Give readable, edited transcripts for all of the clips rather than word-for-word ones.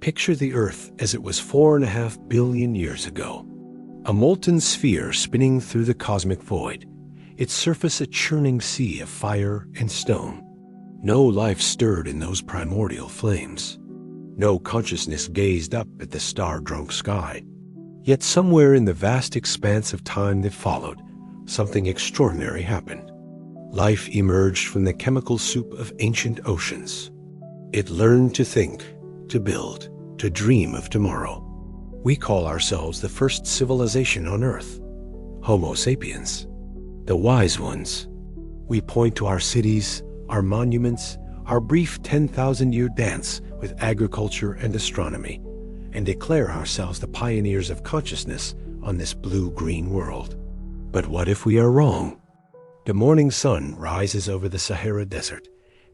Picture the Earth as it was 4.5 billion years ago. A molten sphere spinning through the cosmic void, its surface a churning sea of fire and stone. No life stirred in those primordial flames. No consciousness gazed up at the star-drunk sky. Yet somewhere in the vast expanse of time that followed, something extraordinary happened. Life emerged from the chemical soup of ancient oceans. It learned to think, to build, to dream of tomorrow. We call ourselves the first civilization on Earth, Homo sapiens, the wise ones. We point to our cities, our monuments, our brief 10,000-year dance with agriculture and astronomy, and declare ourselves the pioneers of consciousness on this blue-green world. But what if we are wrong? The morning sun rises over the Sahara Desert,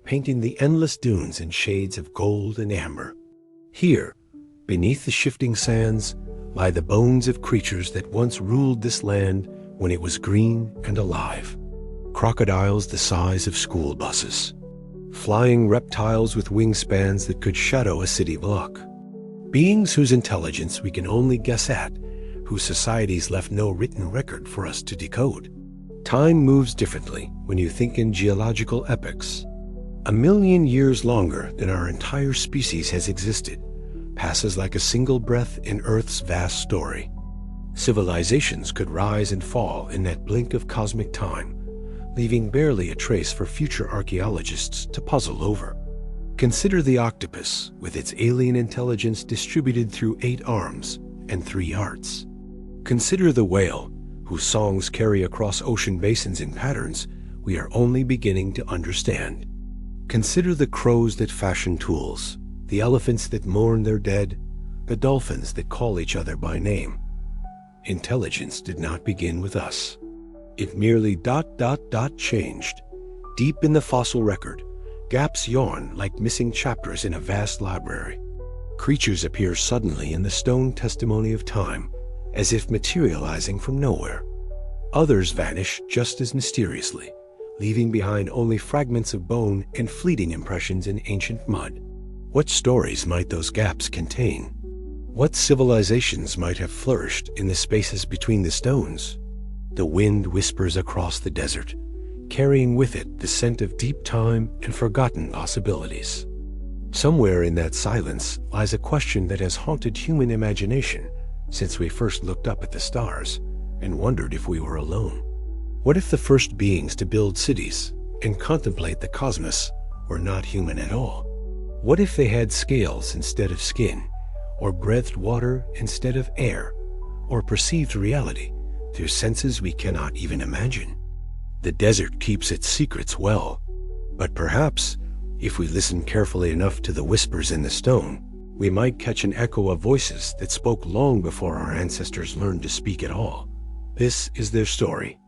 painting the endless dunes in shades of gold and amber. Here, beneath the shifting sands, lie the bones of creatures that once ruled this land when it was green and alive. Crocodiles the size of school buses. Flying reptiles with wingspans that could shadow a city block. Beings whose intelligence we can only guess at, whose societies left no written record for us to decode. Time moves differently when you think in geological epochs. 1,000,000 years longer than our entire species has existed passes like a single breath in Earth's vast story. Civilizations could rise and fall in that blink of cosmic time, leaving barely a trace for future archaeologists to puzzle over. Consider the octopus with its alien intelligence distributed through 8 arms and 3 hearts. Consider the whale, whose songs carry across ocean basins in patterns we are only beginning to understand. Consider the crows that fashion tools, the elephants that mourn their dead, the dolphins that call each other by name. Intelligence did not begin with us. It merely changed. Deep in the fossil record, gaps yawn like missing chapters in a vast library. Creatures appear suddenly in the stone testimony of time, as if materializing from nowhere. Others vanish just as mysteriously, leaving behind only fragments of bone and fleeting impressions in ancient mud. What stories might those gaps contain? What civilizations might have flourished in the spaces between the stones? The wind whispers across the desert, carrying with it the scent of deep time and forgotten possibilities. Somewhere in that silence lies a question that has haunted human imagination since we first looked up at the stars and wondered if we were alone. What if the first beings to build cities and contemplate the cosmos were not human at all? What if they had scales instead of skin, or breathed water instead of air, or perceived reality through senses we cannot even imagine? The desert keeps its secrets well, but perhaps, if we listen carefully enough to the whispers in the stone, we might catch an echo of voices that spoke long before our ancestors learned to speak at all. This is their story,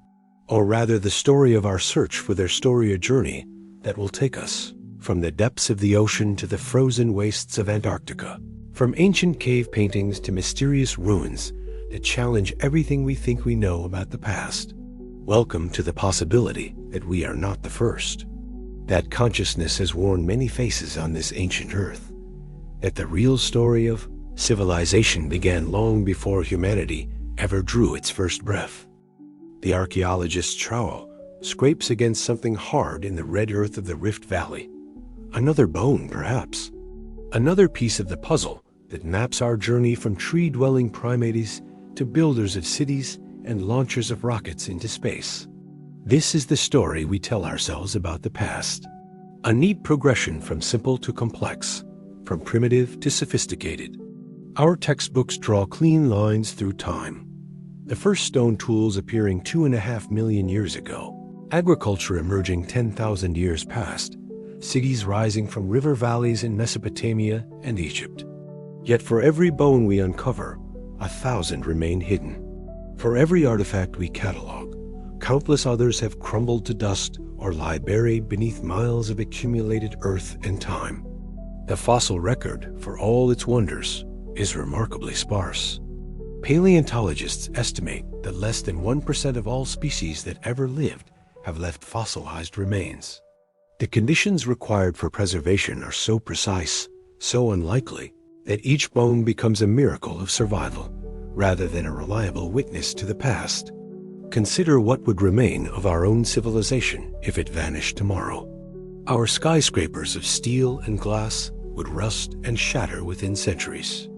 or rather the story of our search for their story, a journey that will take us from the depths of the ocean to the frozen wastes of Antarctica, from ancient cave paintings to mysterious ruins that challenge everything we think we know about the past. Welcome to the possibility that we are not the first, that consciousness has worn many faces on this ancient Earth, that the real story of civilization began long before humanity ever drew its first breath. The archaeologist's trowel scrapes against something hard in the red earth of the Rift Valley. Another bone, perhaps. Another piece of the puzzle that maps our journey from tree-dwelling primates to builders of cities and launchers of rockets into space. This is the story we tell ourselves about the past. A neat progression from simple to complex, from primitive to sophisticated. Our textbooks draw clean lines through time. The first stone tools appearing 2.5 million years ago. Agriculture emerging 10,000 years past. Cities rising from river valleys in Mesopotamia and Egypt. Yet for every bone we uncover, 1,000 remain hidden. For every artifact we catalog, countless others have crumbled to dust or lie buried beneath miles of accumulated earth and time. The fossil record, for all its wonders, is remarkably sparse. Paleontologists estimate that less than 1% of all species that ever lived have left fossilized remains. The conditions required for preservation are so precise, so unlikely, that each bone becomes a miracle of survival, rather than a reliable witness to the past. Consider what would remain of our own civilization if it vanished tomorrow. Our skyscrapers of steel and glass would rust and shatter within centuries.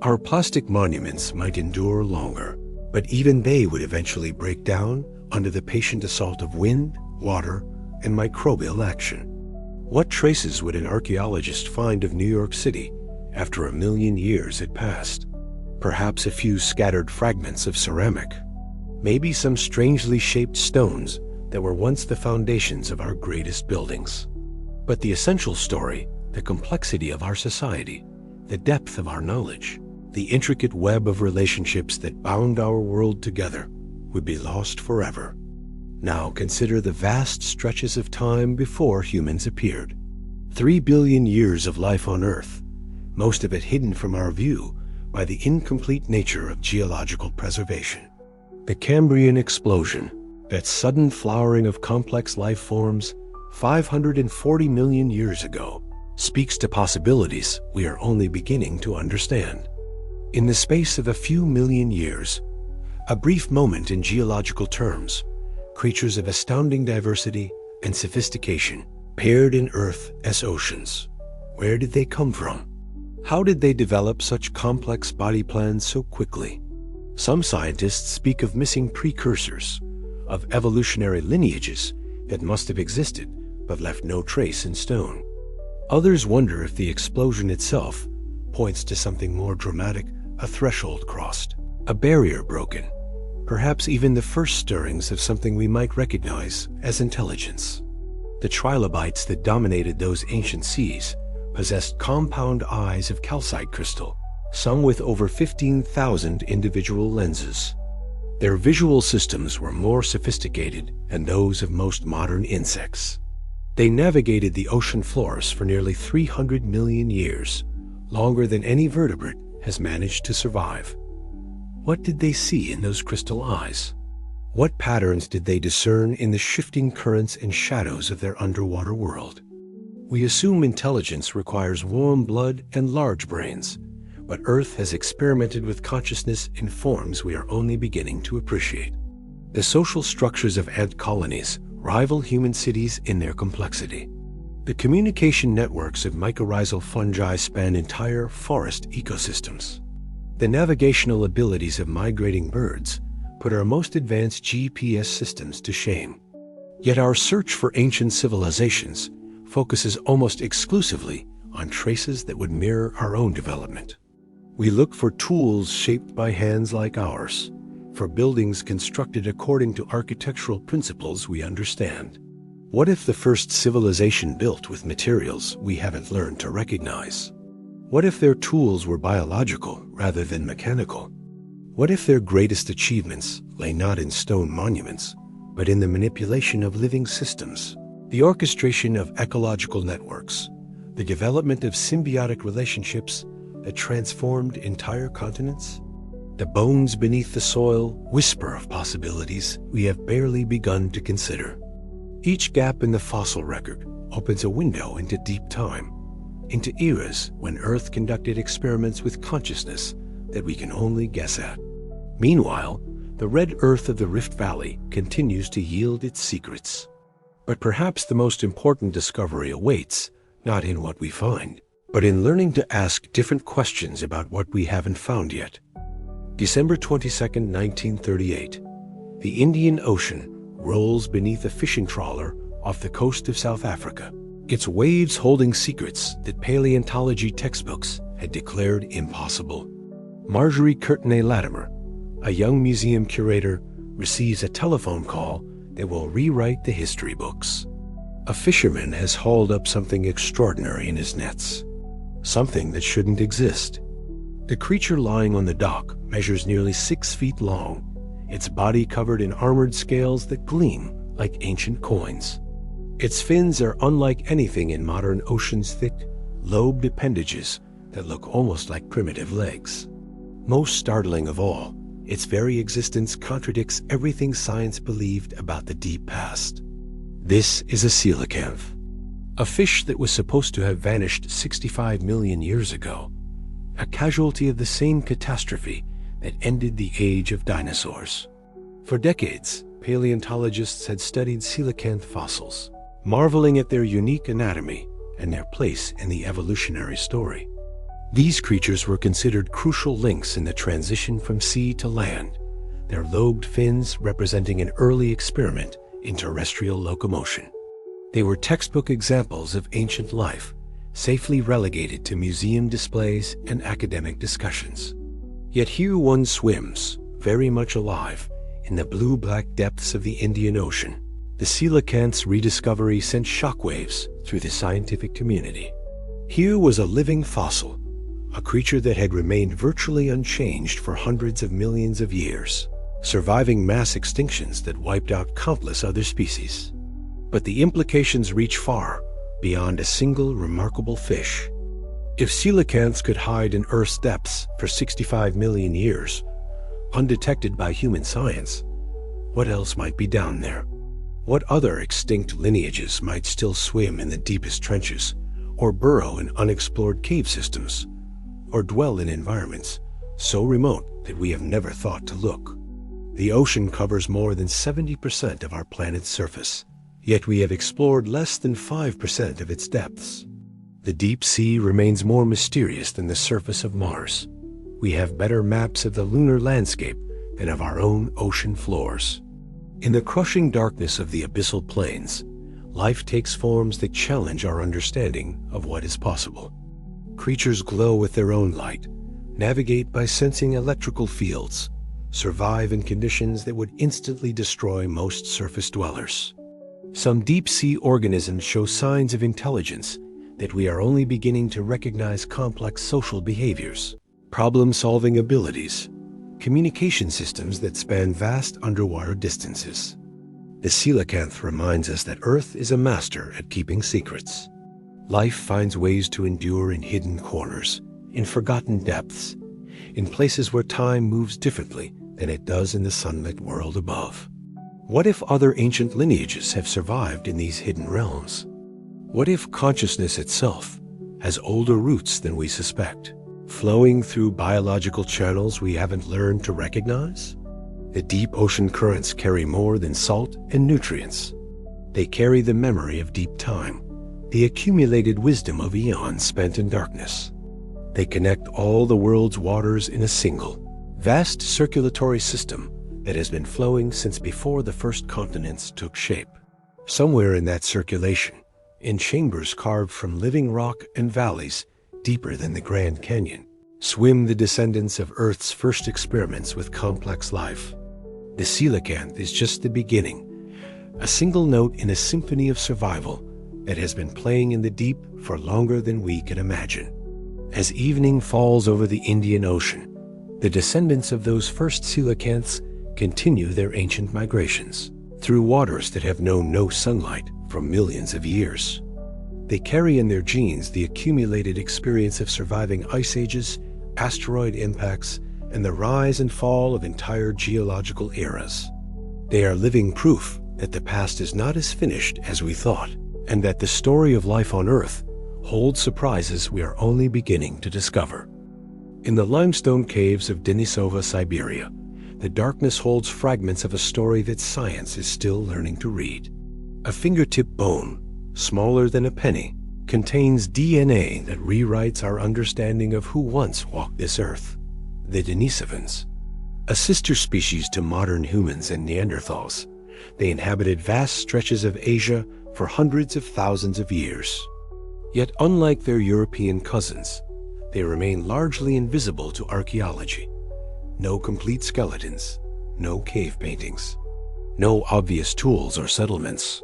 Our plastic monuments might endure longer, but even they would eventually break down under the patient assault of wind, water, and microbial action. What traces would an archaeologist find of New York City after 1,000,000 years had passed? Perhaps a few scattered fragments of ceramic. Maybe some strangely shaped stones that were once the foundations of our greatest buildings. But the essential story, the complexity of our society, the depth of our knowledge, the intricate web of relationships that bound our world together, would be lost forever. Now consider the vast stretches of time before humans appeared. 3 billion years of life on Earth, most of it hidden from our view by the incomplete nature of geological preservation. The Cambrian explosion, that sudden flowering of complex life forms 540 million years ago, speaks to possibilities we are only beginning to understand. In the space of a few million years, a brief moment in geological terms, creatures of astounding diversity and sophistication paired in Earth as oceans. Where did they come from? How did they develop such complex body plans so quickly? Some scientists speak of missing precursors, of evolutionary lineages that must have existed but left no trace in stone. Others wonder if the explosion itself points to something more dramatic, a threshold crossed, a barrier broken, perhaps even the first stirrings of something we might recognize as intelligence. The trilobites that dominated those ancient seas possessed compound eyes of calcite crystal, some with over 15,000 individual lenses. Their visual systems were more sophisticated than those of most modern insects. They navigated the ocean floors for nearly 300 million years, longer than any vertebrate has managed to survive. What did they see in those crystal eyes? What patterns did they discern in the shifting currents and shadows of their underwater world? We assume intelligence requires warm blood and large brains, but Earth has experimented with consciousness in forms we are only beginning to appreciate. The social structures of ant colonies rival human cities in their complexity. The communication networks of mycorrhizal fungi span entire forest ecosystems. The navigational abilities of migrating birds put our most advanced GPS systems to shame. Yet our search for ancient civilizations focuses almost exclusively on traces that would mirror our own development. We look for tools shaped by hands like ours, for buildings constructed according to architectural principles we understand. What if the first civilization built with materials we haven't learned to recognize? What if their tools were biological rather than mechanical? What if their greatest achievements lay not in stone monuments, but in the manipulation of living systems, the orchestration of ecological networks, the development of symbiotic relationships that transformed entire continents? The bones beneath the soil whisper of possibilities we have barely begun to consider. Each gap in the fossil record opens a window into deep time, into eras when Earth conducted experiments with consciousness that we can only guess at. Meanwhile, the red earth of the Rift Valley continues to yield its secrets. But perhaps the most important discovery awaits not in what we find, but in learning to ask different questions about what we haven't found yet. December 22nd, 1938. The Indian Ocean rolls beneath a fishing trawler off the coast of South Africa, its waves holding secrets that paleontology textbooks had declared impossible. Marjorie Courtenay-Latimer, a young museum curator, receives a telephone call that will rewrite the history books. A fisherman has hauled up something extraordinary in his nets, something that shouldn't exist. The creature lying on the dock measures nearly 6 feet long, its body covered in armored scales that gleam like ancient coins. Its fins are unlike anything in modern ocean's thick, lobed appendages that look almost like primitive legs. Most startling of all, its very existence contradicts everything science believed about the deep past. This is a coelacanth, a fish that was supposed to have vanished 65 million years ago. a casualty of the same catastrophe that ended the age of dinosaurs. For decades, paleontologists had studied coelacanth fossils, marveling at their unique anatomy and their place in the evolutionary story. These creatures were considered crucial links in the transition from sea to land, their lobed fins representing an early experiment in terrestrial locomotion. They were textbook examples of ancient life, safely relegated to museum displays and academic discussions. Yet here one swims, very much alive, in the blue-black depths of the Indian Ocean. The coelacanth's rediscovery sent shockwaves through the scientific community. Here was a living fossil, a creature that had remained virtually unchanged for hundreds of millions of years, surviving mass extinctions that wiped out countless other species. But the implications reach far beyond a single remarkable fish. If coelacanths could hide in Earth's depths for 65 million years, undetected by human science, what else might be down there? What other extinct lineages might still swim in the deepest trenches, or burrow in unexplored cave systems, or dwell in environments so remote that we have never thought to look? The ocean covers more than 70% of our planet's surface, yet we have explored less than 5% of its depths. The deep sea remains more mysterious than the surface of Mars. We have better maps of the lunar landscape than of our own ocean floors. In the crushing darkness of the abyssal plains, life takes forms that challenge our understanding of what is possible. Creatures glow with their own light, navigate by sensing electrical fields, survive in conditions that would instantly destroy most surface dwellers. Some deep-sea organisms show signs of intelligence that we are only beginning to recognize: complex social behaviors, problem-solving abilities, communication systems that span vast underwater distances. The coelacanth reminds us that Earth is a master at keeping secrets. Life finds ways to endure in hidden corners, in forgotten depths, in places where time moves differently than it does in the sunlit world above. What if other ancient lineages have survived in these hidden realms? What if consciousness itself has older roots than we suspect, flowing through biological channels we haven't learned to recognize? The deep ocean currents carry more than salt and nutrients. They carry the memory of deep time, the accumulated wisdom of eons spent in darkness. They connect all the world's waters in a single, vast circulatory system that has been flowing since before the first continents took shape. Somewhere in that circulation, in chambers carved from living rock and valleys deeper than the Grand Canyon, swim the descendants of Earth's first experiments with complex life. The coelacanth is just the beginning, a single note in a symphony of survival that has been playing in the deep for longer than we can imagine. As evening falls over the Indian Ocean, the descendants of those first coelacanths continue their ancient migrations through waters that have known no sunlight for millions of years. They carry in their genes the accumulated experience of surviving ice ages, asteroid impacts, and the rise and fall of entire geological eras. They are living proof that the past is not as finished as we thought, and that the story of life on Earth holds surprises we are only beginning to discover. In the limestone caves of Denisova, Siberia, the darkness holds fragments of a story that science is still learning to read. A fingertip bone, smaller than a penny, contains DNA that rewrites our understanding of who once walked this earth. The Denisovans, a sister species to modern humans and Neanderthals, they inhabited vast stretches of Asia for hundreds of thousands of years. Yet unlike their European cousins, they remain largely invisible to archaeology. No complete skeletons, no cave paintings, no obvious tools or settlements.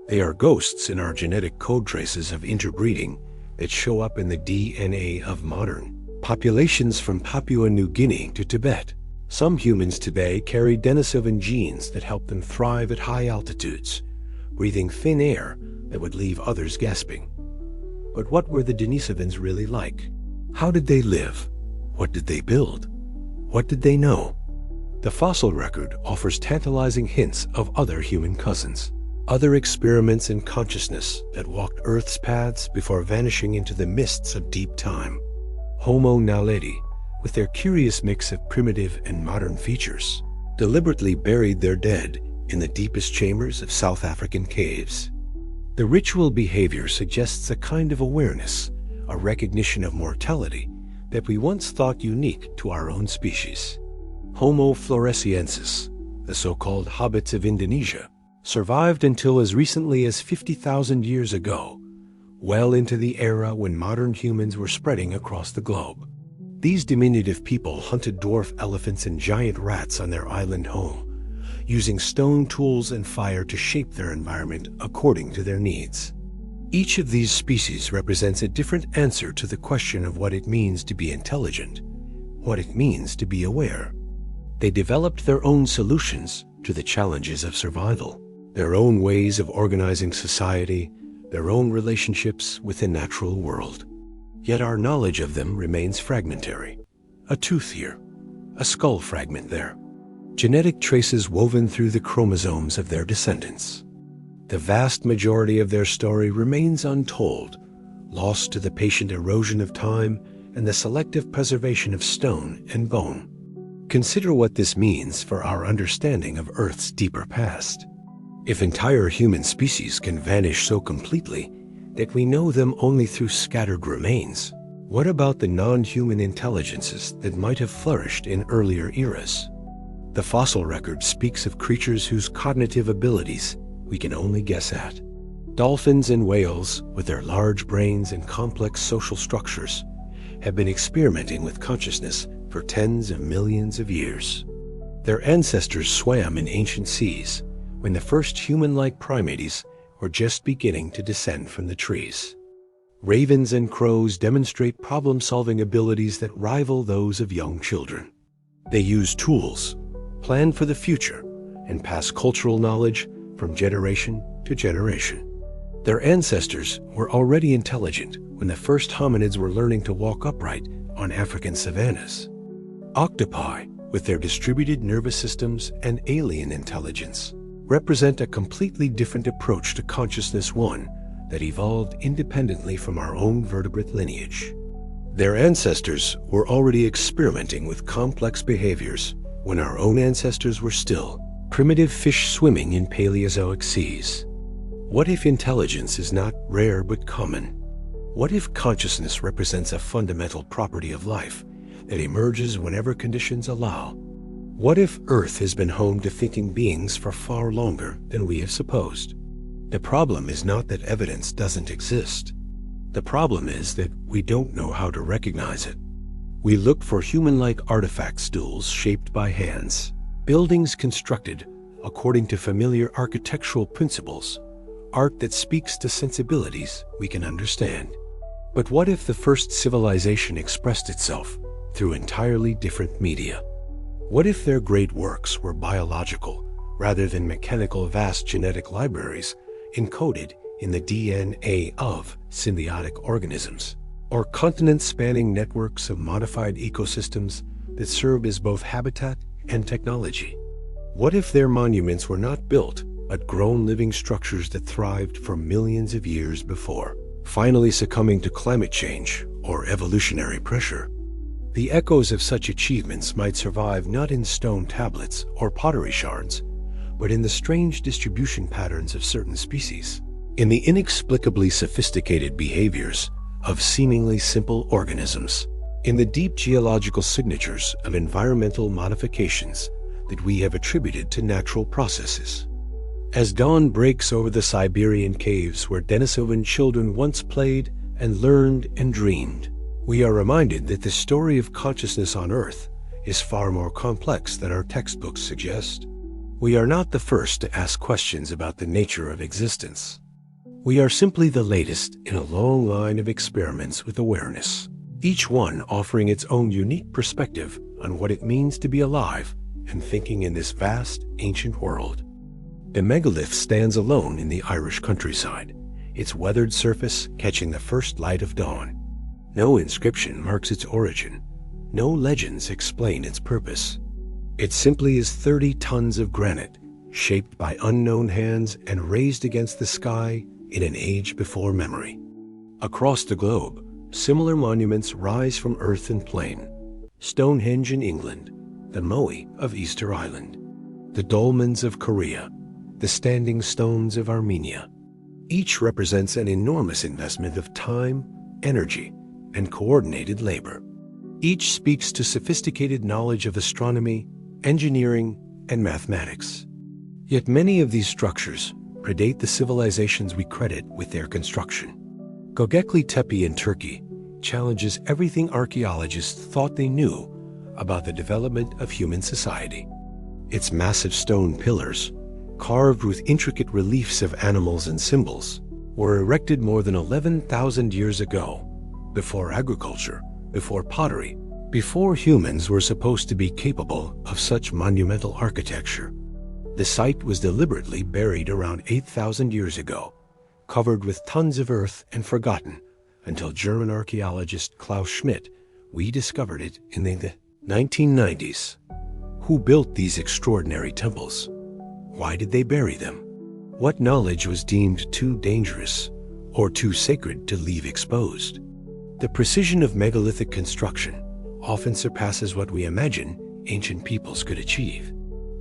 They are ghosts in our genetic code traces of interbreeding that show up in the DNA of modern populations from Papua New Guinea to Tibet. Some humans today carry Denisovan genes that help them thrive at high altitudes, breathing thin air that would leave others gasping. But what were the Denisovans really like? How did they live? What did they build? What did they know? The fossil record offers tantalizing hints of other human cousins, other experiments in consciousness that walked Earth's paths before vanishing into the mists of deep time. Homo naledi, with their curious mix of primitive and modern features, deliberately buried their dead in the deepest chambers of South African caves. The ritual behavior suggests a kind of awareness, a recognition of mortality that we once thought unique to our own species. Homo floresiensis, the so-called hobbits of Indonesia, survived until as recently as 50,000 years ago, well into the era when modern humans were spreading across the globe. These diminutive people hunted dwarf elephants and giant rats on their island home, using stone tools and fire to shape their environment according to their needs. Each of these species represents a different answer to the question of what it means to be intelligent, what it means to be aware. They developed their own solutions to the challenges of survival, their own ways of organizing society, their own relationships with the natural world. Yet our knowledge of them remains fragmentary. A tooth here, a skull fragment there. Genetic traces woven through the chromosomes of their descendants. The vast majority of their story remains untold, lost to the patient erosion of time and the selective preservation of stone and bone. Consider what this means for our understanding of Earth's deeper past. If entire human species can vanish so completely that we know them only through scattered remains, what about the non-human intelligences that might have flourished in earlier eras? The fossil record speaks of creatures whose cognitive abilities we can only guess at. Dolphins and whales, with their large brains and complex social structures, have been experimenting with consciousness for tens of millions of years. Their ancestors swam in ancient seas when the first human-like primates were just beginning to descend from the trees. Ravens and crows demonstrate problem-solving abilities that rival those of young children. They use tools, plan for the future, and pass cultural knowledge from generation to generation. Their ancestors were already intelligent when the first hominids were learning to walk upright on African savannas. Octopi, with their distributed nervous systems and alien intelligence, represent a completely different approach to consciousness, one that evolved independently from our own vertebrate lineage. Their ancestors were already experimenting with complex behaviors when our own ancestors were still primitive fish swimming in Paleozoic seas. What if intelligence is not rare but common? What if consciousness represents a fundamental property of life that emerges whenever conditions allow? What if Earth has been home to thinking beings for far longer than we have supposed? The problem is not that evidence doesn't exist. The problem is that we don't know how to recognize it. We look for human-like artifact stools shaped by hands, buildings constructed according to familiar architectural principles, art that speaks to sensibilities we can understand. But what if the first civilization expressed itself through entirely different media? What if their great works were biological rather than mechanical, vast genetic libraries encoded in the DNA of symbiotic organisms, or continent-spanning networks of modified ecosystems that serve as both habitat and technology? What if their monuments were not built but grown living structures that thrived for millions of years before, finally succumbing to climate change or evolutionary pressure? The echoes of such achievements might survive not in stone tablets or pottery shards, but in the strange distribution patterns of certain species, in the inexplicably sophisticated behaviors of seemingly simple organisms, in the deep geological signatures of environmental modifications that we have attributed to natural processes. As dawn breaks over the Siberian caves where Denisovan children once played and learned and dreamed, we are reminded that the story of consciousness on Earth is far more complex than our textbooks suggest. We are not the first to ask questions about the nature of existence. We are simply the latest in a long line of experiments with awareness, each one offering its own unique perspective on what it means to be alive and thinking in this vast, ancient world. The megalith stands alone in the Irish countryside, its weathered surface catching the first light of dawn. No inscription marks its origin. No legends explain its purpose. It simply is 30 tons of granite, shaped by unknown hands and raised against the sky in an age before memory. Across the globe, Similar monuments rise from earth and plain. Stonehenge in England, the Moai of Easter Island, the dolmens of Korea, the standing stones of Armenia. Each represents an enormous investment of time, energy, and coordinated labor. Each speaks to sophisticated knowledge of astronomy, engineering, and mathematics. Yet many of these structures predate the civilizations we credit with their construction. Gobekli Tepe in Turkey challenges everything archaeologists thought they knew about the development of human society. Its massive stone pillars, carved with intricate reliefs of animals and symbols, were erected more than 11,000 years ago, before agriculture, before pottery, before humans were supposed to be capable of such monumental architecture. The site was deliberately buried around 8,000 years ago, covered with tons of earth and forgotten, until German archaeologist Klaus Schmidt rediscovered it in the 1990s. Who built these extraordinary temples? Why did they bury them? What knowledge was deemed too dangerous or too sacred to leave exposed? The precision of megalithic construction often surpasses what we imagine ancient peoples could achieve.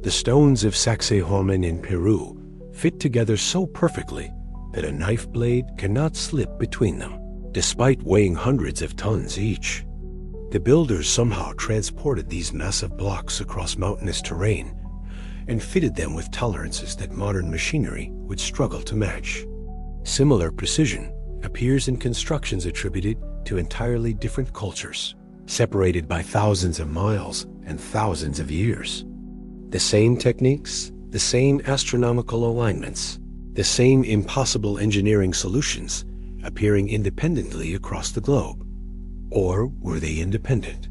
The stones of Sacsayhuaman in Peru fit together so perfectly that a knife blade cannot slip between them, despite weighing hundreds of tons each. The builders somehow transported these massive blocks across mountainous terrain and fitted them with tolerances that modern machinery would struggle to match. Similar precision appears in constructions attributed to entirely different cultures, separated by thousands of miles and thousands of years. The same techniques, the same astronomical alignments, the same impossible engineering solutions appearing independently across the globe. Or were they independent?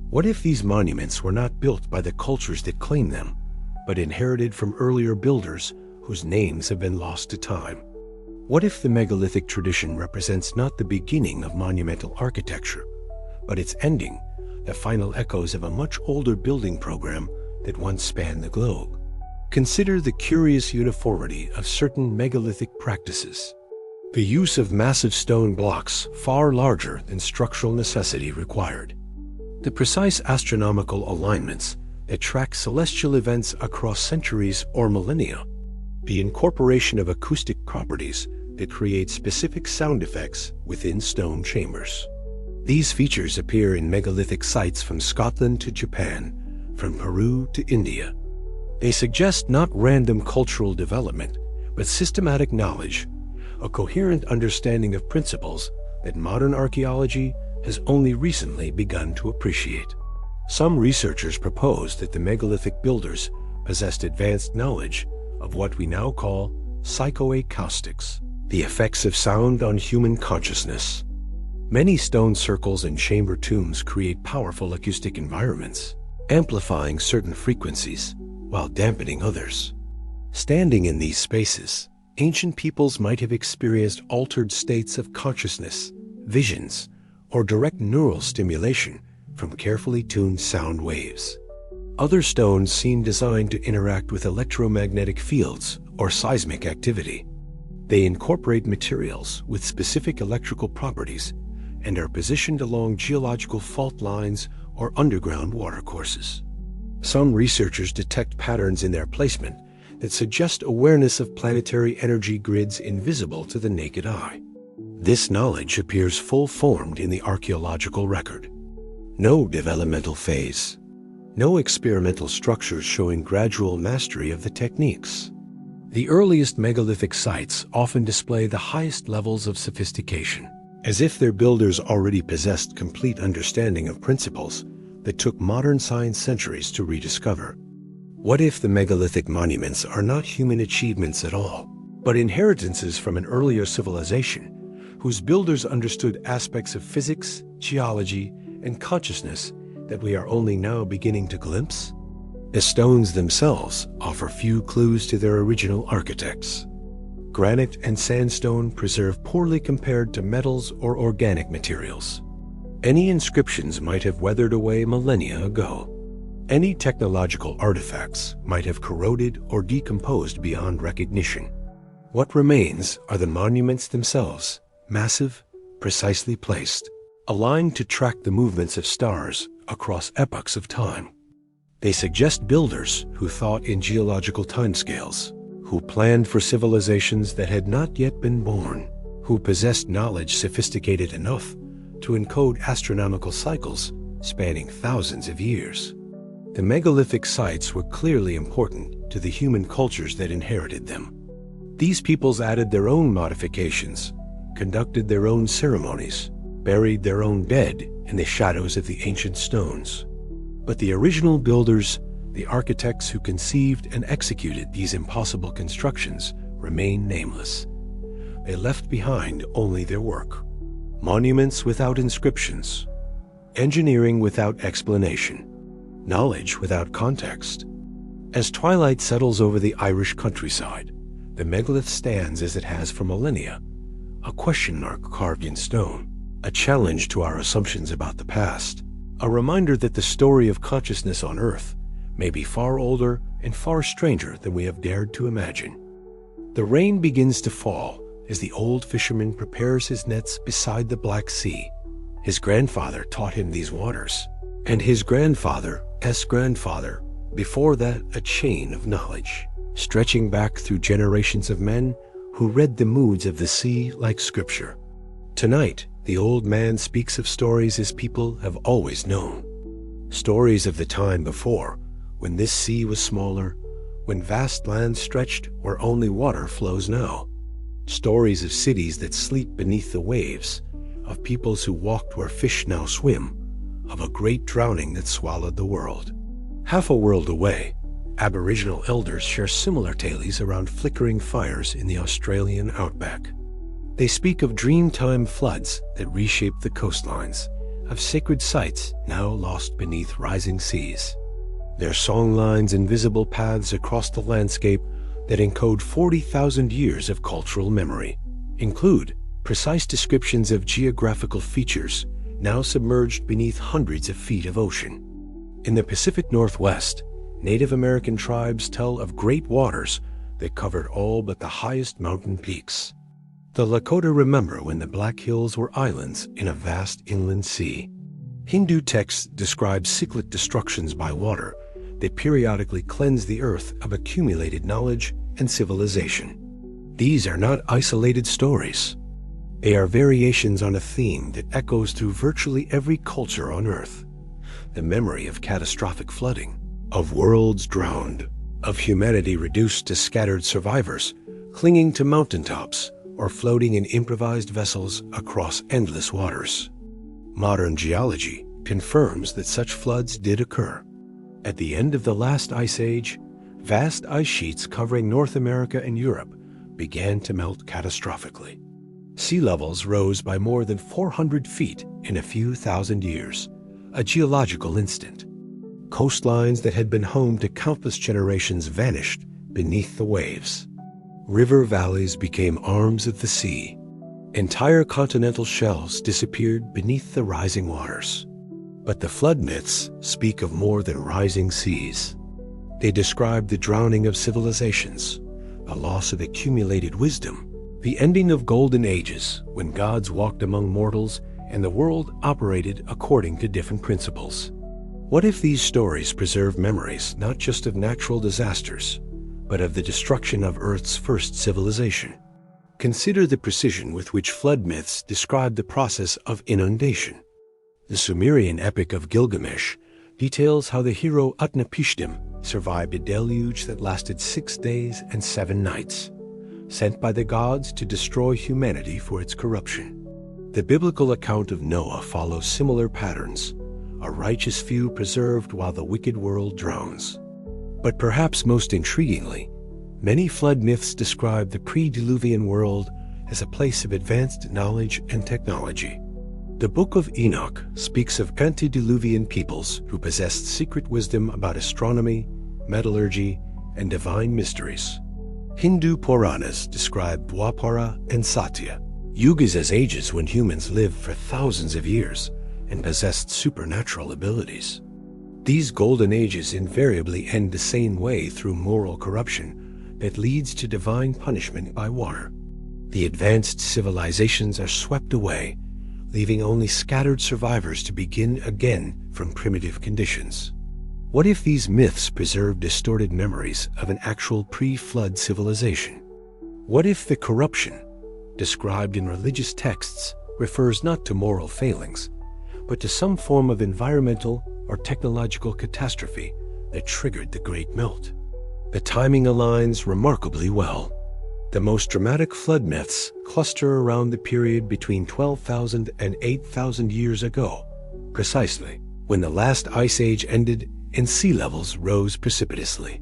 What if these monuments were not built by the cultures that claim them, but inherited from earlier builders whose names have been lost to time? What if the megalithic tradition represents not the beginning of monumental architecture, but its ending, the final echoes of a much older building program that once spanned the globe? Consider the curious uniformity of certain megalithic practices. The use of massive stone blocks far larger than structural necessity required. The precise astronomical alignments that track celestial events across centuries or millennia. The incorporation of acoustic properties that create specific sound effects within stone chambers. These features appear in megalithic sites from Scotland to Japan, from Peru to India. They suggest not random cultural development, but systematic knowledge, a coherent understanding of principles that modern archaeology has only recently begun to appreciate. Some researchers propose that the megalithic builders possessed advanced knowledge of what we now call psychoacoustics, the effects of sound on human consciousness. Many stone circles and chamber tombs create powerful acoustic environments, amplifying certain frequencies while dampening others. Standing in these spaces, ancient peoples might have experienced altered states of consciousness, visions, or direct neural stimulation from carefully tuned sound waves. Other stones seem designed to interact with electromagnetic fields or seismic activity. They incorporate materials with specific electrical properties and are positioned along geological fault lines or underground watercourses. Some researchers detect patterns in their placement that suggest awareness of planetary energy grids invisible to the naked eye. This knowledge appears full-formed in the archaeological record. No developmental phase. No experimental structures showing gradual mastery of the techniques. The earliest megalithic sites often display the highest levels of sophistication, as if their builders already possessed complete understanding of principles that took modern science centuries to rediscover. What if the megalithic monuments are not human achievements at all, but inheritances from an earlier civilization whose builders understood aspects of physics, geology, and consciousness that we are only now beginning to glimpse? The stones themselves offer few clues to their original architects. Granite and sandstone preserve poorly compared to metals or organic materials. Any inscriptions might have weathered away millennia ago. Any technological artifacts might have corroded or decomposed beyond recognition. What remains are the monuments themselves, massive, precisely placed, aligned to track the movements of stars across epochs of time. They suggest builders who thought in geological timescales, who planned for civilizations that had not yet been born, who possessed knowledge sophisticated enough to encode astronomical cycles spanning thousands of years. The megalithic sites were clearly important to the human cultures that inherited them. These peoples added their own modifications, conducted their own ceremonies, buried their own dead in the shadows of the ancient stones. But the original builders, the architects who conceived and executed these impossible constructions, remain nameless. They left behind only their work. Monuments without inscriptions, engineering without explanation, knowledge without context. As twilight settles over the Irish countryside, the megalith stands as it has for millennia, a question mark carved in stone, a challenge to our assumptions about the past, a reminder that the story of consciousness on Earth may be far older and far stranger than we have dared to imagine. The rain begins to fall as the old fisherman prepares his nets beside the Black Sea. His grandfather taught him these waters, and his grandfather's grandfather, before that a chain of knowledge, stretching back through generations of men who read the moods of the sea like scripture. Tonight, the old man speaks of stories his people have always known. Stories of the time before, when this sea was smaller, when vast lands stretched where only water flows now. Stories of cities that sleep beneath the waves, of peoples who walked where fish now swim, of a great drowning that swallowed the world. Half a world away, Aboriginal elders share similar tales around flickering fires in the Australian outback. They speak of dreamtime floods that reshaped the coastlines, of sacred sites now lost beneath rising seas. Their songlines and visible paths across the landscape that encode 40,000 years of cultural memory include precise descriptions of geographical features now submerged beneath hundreds of feet of ocean. In the Pacific Northwest, Native American tribes tell of great waters that covered all but the highest mountain peaks. The Lakota remember when the Black Hills were islands in a vast inland sea. Hindu texts describe cyclic destructions by water that periodically cleanse the earth of accumulated knowledge and civilization. These are not isolated stories. They are variations on a theme that echoes through virtually every culture on Earth. The memory of catastrophic flooding, of worlds drowned, of humanity reduced to scattered survivors, clinging to mountaintops or floating in improvised vessels across endless waters. Modern geology confirms that such floods did occur. At the end of the last ice age, vast ice sheets covering North America and Europe began to melt catastrophically. Sea levels rose by more than 400 feet in a few thousand years, a geological instant. Coastlines that had been home to countless generations vanished beneath the waves. River valleys became arms of the sea. Entire continental shelves disappeared beneath the rising waters. But the flood myths speak of more than rising seas. They describe the drowning of civilizations, the loss of accumulated wisdom, the ending of golden ages when gods walked among mortals and the world operated according to different principles. What if these stories preserve memories not just of natural disasters, but of the destruction of Earth's first civilization? Consider the precision with which flood myths describe the process of inundation. The Sumerian epic of Gilgamesh details how the hero Utnapishtim survived a deluge that lasted 6 days and 7 nights, sent by the gods to destroy humanity for its corruption. The biblical account of Noah follows similar patterns, a righteous few preserved while the wicked world drowns. But perhaps most intriguingly, many flood myths describe the pre-Diluvian world as a place of advanced knowledge and technology. The Book of Enoch speaks of antediluvian peoples who possessed secret wisdom about astronomy, metallurgy, and divine mysteries. Hindu Puranas describe Dwapara and Satya, yugas as ages when humans lived for thousands of years and possessed supernatural abilities. These golden ages invariably end the same way through moral corruption that leads to divine punishment by water. The advanced civilizations are swept away, leaving only scattered survivors to begin again from primitive conditions. What if these myths preserve distorted memories of an actual pre-flood civilization? What if the corruption described in religious texts refers not to moral failings, but to some form of environmental or technological catastrophe that triggered the Great Melt? The timing aligns remarkably well. The most dramatic flood myths cluster around the period between 12,000 and 8,000 years ago, precisely when the last ice age ended and sea levels rose precipitously.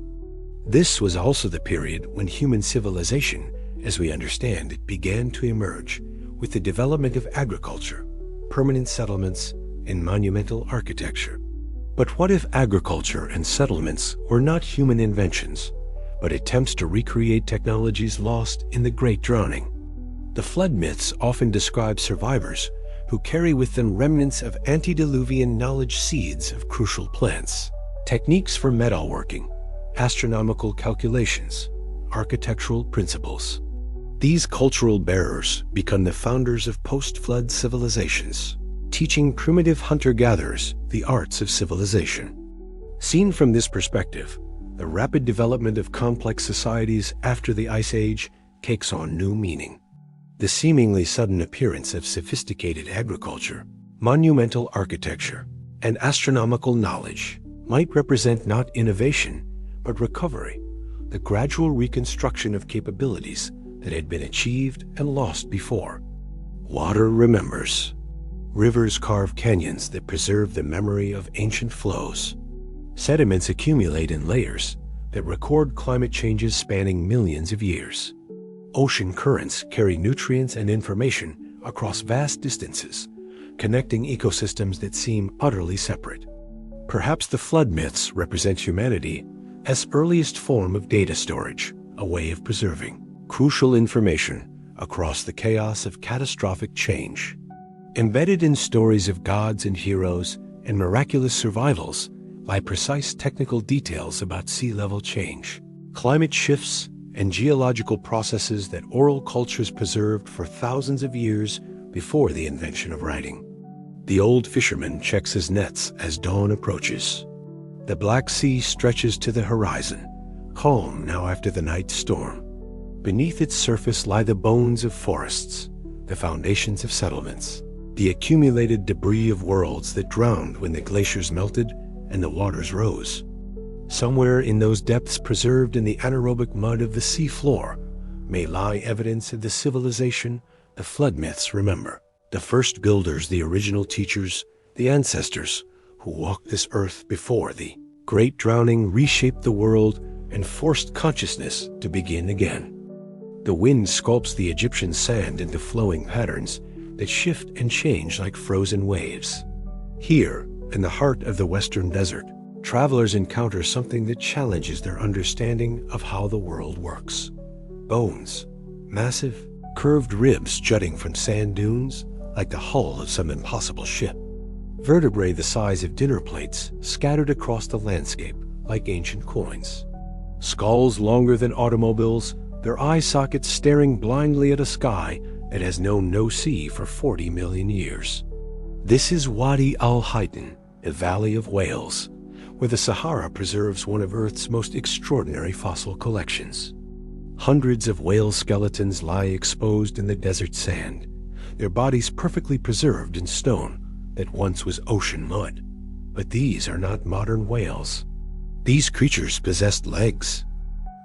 This was also the period when human civilization, as we understand it, began to emerge with the development of agriculture, permanent settlements, and monumental architecture. But what if agriculture and settlements were not human inventions, but attempts to recreate technologies lost in the Great Drowning? The flood myths often describe survivors who carry with them remnants of antediluvian knowledge, seeds of crucial plants, techniques for metalworking, astronomical calculations, architectural principles. These cultural bearers become the founders of post-flood civilizations, teaching primitive hunter-gatherers the arts of civilization. Seen from this perspective, the rapid development of complex societies after the Ice Age takes on new meaning. The seemingly sudden appearance of sophisticated agriculture, monumental architecture, and astronomical knowledge might represent not innovation, but recovery, the gradual reconstruction of capabilities that had been achieved and lost before. Water remembers. Rivers carve canyons that preserve the memory of ancient flows. Sediments accumulate in layers that record climate changes spanning millions of years. Ocean currents carry nutrients and information across vast distances, connecting ecosystems that seem utterly separate. Perhaps the flood myths represent humanity as earliest form of data storage, a way of preserving crucial information across the chaos of catastrophic change. Embedded in stories of gods and heroes and miraculous survivals lie precise technical details about sea level change, climate shifts, and geological processes that oral cultures preserved for thousands of years before the invention of writing. The old fisherman checks his nets as dawn approaches. The Black Sea stretches to the horizon, calm now after the night storm. Beneath its surface lie the bones of forests, the foundations of settlements, the accumulated debris of worlds that drowned when the glaciers melted and the waters rose. Somewhere in those depths, preserved in the anaerobic mud of the sea floor, may lie evidence of the civilization the flood myths remember. The first builders, the original teachers, the ancestors who walked this earth before the Great Drowning reshaped the world and forced consciousness to begin again. The wind sculpts the Egyptian sand into flowing patterns that shift and change like frozen waves. Here, in the heart of the Western Desert, travelers encounter something that challenges their understanding of how the world works. Bones, massive, curved ribs jutting from sand dunes like the hull of some impossible ship. Vertebrae the size of dinner plates scattered across the landscape like ancient coins. Skulls longer than automobiles, their eye sockets staring blindly at a sky that has known no sea for 40 million years. This is Wadi al-Haytham, a valley of whales, where the Sahara preserves one of Earth's most extraordinary fossil collections. Hundreds of whale skeletons lie exposed in the desert sand, their bodies perfectly preserved in stone that once was ocean mud. But these are not modern whales. These creatures possessed legs.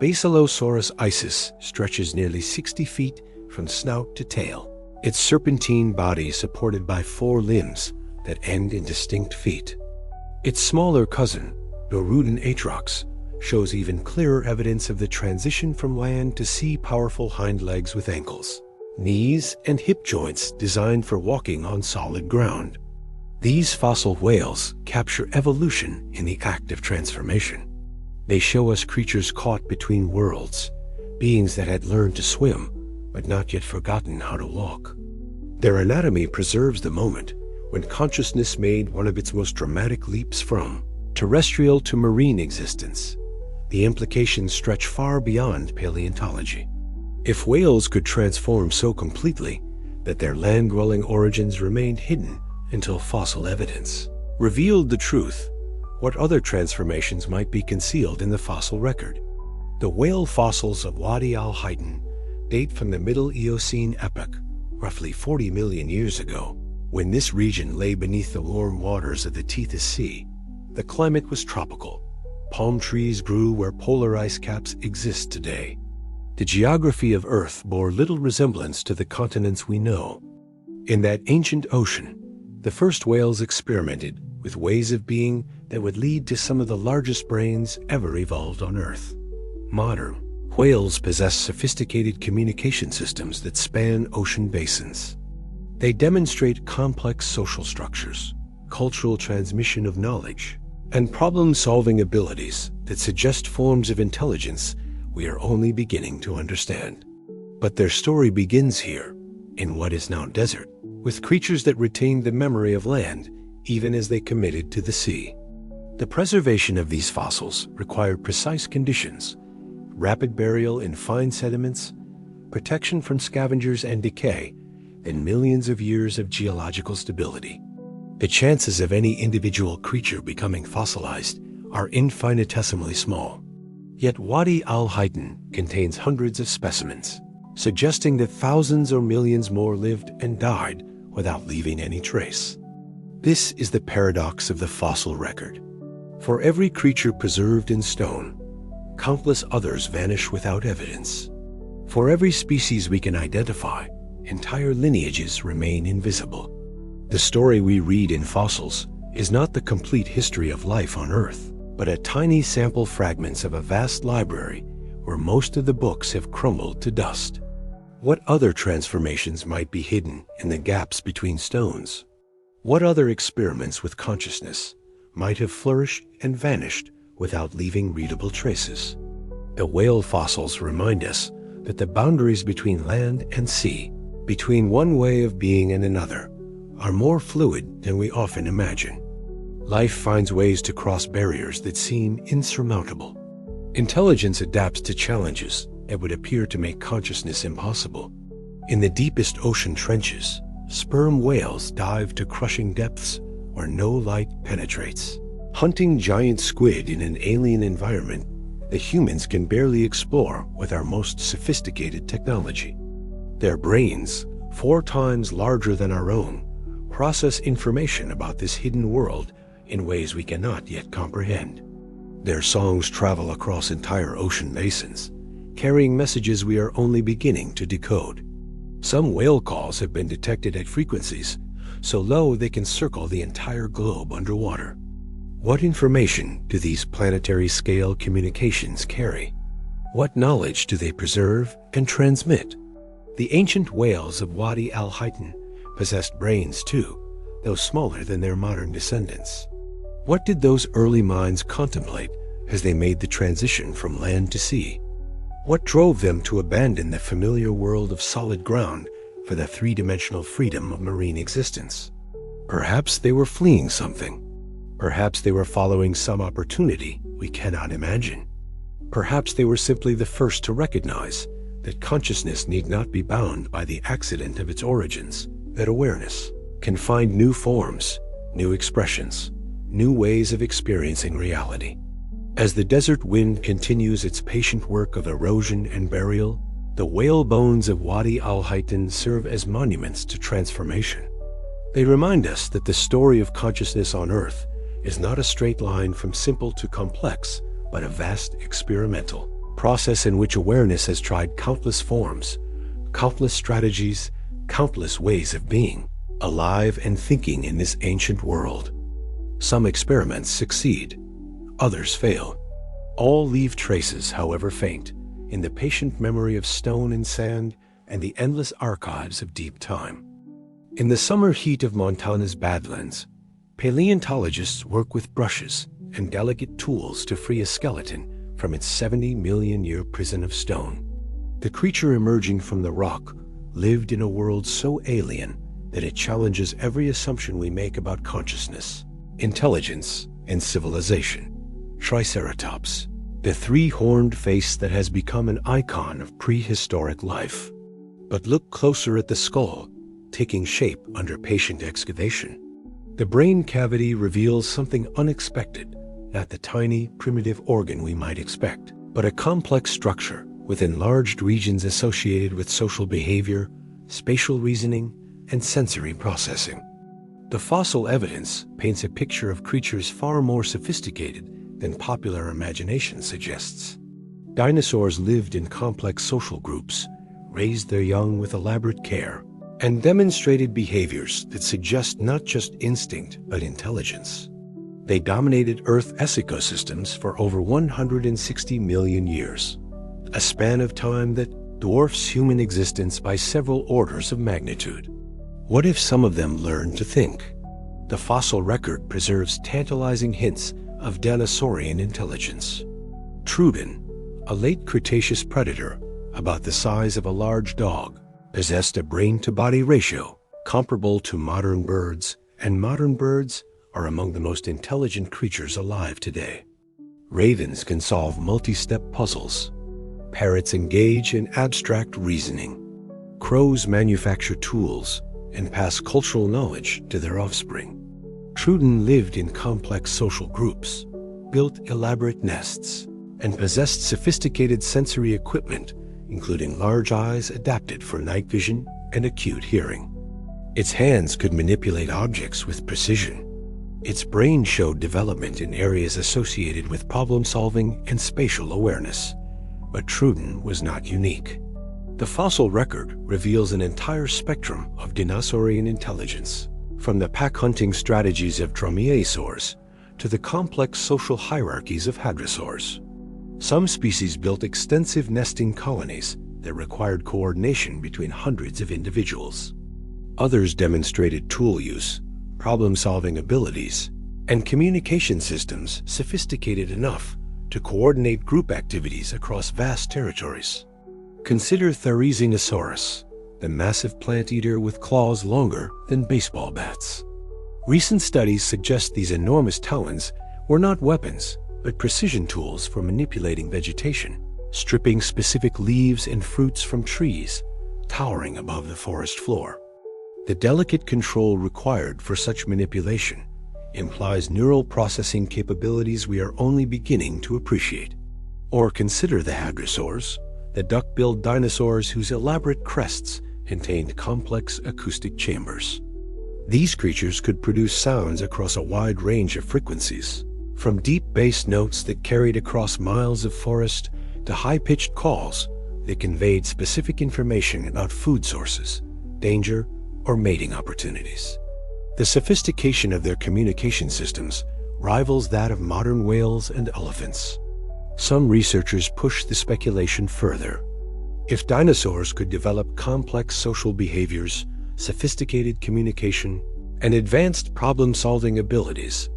Basilosaurus isis stretches nearly 60 feet from snout to tail, its serpentine body supported by 4 limbs that end in distinct feet. Its smaller cousin, Norudin atrox, shows even clearer evidence of the transition from land to sea, powerful hind legs with ankles, knees, and hip joints designed for walking on solid ground. These fossil whales capture evolution in the act of transformation. They show us creatures caught between worlds, beings that had learned to swim, but not yet forgotten how to walk. Their anatomy preserves the moment when consciousness made one of its most dramatic leaps from terrestrial to marine existence. The implications stretch far beyond paleontology. If whales could transform so completely, that their land-dwelling origins remained hidden until fossil evidence revealed the truth. What other transformations might be concealed in the fossil record? The whale fossils of Wadi al-Haytham date from the Middle Eocene epoch, roughly 40 million years ago. When this region lay beneath the warm waters of the Tethys Sea, the climate was tropical. Palm trees grew where polar ice caps exist today. The geography of Earth bore little resemblance to the continents we know. In that ancient ocean, the first whales experimented with ways of being that would lead to some of the largest brains ever evolved on Earth. Modern whales possess sophisticated communication systems that span ocean basins. They demonstrate complex social structures, cultural transmission of knowledge, and problem-solving abilities that suggest forms of intelligence we are only beginning to understand. But their story begins here, in what is now desert, with creatures that retained the memory of land even as they committed to the sea. The preservation of these fossils required precise conditions: rapid burial in fine sediments, protection from scavengers and decay, and millions of years of geological stability. The chances of any individual creature becoming fossilized are infinitesimally small. Yet Wadi al-Haytham contains hundreds of specimens, suggesting that thousands or millions more lived and died without leaving any trace. This is the paradox of the fossil record. For every creature preserved in stone, countless others vanish without evidence. For every species we can identify, entire lineages remain invisible. The story we read in fossils is not the complete history of life on Earth, but a tiny sample fragments of a vast library where most of the books have crumbled to dust. What other transformations might be hidden in the gaps between stones? What other experiments with consciousness might have flourished and vanished without leaving readable traces? The whale fossils remind us that the boundaries between land and sea, between one way of being and another, are more fluid than we often imagine. Life finds ways to cross barriers that seem insurmountable. Intelligence adapts to challenges that would appear to make consciousness impossible. In the deepest ocean trenches, sperm whales dive to crushing depths where no light penetrates. Hunting giant squid in an alien environment that humans can barely explore with our most sophisticated technology. Their brains, 4 times larger than our own, process information about this hidden world in ways we cannot yet comprehend. Their songs travel across entire ocean basins, carrying messages we are only beginning to decode. Some whale calls have been detected at frequencies so low they can circle the entire globe underwater. What information do these planetary-scale communications carry? What knowledge do they preserve and transmit? The ancient whales of Wadi al-Haytham possessed brains too, though smaller than their modern descendants. What did those early minds contemplate as they made the transition from land to sea? What drove them to abandon the familiar world of solid ground for the three-dimensional freedom of marine existence? Perhaps they were fleeing something. Perhaps they were following some opportunity we cannot imagine. Perhaps they were simply the first to recognize that consciousness need not be bound by the accident of its origins, that awareness can find new forms, new expressions, new ways of experiencing reality. As the desert wind continues its patient work of erosion and burial, the whale bones of Wadi al-Haytham serve as monuments to transformation. They remind us that the story of consciousness on Earth is not a straight line from simple to complex, but a vast experimental process in which awareness has tried countless forms, countless strategies, countless ways of being, alive and thinking in this ancient world. Some experiments succeed, others fail. All leave traces, however faint, in the patient memory of stone and sand and the endless archives of deep time. In the summer heat of Montana's Badlands, paleontologists work with brushes and delicate tools to free a skeleton from its 70-million-year prison of stone. The creature emerging from the rock lived in a world so alien that it challenges every assumption we make about consciousness, intelligence, and civilization. Triceratops, the 3-horned face that has become an icon of prehistoric life. But look closer at the skull, taking shape under patient excavation. The brain cavity reveals something unexpected, not the tiny, primitive organ we might expect, but a complex structure with enlarged regions associated with social behavior, spatial reasoning, and sensory processing. The fossil evidence paints a picture of creatures far more sophisticated than popular imagination suggests. Dinosaurs lived in complex social groups, raised their young with elaborate care, and demonstrated behaviors that suggest not just instinct but intelligence. They dominated Earth's ecosystems for over 160 million years, a span of time that dwarfs human existence by several orders of magnitude. What if some of them learned to think? The fossil record preserves tantalizing hints of dinosaurian intelligence. Truden, a late Cretaceous predator about the size of a large dog, possessed a brain-to-body ratio comparable to modern birds, and modern birds are among the most intelligent creatures alive today. Ravens can solve multi-step puzzles. Parrots engage in abstract reasoning. Crows manufacture tools and pass cultural knowledge to their offspring. Truden lived in complex social groups, built elaborate nests, and possessed sophisticated sensory equipment, including large eyes adapted for night vision and acute hearing. Its hands could manipulate objects with precision. Its brain showed development in areas associated with problem-solving and spatial awareness. But Truden was not unique. The fossil record reveals an entire spectrum of dinosaurian intelligence, from the pack-hunting strategies of dromaeosaurs to the complex social hierarchies of hadrosaurs. Some species built extensive nesting colonies that required coordination between hundreds of individuals. Others demonstrated tool use, problem-solving abilities, and communication systems sophisticated enough to coordinate group activities across vast territories. Consider Therizinosaurus, the massive plant eater with claws longer than baseball bats. Recent studies suggest these enormous talons were not weapons, but precision tools for manipulating vegetation, stripping specific leaves and fruits from trees, towering above the forest floor. The delicate control required for such manipulation implies neural processing capabilities we are only beginning to appreciate. Or consider the hadrosaurs, the duck-billed dinosaurs whose elaborate crests contained complex acoustic chambers. These creatures could produce sounds across a wide range of frequencies, from deep bass notes that carried across miles of forest to high-pitched calls that conveyed specific information about food sources, danger, or mating opportunities. The sophistication of their communication systems rivals that of modern whales and elephants. Some researchers push the speculation further. If dinosaurs could develop complex social behaviors, sophisticated communication, and advanced problem-solving abilities,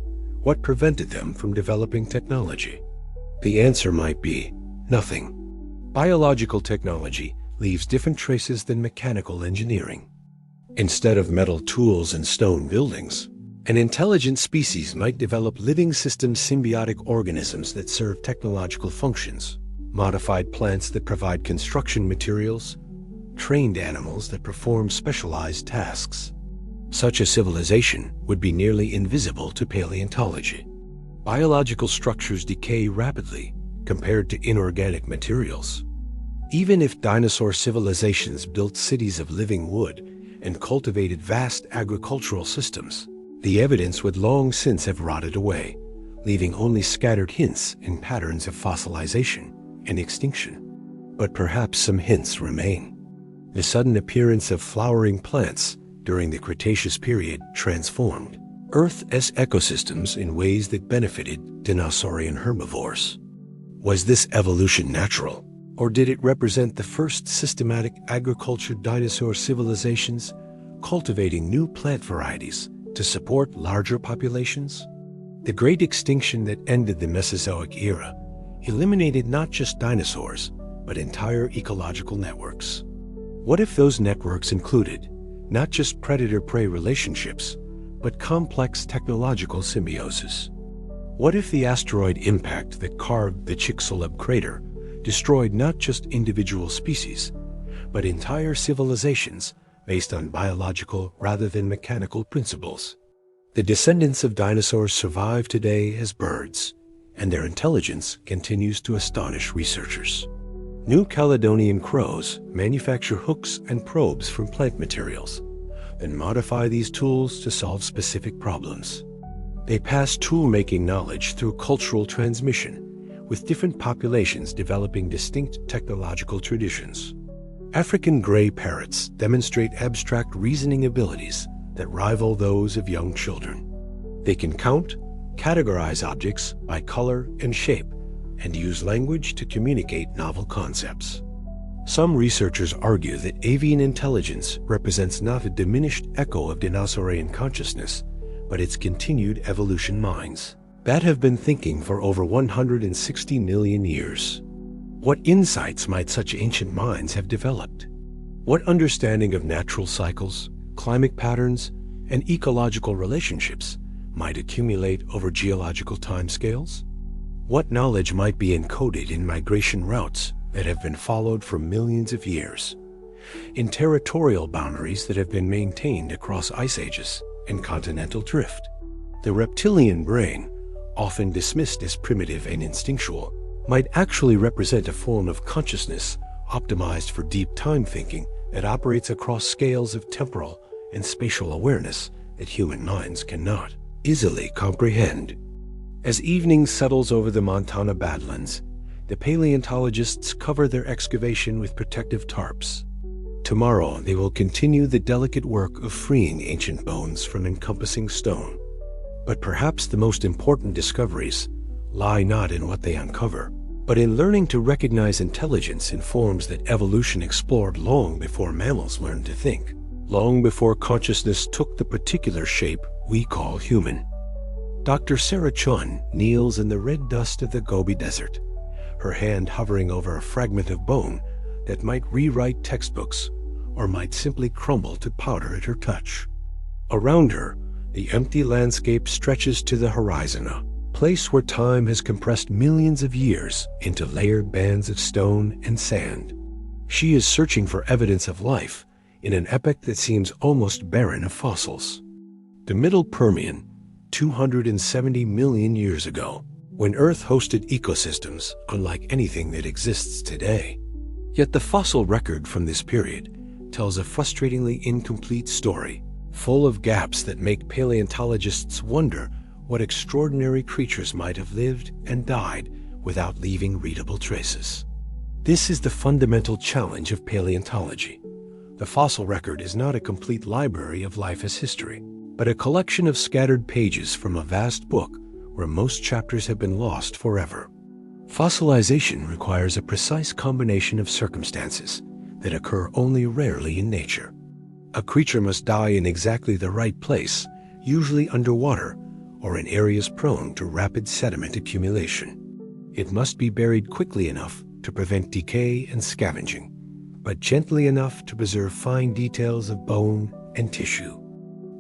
what prevented them from developing technology? The answer might be nothing. Biological technology leaves different traces than mechanical engineering. Instead of metal tools and stone buildings, an intelligent species might develop living system symbiotic organisms that serve technological functions, modified plants that provide construction materials, trained animals that perform specialized tasks. Such a civilization would be nearly invisible to paleontology. Biological structures decay rapidly compared to inorganic materials. Even if dinosaur civilizations built cities of living wood and cultivated vast agricultural systems, the evidence would long since have rotted away, leaving only scattered hints and patterns of fossilization and extinction. But perhaps some hints remain. The sudden appearance of flowering plants during the Cretaceous period transformed Earth's ecosystems in ways that benefited dinosaurian herbivores. Was this evolution natural, or did it represent the first systematic agriculture dinosaur civilizations cultivating new plant varieties to support larger populations? The great extinction that ended the Mesozoic era eliminated not just dinosaurs, but entire ecological networks. What if those networks included not just predator-prey relationships, but complex technological symbiosis? What if the asteroid impact that carved the Chicxulub crater destroyed not just individual species, but entire civilizations based on biological rather than mechanical principles. The descendants of dinosaurs survive today as birds, and their intelligence continues to astonish researchers. New Caledonian crows manufacture hooks and probes from plant materials, then modify these tools to solve specific problems. They pass tool-making knowledge through cultural transmission, with different populations developing distinct technological traditions. African gray parrots demonstrate abstract reasoning abilities that rival those of young children. They can count, categorize objects by color and shape, and use language to communicate novel concepts. Some researchers argue that avian intelligence represents not a diminished echo of dinosaurian consciousness, but its continued evolution minds that have been thinking for over 160 million years. What insights might such ancient minds have developed? What understanding of natural cycles, climate patterns, and ecological relationships might accumulate over geological timescales? What knowledge might be encoded in migration routes that have been followed for millions of years, in territorial boundaries that have been maintained across ice ages and continental drift? The reptilian brain, often dismissed as primitive and instinctual, might actually represent a form of consciousness optimized for deep time thinking that operates across scales of temporal and spatial awareness that human minds cannot easily comprehend. As evening settles over the Montana Badlands, the paleontologists cover their excavation with protective tarps. Tomorrow, they will continue the delicate work of freeing ancient bones from encompassing stone. But perhaps the most important discoveries lie not in what they uncover, but in learning to recognize intelligence in forms that evolution explored long before mammals learned to think, long before consciousness took the particular shape we call human. Dr. Sarah Chun kneels in the red dust of the Gobi Desert, her hand hovering over a fragment of bone that might rewrite textbooks or might simply crumble to powder at her touch. Around her, the empty landscape stretches to the horizon, a place where time has compressed millions of years into layered bands of stone and sand. She is searching for evidence of life in an epoch that seems almost barren of fossils. The Middle Permian, 270 million years ago, when Earth hosted ecosystems unlike anything that exists today. Yet the fossil record from this period tells a frustratingly incomplete story, full of gaps that make paleontologists wonder what extraordinary creatures might have lived and died without leaving readable traces. This is the fundamental challenge of paleontology. The fossil record is not a complete library of life as history, but a collection of scattered pages from a vast book where most chapters have been lost forever. Fossilization requires a precise combination of circumstances that occur only rarely in nature. A creature must die in exactly the right place, usually underwater or in areas prone to rapid sediment accumulation. It must be buried quickly enough to prevent decay and scavenging, but gently enough to preserve fine details of bone and tissue.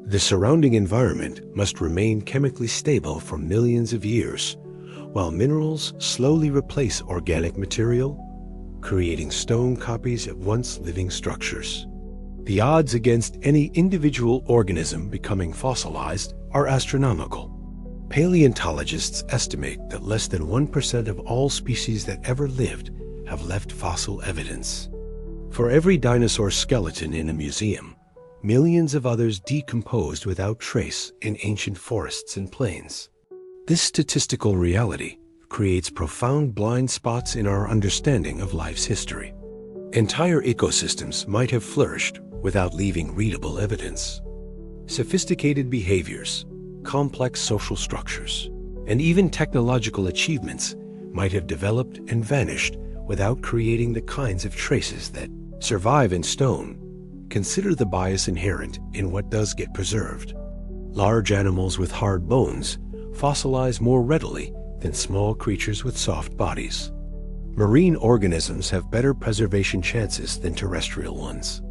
The surrounding environment must remain chemically stable for millions of years, while minerals slowly replace organic material, creating stone copies of once living structures. The odds against any individual organism becoming fossilized are astronomical. Paleontologists estimate that less than 1% of all species that ever lived have left fossil evidence. For every dinosaur skeleton in a museum, millions of others decomposed without trace in ancient forests and plains. This statistical reality creates profound blind spots in our understanding of life's history. Entire ecosystems might have flourished without leaving readable evidence. Sophisticated behaviors, complex social structures, and even technological achievements might have developed and vanished without creating the kinds of traces that survive in stone. Consider the bias inherent in what does get preserved. Large animals with hard bones fossilize more readily than small creatures with soft bodies. Marine organisms have better preservation chances than terrestrial ones.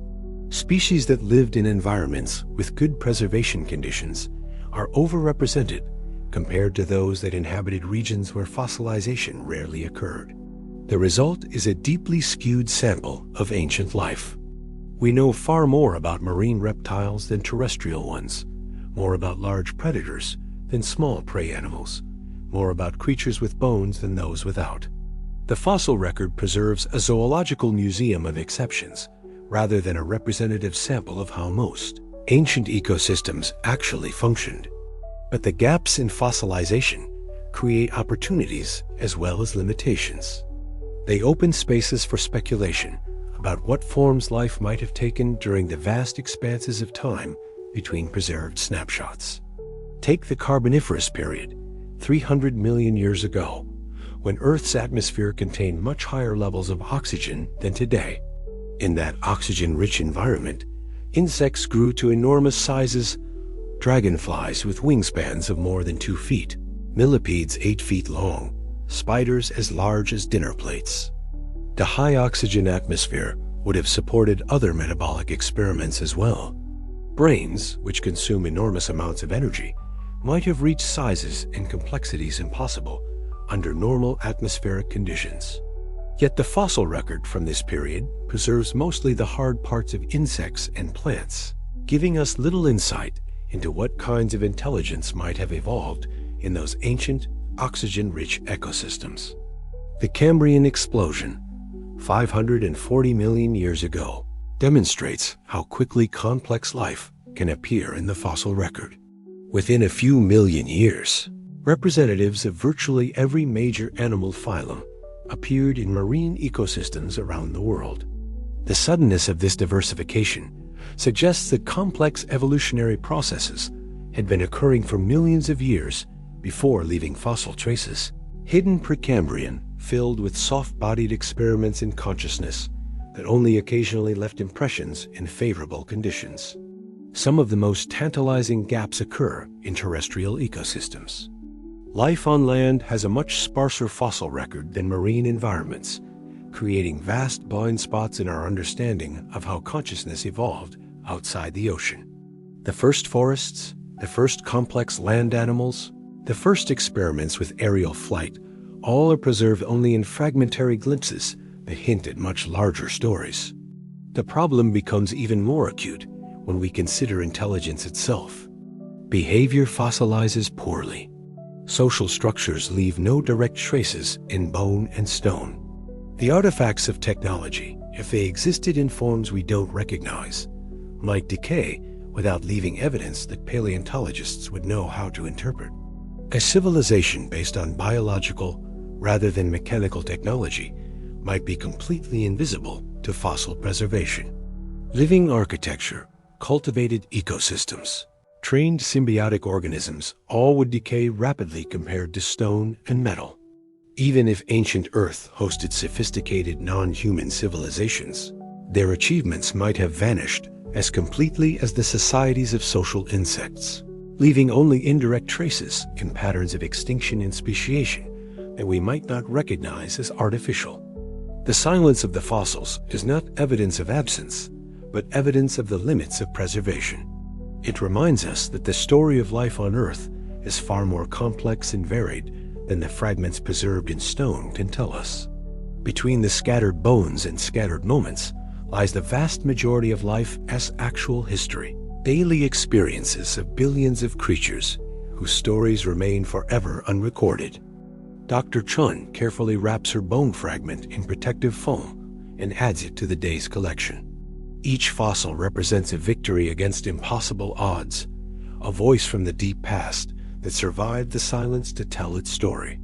Species that lived in environments with good preservation conditions are overrepresented compared to those that inhabited regions where fossilization rarely occurred. The result is a deeply skewed sample of ancient life. We know far more about marine reptiles than terrestrial ones, more about large predators than small prey animals, more about creatures with bones than those without. The fossil record preserves a zoological museum of exceptions, rather than a representative sample of how most ancient ecosystems actually functioned. But the gaps in fossilization create opportunities as well as limitations. They open spaces for speculation about what forms life might have taken during the vast expanses of time between preserved snapshots. Take the Carboniferous period, 300 million years ago, when Earth's atmosphere contained much higher levels of oxygen than today. In that oxygen-rich environment, insects grew to enormous sizes: dragonflies with wingspans of more than 2 feet, millipedes 8 feet long, spiders as large as dinner plates. The high oxygen atmosphere would have supported other metabolic experiments as well. Brains, which consume enormous amounts of energy, might have reached sizes and complexities impossible under normal atmospheric conditions. Yet the fossil record from this period preserves mostly the hard parts of insects and plants, giving us little insight into what kinds of intelligence might have evolved in those ancient, oxygen-rich ecosystems. The Cambrian explosion, 540 million years ago, demonstrates how quickly complex life can appear in the fossil record. Within a few million years, representatives of virtually every major animal phylum appeared in marine ecosystems around the world. The suddenness of this diversification suggests that complex evolutionary processes had been occurring for millions of years before leaving fossil traces. Hidden Precambrian, filled with soft-bodied experiments in consciousness that only occasionally left impressions in favorable conditions. Some of the most tantalizing gaps occur in terrestrial ecosystems. Life on land has a much sparser fossil record than marine environments, creating vast blind spots in our understanding of how consciousness evolved outside the ocean. The first forests, the first complex land animals, the first experiments with aerial flight, all are preserved only in fragmentary glimpses that hint at much larger stories. The problem becomes even more acute when we consider intelligence itself. Behavior fossilizes poorly. Social structures leave no direct traces in bone and stone. The artifacts of technology, if they existed in forms we don't recognize, might decay without leaving evidence that paleontologists would know how to interpret. A civilization based on biological rather than mechanical technology might be completely invisible to fossil preservation. Living architecture, cultivated ecosystems, trained symbiotic organisms all would decay rapidly compared to stone and metal. Even if ancient Earth hosted sophisticated non-human civilizations, their achievements might have vanished as completely as the societies of social insects, leaving only indirect traces in patterns of extinction and speciation that we might not recognize as artificial. The silence of the fossils is not evidence of absence, but evidence of the limits of preservation. It reminds us that the story of life on Earth is far more complex and varied than the fragments preserved in stone can tell us. Between the scattered bones and scattered moments lies the vast majority of life as actual history, daily experiences of billions of creatures whose stories remain forever unrecorded. Dr. Chun carefully wraps her bone fragment in protective foam and adds it to the day's collection. Each fossil represents a victory against impossible odds, a voice from the deep past that survived the silence to tell its story.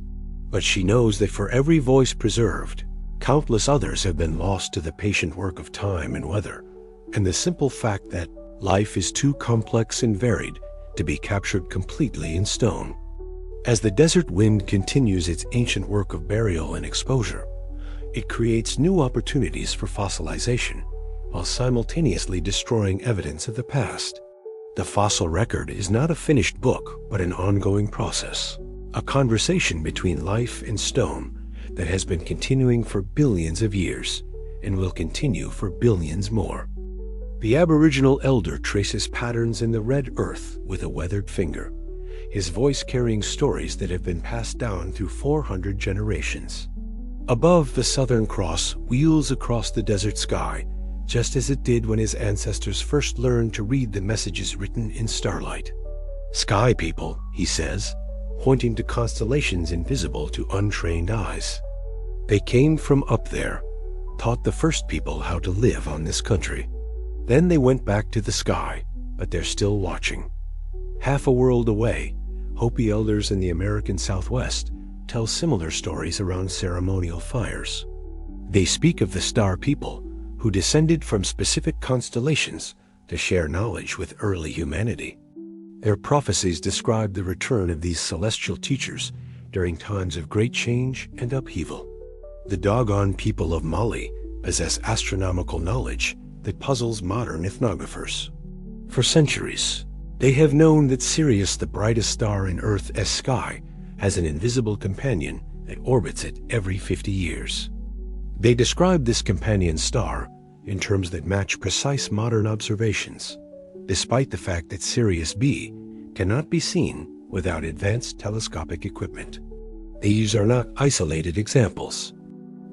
But she knows that for every voice preserved, countless others have been lost to the patient work of time and weather, and the simple fact that life is too complex and varied to be captured completely in stone. As the desert wind continues its ancient work of burial and exposure, it creates new opportunities for fossilization, while simultaneously destroying evidence of the past. The fossil record is not a finished book, but an ongoing process, a conversation between life and stone that has been continuing for billions of years and will continue for billions more. The Aboriginal elder traces patterns in the red earth with a weathered finger, his voice carrying stories that have been passed down through 400 generations. Above, the Southern Cross wheels across the desert sky, just as it did when his ancestors first learned to read the messages written in starlight. Sky people, he says, pointing to constellations invisible to untrained eyes. They came from up there, taught the first people how to live on this country. Then they went back to the sky, but they're still watching. Half a world away, Hopi elders in the American Southwest tell similar stories around ceremonial fires. They speak of the star people who descended from specific constellations to share knowledge with early humanity. Their prophecies describe the return of these celestial teachers during times of great change and upheaval. The Dogon people of Mali possess astronomical knowledge that puzzles modern ethnographers. For centuries, they have known that Sirius, the brightest star in Earth's sky, has an invisible companion that orbits it every 50 years. They describe this companion star in terms that match precise modern observations, despite the fact that Sirius B cannot be seen without advanced telescopic equipment. These are not isolated examples.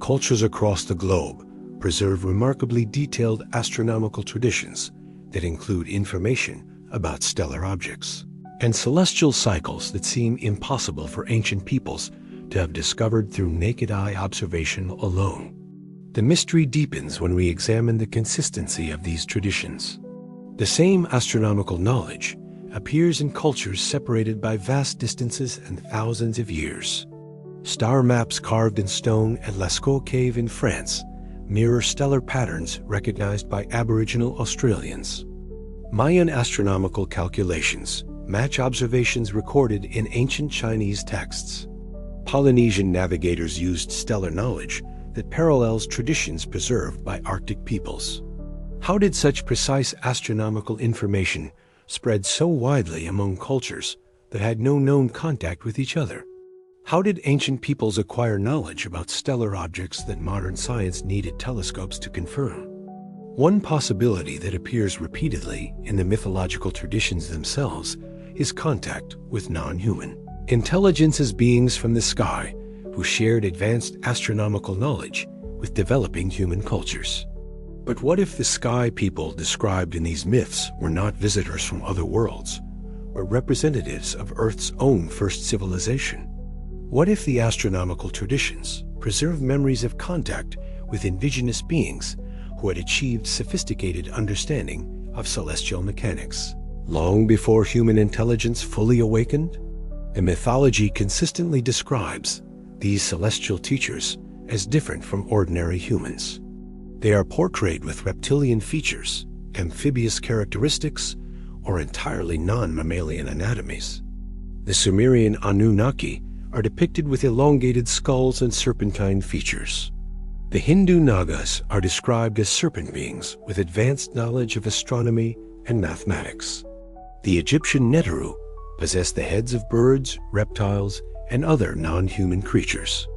Cultures across the globe preserve remarkably detailed astronomical traditions that include information about stellar objects and celestial cycles that seem impossible for ancient peoples to have discovered through naked eye observation alone. The mystery deepens when we examine the consistency of these traditions. The same astronomical knowledge appears in cultures separated by vast distances and thousands of years. Star maps carved in stone at Lascaux Cave in France mirror stellar patterns recognized by Aboriginal Australians. Mayan astronomical calculations match observations recorded in ancient Chinese texts. Polynesian navigators used stellar knowledge that parallels traditions preserved by Arctic peoples. How did such precise astronomical information spread so widely among cultures that had no known contact with each other? How did ancient peoples acquire knowledge about stellar objects that modern science needed telescopes to confirm? One possibility that appears repeatedly in the mythological traditions themselves is contact with non-human intelligences, beings from the sky who shared advanced astronomical knowledge with developing human cultures. But what if the sky people described in these myths were not visitors from other worlds, but representatives of Earth's own first civilization? What if the astronomical traditions preserve memories of contact with indigenous beings who had achieved sophisticated understanding of celestial mechanics long before human intelligence fully awakened? The mythology consistently describes these celestial teachers as different from ordinary humans. They are portrayed with reptilian features, amphibious characteristics, or entirely non-mammalian anatomies. The Sumerian Anunnaki are depicted with elongated skulls and serpentine features. The Hindu Nagas are described as serpent beings with advanced knowledge of astronomy and mathematics. The Egyptian Neteru possess the heads of birds, reptiles, and other non-human creatures.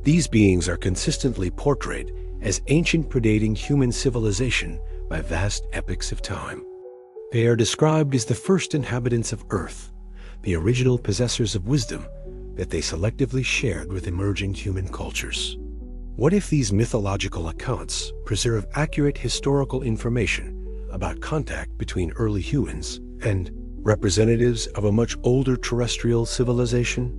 These beings are consistently portrayed as ancient predating human civilization by vast epochs of time. They are described as the first inhabitants of Earth, the original possessors of wisdom that they selectively shared with emerging human cultures. What if these mythological accounts preserve accurate historical information about contact between early humans and representatives of a much older terrestrial civilization?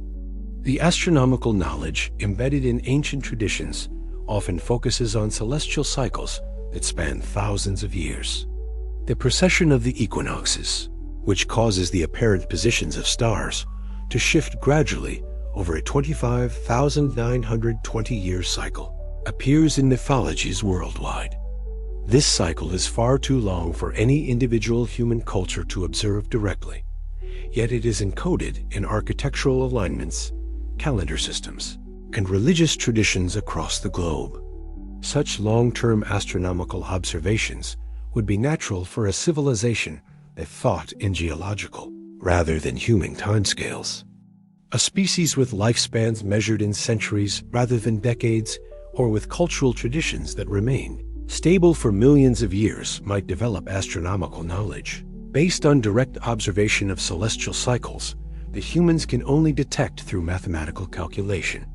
The astronomical knowledge embedded in ancient traditions often focuses on celestial cycles that span thousands of years. The precession of the equinoxes, which causes the apparent positions of stars to shift gradually over a 25,920-year cycle, appears in mythologies worldwide. This cycle is far too long for any individual human culture to observe directly, yet it is encoded in architectural alignments, calendar systems, and religious traditions across the globe. Such long-term astronomical observations would be natural for a civilization that thought in geological rather than human timescales. A species with lifespans measured in centuries rather than decades, or with cultural traditions that remain stable for millions of years, might develop astronomical knowledge based on direct observation of celestial cycles that humans can only detect through mathematical calculation.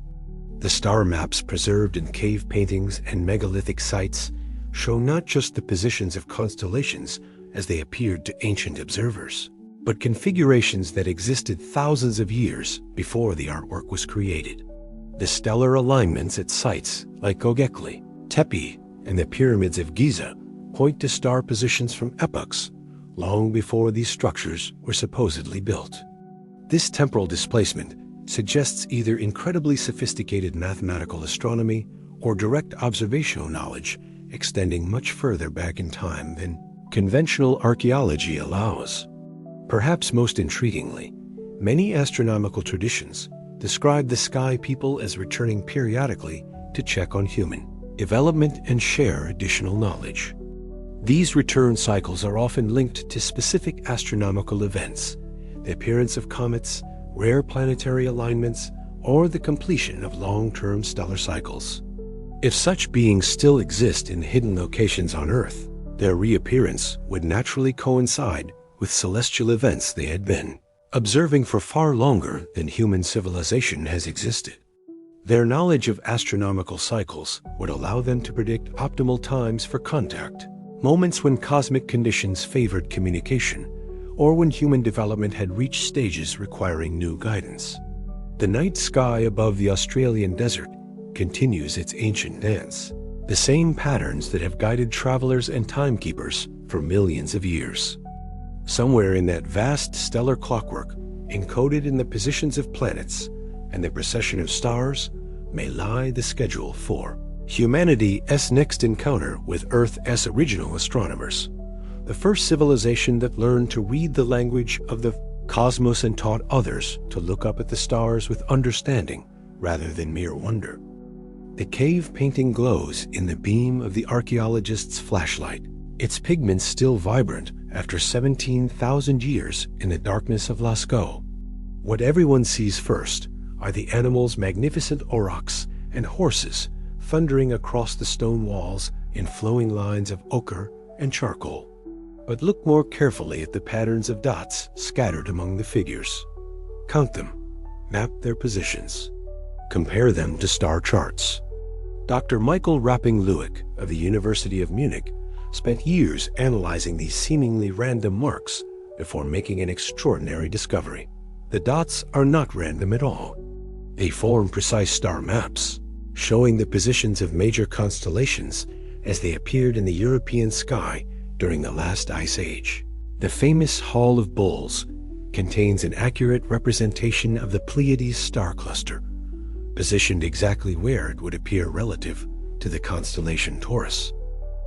The star maps preserved in cave paintings and megalithic sites show not just the positions of constellations as they appeared to ancient observers, but configurations that existed thousands of years before the artwork was created. The stellar alignments at sites like Gobekli, Tepe, and the pyramids of Giza point to star positions from epochs long before these structures were supposedly built. This temporal displacement suggests either incredibly sophisticated mathematical astronomy or direct observational knowledge extending much further back in time than conventional archaeology allows. Perhaps most intriguingly, many astronomical traditions describe the sky people as returning periodically to check on human development and share additional knowledge. These return cycles are often linked to specific astronomical events, the appearance of comets, rare planetary alignments, or the completion of long-term stellar cycles. If such beings still exist in hidden locations on Earth, their reappearance would naturally coincide with celestial events they had been observing for far longer than human civilization has existed. Their knowledge of astronomical cycles would allow them to predict optimal times for contact, moments when cosmic conditions favored communication, or when human development had reached stages requiring new guidance. The night sky above the Australian desert continues its ancient dance, the same patterns that have guided travelers and timekeepers for millions of years. Somewhere in that vast stellar clockwork, encoded in the positions of planets and the precession of stars, may lie the schedule for humanity's next encounter with Earth's original astronomers, the first civilization that learned to read the language of the cosmos and taught others to look up at the stars with understanding rather than mere wonder. The cave painting glows in the beam of the archaeologist's flashlight, its pigments still vibrant after 17,000 years in the darkness of Lascaux. What everyone sees first are the animals' magnificent aurochs and horses thundering across the stone walls in flowing lines of ochre and charcoal. But look more carefully at the patterns of dots scattered among the figures. Count them, map their positions, compare them to star charts. Dr. Michael Rapping-Lewick of the University of Munich spent years analyzing these seemingly random marks before making an extraordinary discovery. The dots are not random at all. They form precise star maps, showing the positions of major constellations as they appeared in the European sky during the last ice age. The famous Hall of Bulls contains an accurate representation of the Pleiades star cluster, positioned exactly where it would appear relative to the constellation Taurus.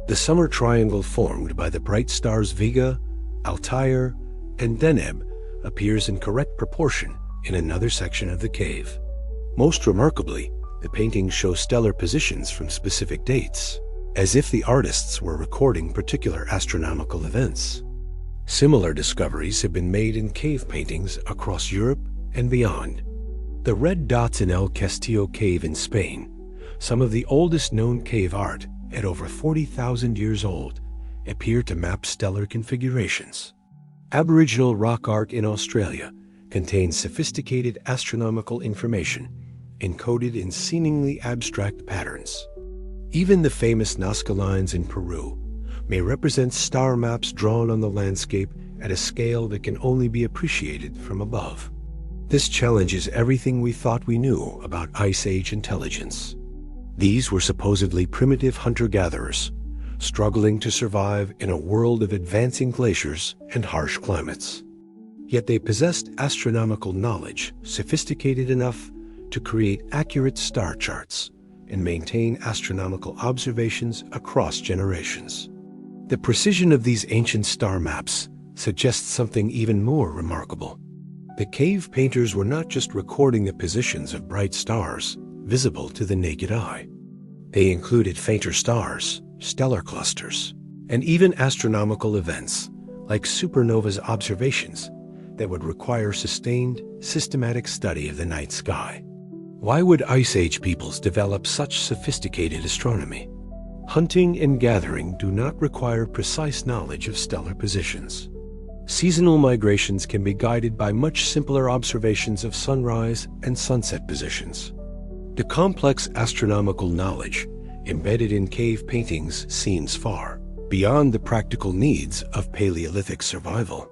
The summer triangle formed by the bright stars Vega, Altair, and Deneb appears in correct proportion in another section of the cave. Most remarkably, the paintings show stellar positions from specific dates, as if the artists were recording particular astronomical events. Similar discoveries have been made in cave paintings across Europe and beyond. The red dots in El Castillo Cave in Spain, some of the oldest known cave art at over 40,000 years old, appear to map stellar configurations. Aboriginal rock art in Australia contains sophisticated astronomical information encoded in seemingly abstract patterns. Even the famous Nazca lines in Peru may represent star maps drawn on the landscape at a scale that can only be appreciated from above. This challenges everything we thought we knew about Ice Age intelligence. These were supposedly primitive hunter-gatherers, struggling to survive in a world of advancing glaciers and harsh climates. Yet they possessed astronomical knowledge sophisticated enough to create accurate star charts and maintain astronomical observations across generations. The precision of these ancient star maps suggests something even more remarkable. The cave painters were not just recording the positions of bright stars visible to the naked eye. They included fainter stars, stellar clusters, and even astronomical events like supernova's observations that would require sustained, systematic study of the night sky. Why would Ice Age peoples develop such sophisticated astronomy? Hunting and gathering do not require precise knowledge of stellar positions. Seasonal migrations can be guided by much simpler observations of sunrise and sunset positions. The complex astronomical knowledge embedded in cave paintings seems far beyond the practical needs of Paleolithic survival,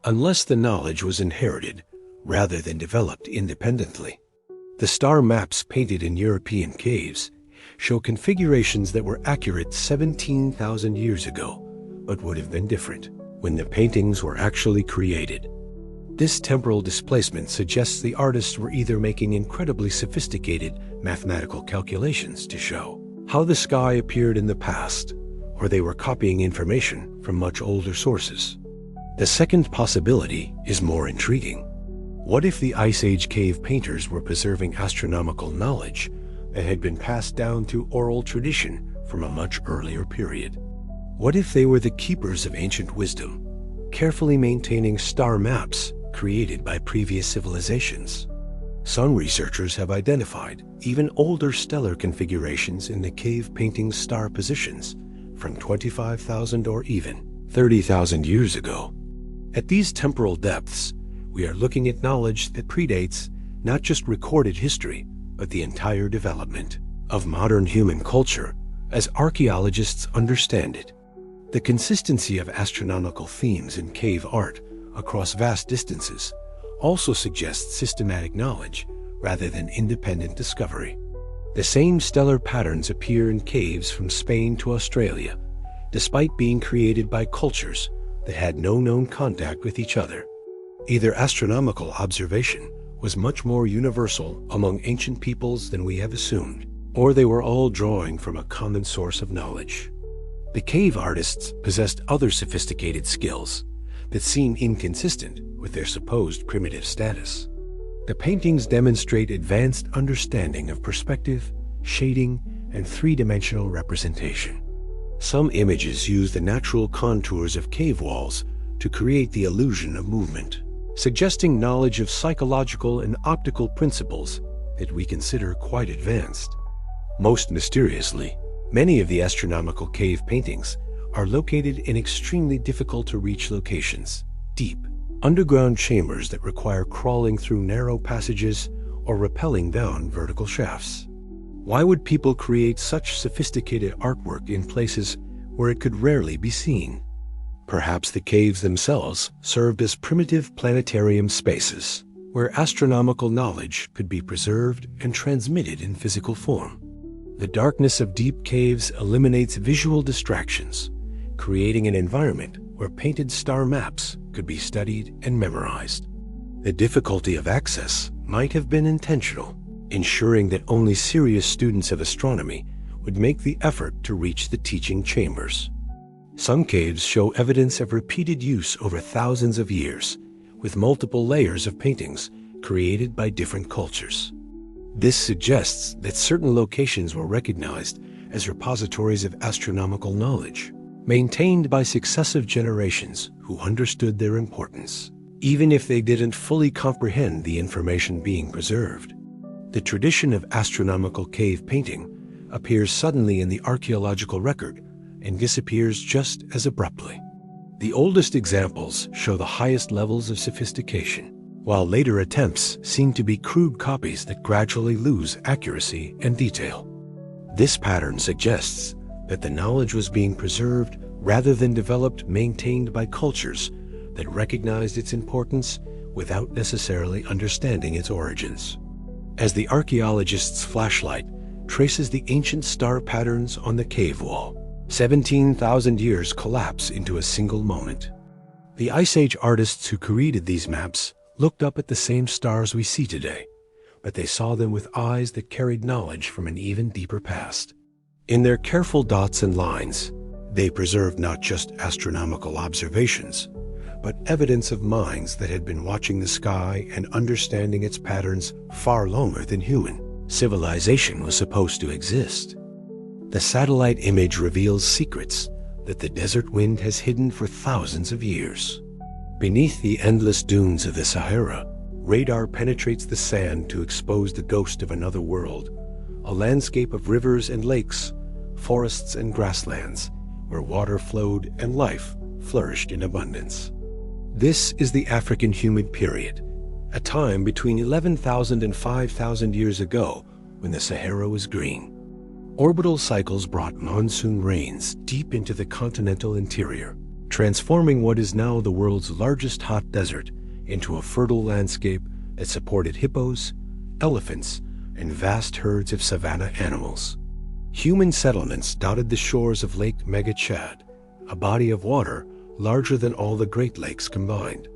unless the knowledge was inherited rather than developed independently. The star maps painted in European caves show configurations that were accurate 17,000 years ago, but would have been different when the paintings were actually created. This temporal displacement suggests the artists were either making incredibly sophisticated mathematical calculations to show how the sky appeared in the past, or they were copying information from much older sources. The second possibility is more intriguing. What if the Ice Age cave painters were preserving astronomical knowledge that had been passed down through oral tradition from a much earlier period? What if they were the keepers of ancient wisdom, carefully maintaining star maps created by previous civilizations? Some researchers have identified even older stellar configurations in the cave painting's star positions from 25,000 or even 30,000 years ago. At these temporal depths, we are looking at knowledge that predates not just recorded history, but the entire development of modern human culture as archaeologists understand it. The consistency of astronomical themes in cave art across vast distances also suggests systematic knowledge rather than independent discovery. The same stellar patterns appear in caves from Spain to Australia, despite being created by cultures that had no known contact with each other. Either astronomical observation was much more universal among ancient peoples than we have assumed, or they were all drawing from a common source of knowledge. The cave artists possessed other sophisticated skills that seem inconsistent with their supposed primitive status. The paintings demonstrate advanced understanding of perspective, shading, and three-dimensional representation. Some images use the natural contours of cave walls to create the illusion of movement, suggesting knowledge of psychological and optical principles that we consider quite advanced. Most mysteriously, many of the astronomical cave paintings are located in extremely difficult-to-reach locations, deep, underground chambers that require crawling through narrow passages or rappelling down vertical shafts. Why would people create such sophisticated artwork in places where it could rarely be seen? Perhaps the caves themselves served as primitive planetarium spaces, where astronomical knowledge could be preserved and transmitted in physical form. The darkness of deep caves eliminates visual distractions, creating an environment where painted star maps could be studied and memorized. The difficulty of access might have been intentional, ensuring that only serious students of astronomy would make the effort to reach the teaching chambers. Some caves show evidence of repeated use over thousands of years, with multiple layers of paintings created by different cultures. This suggests that certain locations were recognized as repositories of astronomical knowledge, maintained by successive generations who understood their importance, even if they didn't fully comprehend the information being preserved. The tradition of astronomical cave painting appears suddenly in the archaeological record and disappears just as abruptly. The oldest examples show the highest levels of sophistication, while later attempts seem to be crude copies that gradually lose accuracy and detail. This pattern suggests that the knowledge was being preserved rather than developed, maintained by cultures that recognized its importance without necessarily understanding its origins. As the archaeologist's flashlight traces the ancient star patterns on the cave wall, 17,000 years collapse into a single moment. The Ice Age artists who created these maps looked up at the same stars we see today, but they saw them with eyes that carried knowledge from an even deeper past. In their careful dots and lines, they preserved not just astronomical observations, but evidence of minds that had been watching the sky and understanding its patterns far longer than human civilization was supposed to exist. The satellite image reveals secrets that the desert wind has hidden for thousands of years. Beneath the endless dunes of the Sahara, radar penetrates the sand to expose the ghost of another world, a landscape of rivers and lakes, forests and grasslands, where water flowed and life flourished in abundance. This is the African humid period, a time between 11,000 and 5,000 years ago when the Sahara was green. Orbital cycles brought monsoon rains deep into the continental interior, transforming what is now the world's largest hot desert into a fertile landscape that supported hippos, elephants, and vast herds of savanna animals. Human settlements dotted the shores of Lake Mega-Chad, a body of water larger than all the Great Lakes combined.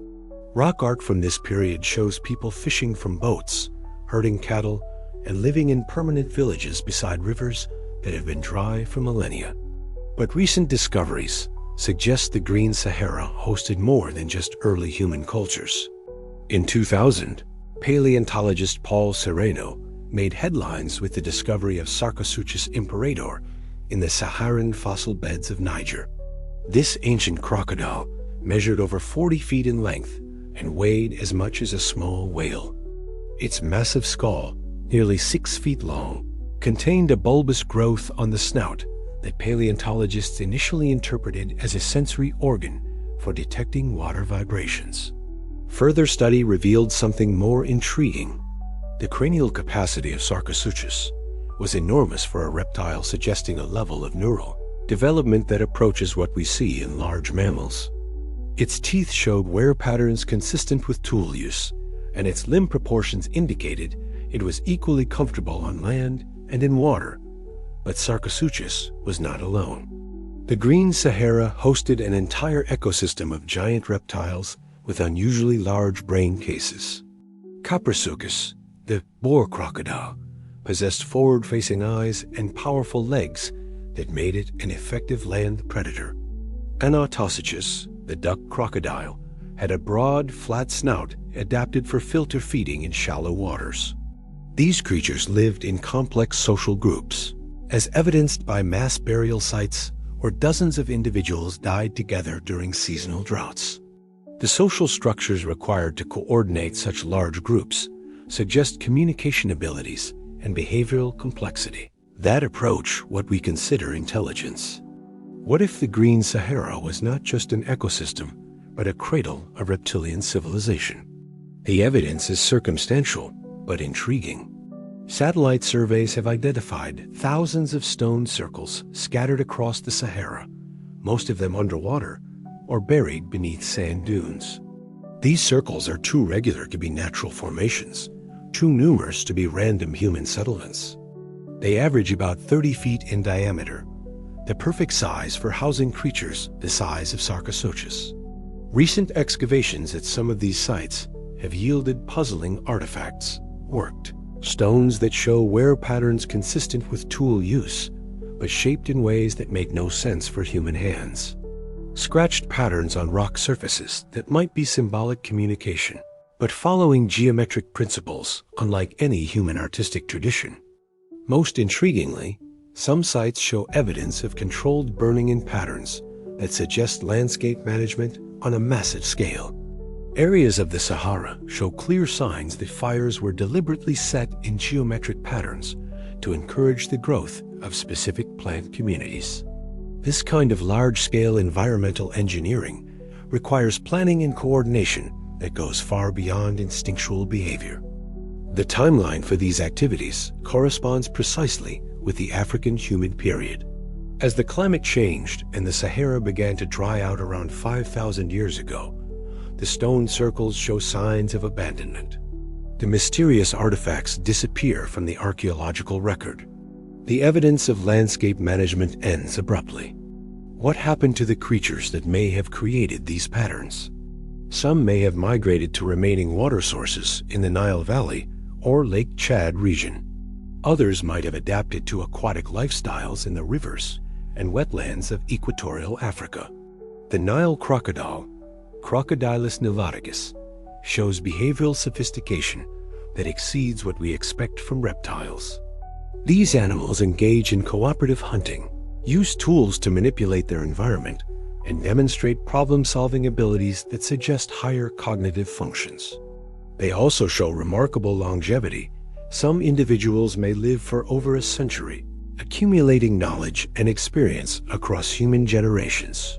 Rock art from this period shows people fishing from boats, herding cattle, and living in permanent villages beside rivers that have been dry for millennia. But recent discoveries suggest the Green Sahara hosted more than just early human cultures. In 2000, paleontologist Paul Sereno made headlines with the discovery of Sarcosuchus imperator in the Saharan fossil beds of Niger. This ancient crocodile measured over 40 feet in length and weighed as much as a small whale. Its massive skull, nearly 6 feet long, contained a bulbous growth on the snout that paleontologists initially interpreted as a sensory organ for detecting water vibrations. Further study revealed something more intriguing. The cranial capacity of Sarcosuchus was enormous for a reptile, suggesting a level of neural development that approaches what we see in large mammals. Its teeth showed wear patterns consistent with tool use, and its limb proportions indicated it was equally comfortable on land and in water. But Sarcosuchus was not alone. The Green Sahara hosted an entire ecosystem of giant reptiles with unusually large brain cases. Coprasuchus, the boar crocodile, possessed forward-facing eyes and powerful legs that made it an effective land predator. Anatosuchus, the duck crocodile, had a broad, flat snout adapted for filter feeding in shallow waters. These creatures lived in complex social groups, as evidenced by mass burial sites where dozens of individuals died together during seasonal droughts. The social structures required to coordinate such large groups suggest communication abilities and behavioral complexity that approach what we consider intelligence. What if the Green Sahara was not just an ecosystem, but a cradle of reptilian civilization? The evidence is circumstantial, but intriguing. Satellite surveys have identified thousands of stone circles scattered across the Sahara, most of them underwater or buried beneath sand dunes. These circles are too regular to be natural formations, too numerous to be random human settlements. They average about 30 feet in diameter, the perfect size for housing creatures the size of Sarcosuchus. Recent excavations at some of these sites have yielded puzzling artifacts, worked stones that show wear patterns consistent with tool use, but shaped in ways that make no sense for human hands. Scratched patterns on rock surfaces that might be symbolic communication, but following geometric principles unlike any human artistic tradition. Most intriguingly, some sites show evidence of controlled burning in patterns that suggest landscape management on a massive scale. Areas of the Sahara show clear signs that fires were deliberately set in geometric patterns to encourage the growth of specific plant communities. This kind of large-scale environmental engineering requires planning and coordination that goes far beyond instinctual behavior. The timeline for these activities corresponds precisely with the African humid period. As the climate changed and the Sahara began to dry out around 5,000 years ago, the stone circles show signs of abandonment. The mysterious artifacts disappear from the archaeological record. The evidence of landscape management ends abruptly. What happened to the creatures that may have created these patterns? Some may have migrated to remaining water sources in the Nile Valley or Lake Chad region. Others might have adapted to aquatic lifestyles in the rivers and wetlands of equatorial Africa. The Nile crocodile, Crocodilus niloticus, shows behavioral sophistication that exceeds what we expect from reptiles. These animals engage in cooperative hunting, use tools to manipulate their environment, and demonstrate problem-solving abilities that suggest higher cognitive functions. They also show remarkable longevity. Some individuals may live for over a century, accumulating knowledge and experience across human generations.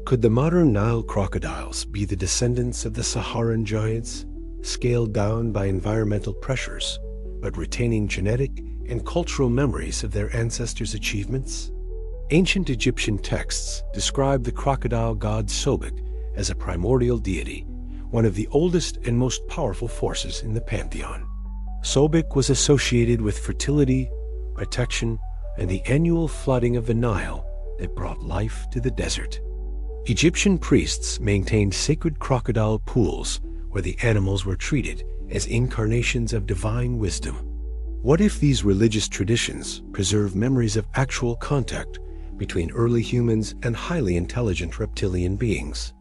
Could the modern Nile crocodiles be the descendants of the Saharan giants, scaled down by environmental pressures, but retaining genetic and cultural memories of their ancestors' achievements? Ancient Egyptian texts describe the crocodile god Sobek as a primordial deity, one of the oldest and most powerful forces in the pantheon. Sobek was associated with fertility, protection, and the annual flooding of the Nile that brought life to the desert. Egyptian priests maintained sacred crocodile pools where the animals were treated as incarnations of divine wisdom. What if these religious traditions preserve memories of actual contact between early humans and highly intelligent reptilian beings?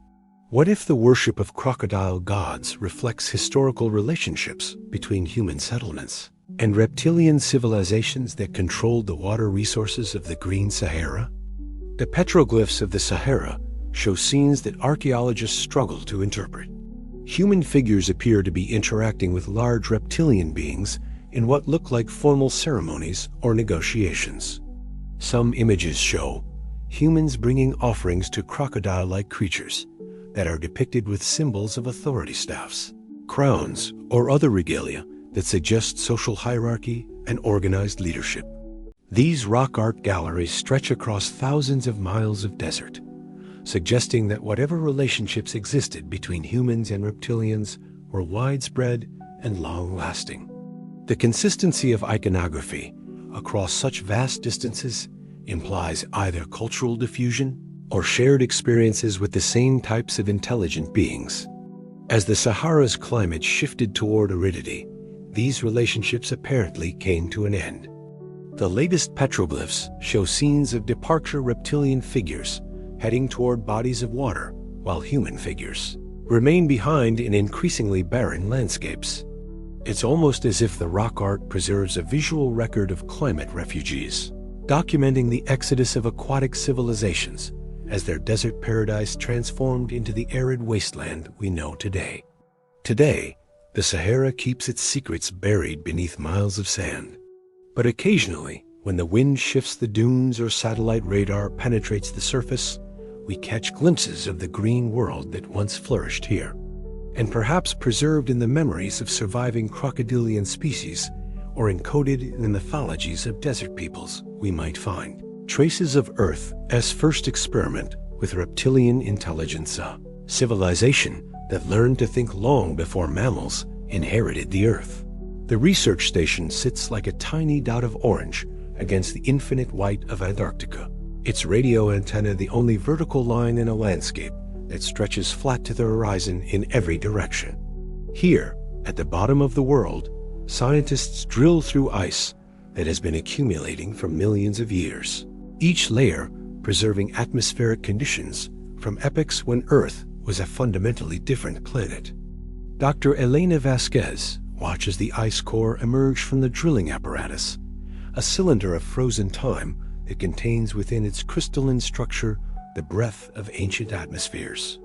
What if the worship of crocodile gods reflects historical relationships between human settlements and reptilian civilizations that controlled the water resources of the Green Sahara? The petroglyphs of the Sahara show scenes that archaeologists struggle to interpret. Human figures appear to be interacting with large reptilian beings in what look like formal ceremonies or negotiations. Some images show humans bringing offerings to crocodile-like creatures that are depicted with symbols of authority staffs, crowns, or other regalia that suggest social hierarchy and organized leadership. These rock art galleries stretch across thousands of miles of desert, suggesting that whatever relationships existed between humans and reptilians were widespread and long-lasting. The consistency of iconography across such vast distances implies either cultural diffusion or shared experiences with the same types of intelligent beings. As the Sahara's climate shifted toward aridity, these relationships apparently came to an end. The latest petroglyphs show scenes of departure reptilian figures heading toward bodies of water, while human figures remain behind in increasingly barren landscapes. It's almost as if the rock art preserves a visual record of climate refugees, documenting the exodus of aquatic civilizations as their desert paradise transformed into the arid wasteland we know today. Today, the Sahara keeps its secrets buried beneath miles of sand. But occasionally, when the wind shifts the dunes or satellite radar penetrates the surface, we catch glimpses of the green world that once flourished here, and perhaps preserved in the memories of surviving crocodilian species or encoded in the mythologies of desert peoples, we might find traces of Earth as first experiment with reptilian intelligence, a civilization that learned to think long before mammals inherited the Earth. The research station sits like a tiny dot of orange against the infinite white of Antarctica, its radio antenna the only vertical line in a landscape that stretches flat to the horizon in every direction. Here, at the bottom of the world, scientists drill through ice that has been accumulating for millions of years, each layer preserving atmospheric conditions from epochs when Earth was a fundamentally different planet. Dr. Elena Vasquez watches the ice core emerge from the drilling apparatus, a cylinder of frozen time that contains within its crystalline structure the breath of ancient atmospheres.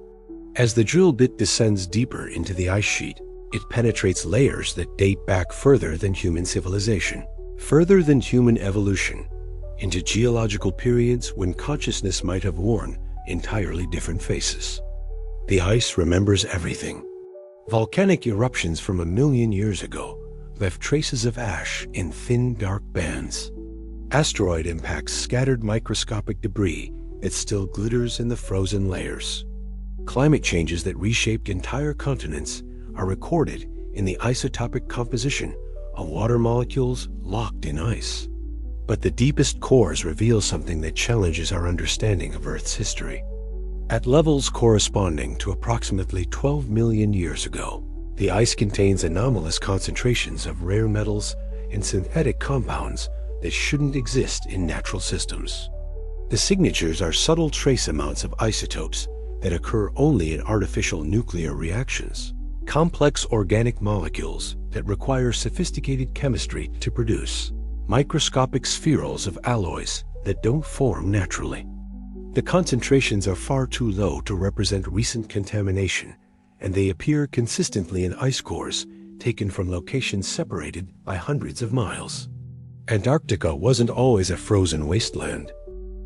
As the drill bit descends deeper into the ice sheet, it penetrates layers that date back further than human civilization, further than human evolution, into geological periods when consciousness might have worn entirely different faces. The ice remembers everything. Volcanic eruptions from 1 million years ago left traces of ash in thin, dark bands. Asteroid impacts scattered microscopic debris that still glitters in the frozen layers. Climate changes that reshaped entire continents are recorded in the isotopic composition of water molecules locked in ice. But the deepest cores reveal something that challenges our understanding of Earth's history. At levels corresponding to approximately 12 million years ago, the ice contains anomalous concentrations of rare metals and synthetic compounds that shouldn't exist in natural systems. The signatures are subtle trace amounts of isotopes that occur only in artificial nuclear reactions, complex organic molecules that require sophisticated chemistry to produce, microscopic spherules of alloys that don't form naturally. The concentrations are far too low to represent recent contamination, and they appear consistently in ice cores taken from locations separated by hundreds of miles. Antarctica wasn't always a frozen wasteland.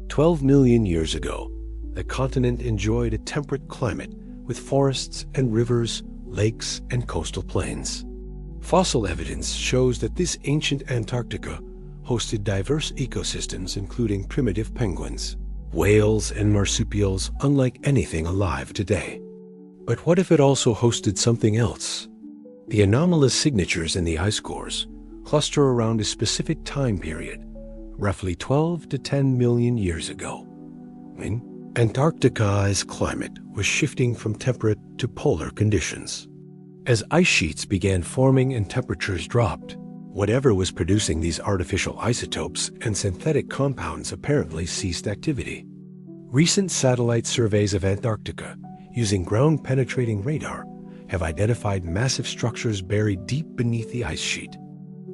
12 million years ago, the continent enjoyed a temperate climate with forests and rivers, lakes, and coastal plains. Fossil evidence shows that this ancient Antarctica hosted diverse ecosystems including primitive penguins, whales, and marsupials unlike anything alive today. But what if it also hosted something else? The anomalous signatures in the ice cores cluster around a specific time period, roughly 12 to 10 million years ago, when Antarctica's climate was shifting from temperate to polar conditions. As ice sheets began forming and temperatures dropped, whatever was producing these artificial isotopes and synthetic compounds apparently ceased activity. Recent satellite surveys of Antarctica using ground-penetrating radar have identified massive structures buried deep beneath the ice sheet.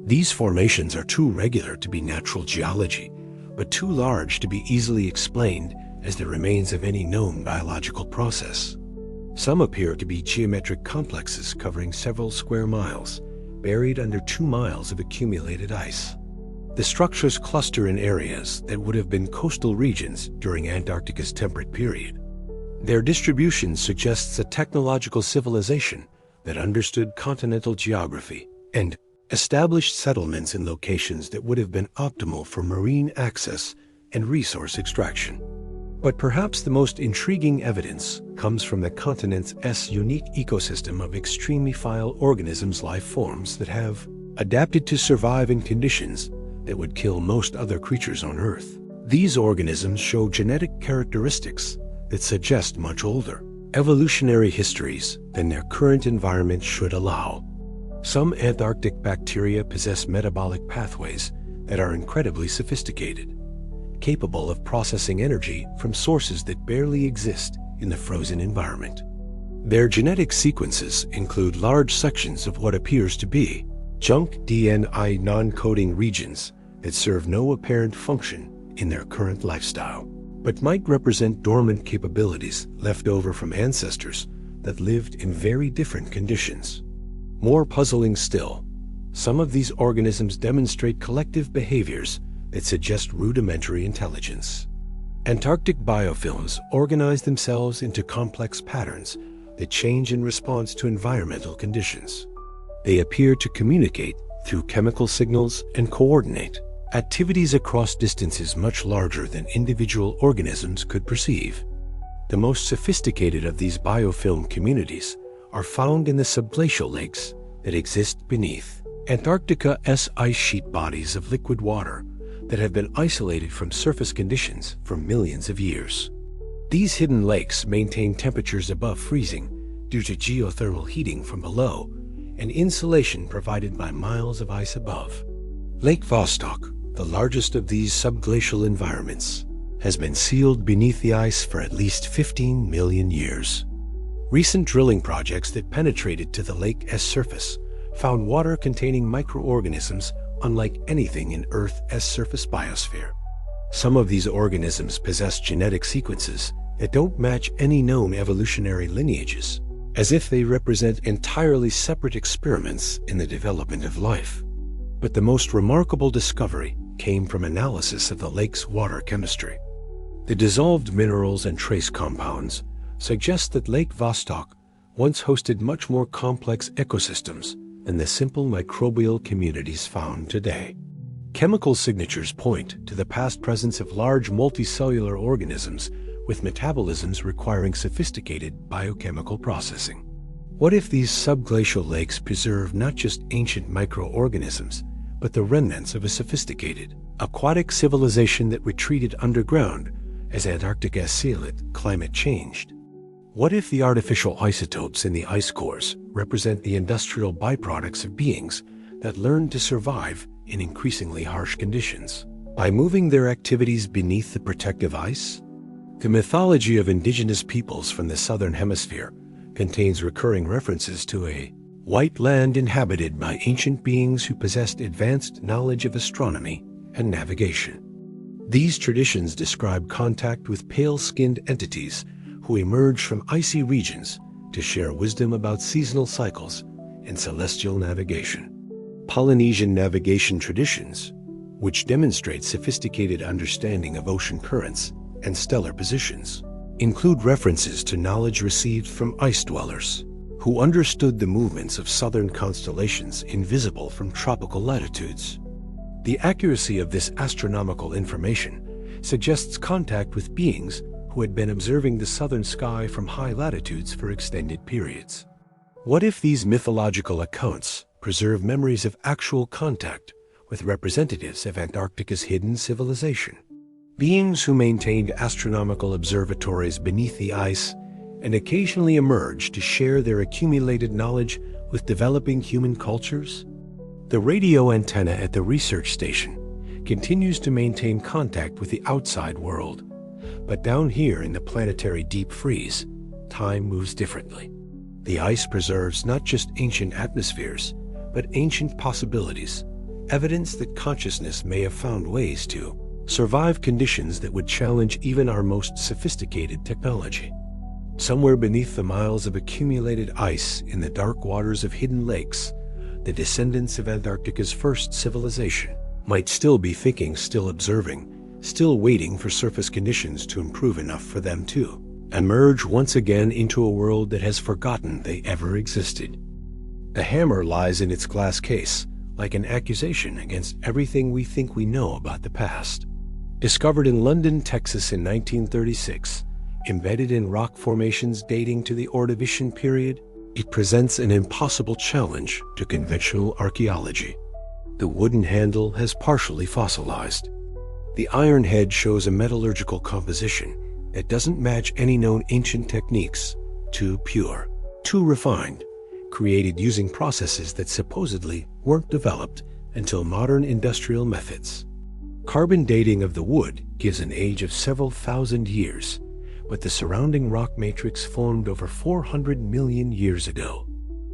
These formations are too regular to be natural geology, but too large to be easily explained as the remains of any known biological process. Some appear to be geometric complexes covering several square miles, buried under 2 miles of accumulated ice. The structures cluster in areas that would have been coastal regions during Antarctica's temperate period. Their distribution suggests a technological civilization that understood continental geography and established settlements in locations that would have been optimal for marine access and resource extraction. But perhaps the most intriguing evidence comes from the continent's unique ecosystem of extremophile organisms, life forms that have adapted to survive in conditions that would kill most other creatures on Earth. These organisms show genetic characteristics that suggest much older evolutionary histories than their current environment should allow. Some Antarctic bacteria possess metabolic pathways that are incredibly sophisticated, capable of processing energy from sources that barely exist in the frozen environment. Their genetic sequences include large sections of what appears to be junk DNA non-coding regions that serve no apparent function in their current lifestyle, but might represent dormant capabilities left over from ancestors that lived in very different conditions. More puzzling still, some of these organisms demonstrate collective behaviors that suggest rudimentary intelligence. Antarctic biofilms organize themselves into complex patterns that change in response to environmental conditions. They appear to communicate through chemical signals and coordinate activities across distances much larger than individual organisms could perceive. The most sophisticated of these biofilm communities are found in the subglacial lakes that exist beneath Antarctica's ice sheet, bodies of liquid water that have been isolated from surface conditions for millions of years. These hidden lakes maintain temperatures above freezing due to geothermal heating from below and insulation provided by miles of ice above. Lake Vostok, the largest of these subglacial environments, has been sealed beneath the ice for at least 15 million years. Recent drilling projects that penetrated to the lake's surface found water containing microorganisms unlike anything in Earth's surface biosphere. Some of these organisms possess genetic sequences that don't match any known evolutionary lineages, as if they represent entirely separate experiments in the development of life. But the most remarkable discovery came from analysis of the lake's water chemistry. The dissolved minerals and trace compounds suggest that Lake Vostok once hosted much more complex ecosystems than the simple microbial communities found today. Chemical signatures point to the past presence of large multicellular organisms with metabolisms requiring sophisticated biochemical processing. What if these subglacial lakes preserve not just ancient microorganisms, but the remnants of a sophisticated aquatic civilization that retreated underground as Antarctica's climate changed? What if the artificial isotopes in the ice cores represent the industrial byproducts of beings that learned to survive in increasingly harsh conditions by moving their activities beneath the protective ice? The mythology of indigenous peoples from the southern hemisphere contains recurring references to a white land inhabited by ancient beings who possessed advanced knowledge of astronomy and navigation. These traditions describe contact with pale-skinned entities who emerge from icy regions to share wisdom about seasonal cycles and celestial navigation. Polynesian navigation traditions, which demonstrate sophisticated understanding of ocean currents and stellar positions, include references to knowledge received from ice dwellers who understood the movements of southern constellations invisible from tropical latitudes. The accuracy of this astronomical information suggests contact with beings who had been observing the southern sky from high latitudes for extended periods. What if these mythological accounts preserve memories of actual contact with representatives of Antarctica's hidden civilization? Beings who maintained astronomical observatories beneath the ice and occasionally emerged to share their accumulated knowledge with developing human cultures? The radio antenna at the research station continues to maintain contact with the outside world. But down here in the planetary deep freeze, time moves differently. The ice preserves not just ancient atmospheres, but ancient possibilities, evidence that consciousness may have found ways to survive conditions that would challenge even our most sophisticated technology. Somewhere beneath the miles of accumulated ice in the dark waters of hidden lakes, the descendants of Antarctica's first civilization might still be thinking, still observing, still waiting for surface conditions to improve enough for them to emerge once again into a world that has forgotten they ever existed. The hammer lies in its glass case, like an accusation against everything we think we know about the past. Discovered in London, Texas in 1936, embedded in rock formations dating to the Ordovician period, it presents an impossible challenge to conventional archaeology. The wooden handle has partially fossilized. The iron head shows a metallurgical composition that doesn't match any known ancient techniques, too pure, too refined, created using processes that supposedly weren't developed until modern industrial methods. Carbon dating of the wood gives an age of several thousand years, but the surrounding rock matrix formed over 400 million years ago.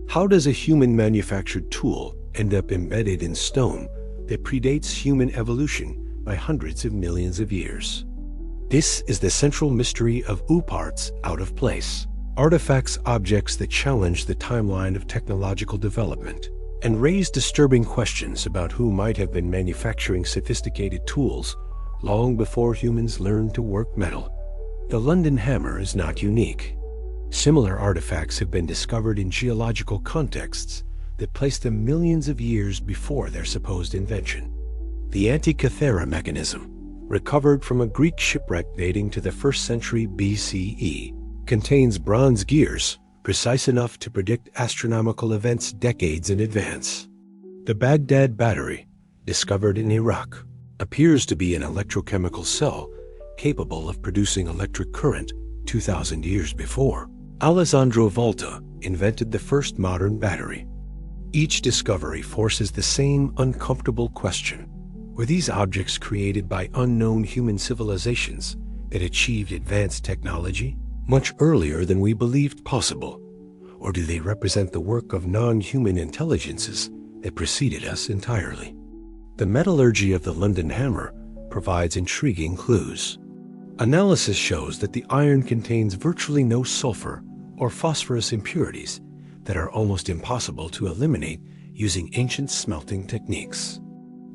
How does a human-manufactured tool end up embedded in stone that predates human evolution by hundreds of millions of years? This is the central mystery of parts out of place, artifacts, objects that challenge the timeline of technological development and raise disturbing questions about who might have been manufacturing sophisticated tools long before humans learned to work metal. The London hammer is not unique. Similar artifacts have been discovered in geological contexts that place them millions of years before their supposed invention. The Antikythera mechanism, recovered from a Greek shipwreck dating to the 1st century BCE, contains bronze gears precise enough to predict astronomical events decades in advance. The Baghdad battery, discovered in Iraq, appears to be an electrochemical cell capable of producing electric current 2,000 years before. Alessandro Volta invented the first modern battery. Each discovery forces the same uncomfortable question. Were these objects created by unknown human civilizations that achieved advanced technology much earlier than we believed possible? Or do they represent the work of non-human intelligences that preceded us entirely? The metallurgy of the London hammer provides intriguing clues. Analysis shows that the iron contains virtually no sulfur or phosphorus impurities that are almost impossible to eliminate using ancient smelting techniques.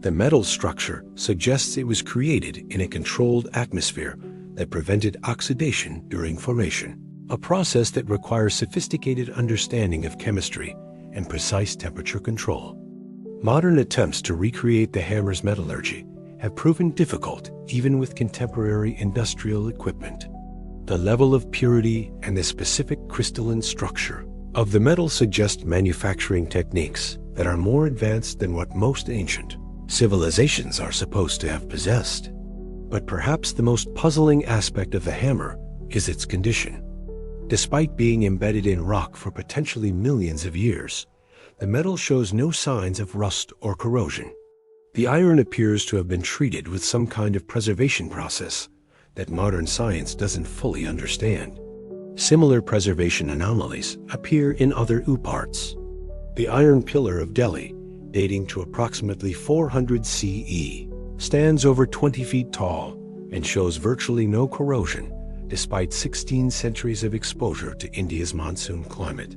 The metal structure suggests it was created in a controlled atmosphere that prevented oxidation during formation, a process that requires sophisticated understanding of chemistry and precise temperature control. Modern attempts to recreate the hammer's metallurgy have proven difficult even with contemporary industrial equipment. The level of purity and the specific crystalline structure of the metal suggest manufacturing techniques that are more advanced than what most ancient civilizations are supposed to have possessed. But perhaps the most puzzling aspect of the hammer is its condition. Despite being embedded in rock for potentially millions of years, the metal shows no signs of rust or corrosion. The iron appears to have been treated with some kind of preservation process that modern science doesn't fully understand. Similar preservation anomalies appear in other parts. The Iron Pillar of Delhi, dating to approximately 400 CE, stands over 20 feet tall and shows virtually no corrosion despite 16 centuries of exposure to India's monsoon climate.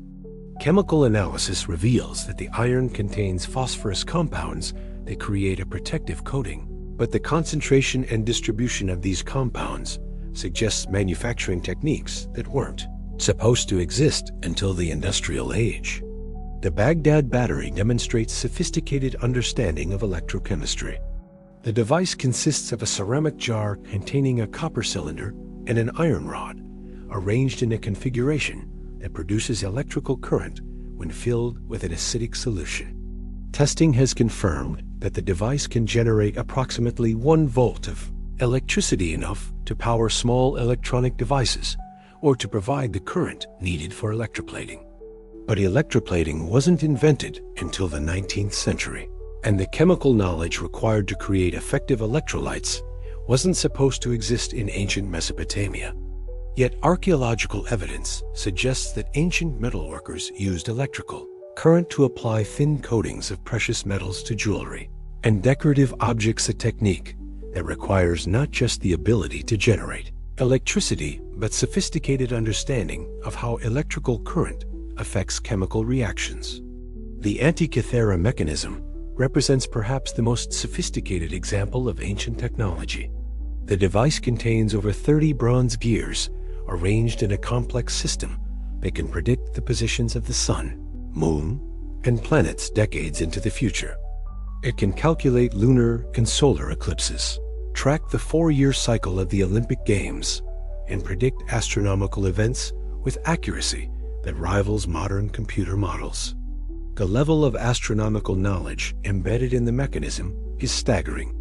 Chemical analysis reveals that the iron contains phosphorus compounds that create a protective coating, but the concentration and distribution of these compounds suggests manufacturing techniques that weren't supposed to exist until the industrial age. The Baghdad battery demonstrates sophisticated understanding of electrochemistry. The device consists of a ceramic jar containing a copper cylinder and an iron rod, arranged in a configuration that produces electrical current when filled with an acidic solution. Testing has confirmed that the device can generate approximately 1 volt of electricity, enough to power small electronic devices or to provide the current needed for electroplating. But electroplating wasn't invented until the 19th century, and the chemical knowledge required to create effective electrolytes wasn't supposed to exist in ancient Mesopotamia. Yet archaeological evidence suggests that ancient metalworkers used electrical current to apply thin coatings of precious metals to jewelry and decorative objects, a technique that requires not just the ability to generate electricity, but sophisticated understanding of how electrical current affects chemical reactions. The Antikythera mechanism represents perhaps the most sophisticated example of ancient technology. The device contains over 30 bronze gears arranged in a complex system that can predict the positions of the sun, moon, and planets decades into the future. It can calculate lunar and solar eclipses, track the 4-year cycle of the Olympic Games, and predict astronomical events with accuracy that rivals modern computer models. The level of astronomical knowledge embedded in the mechanism is staggering.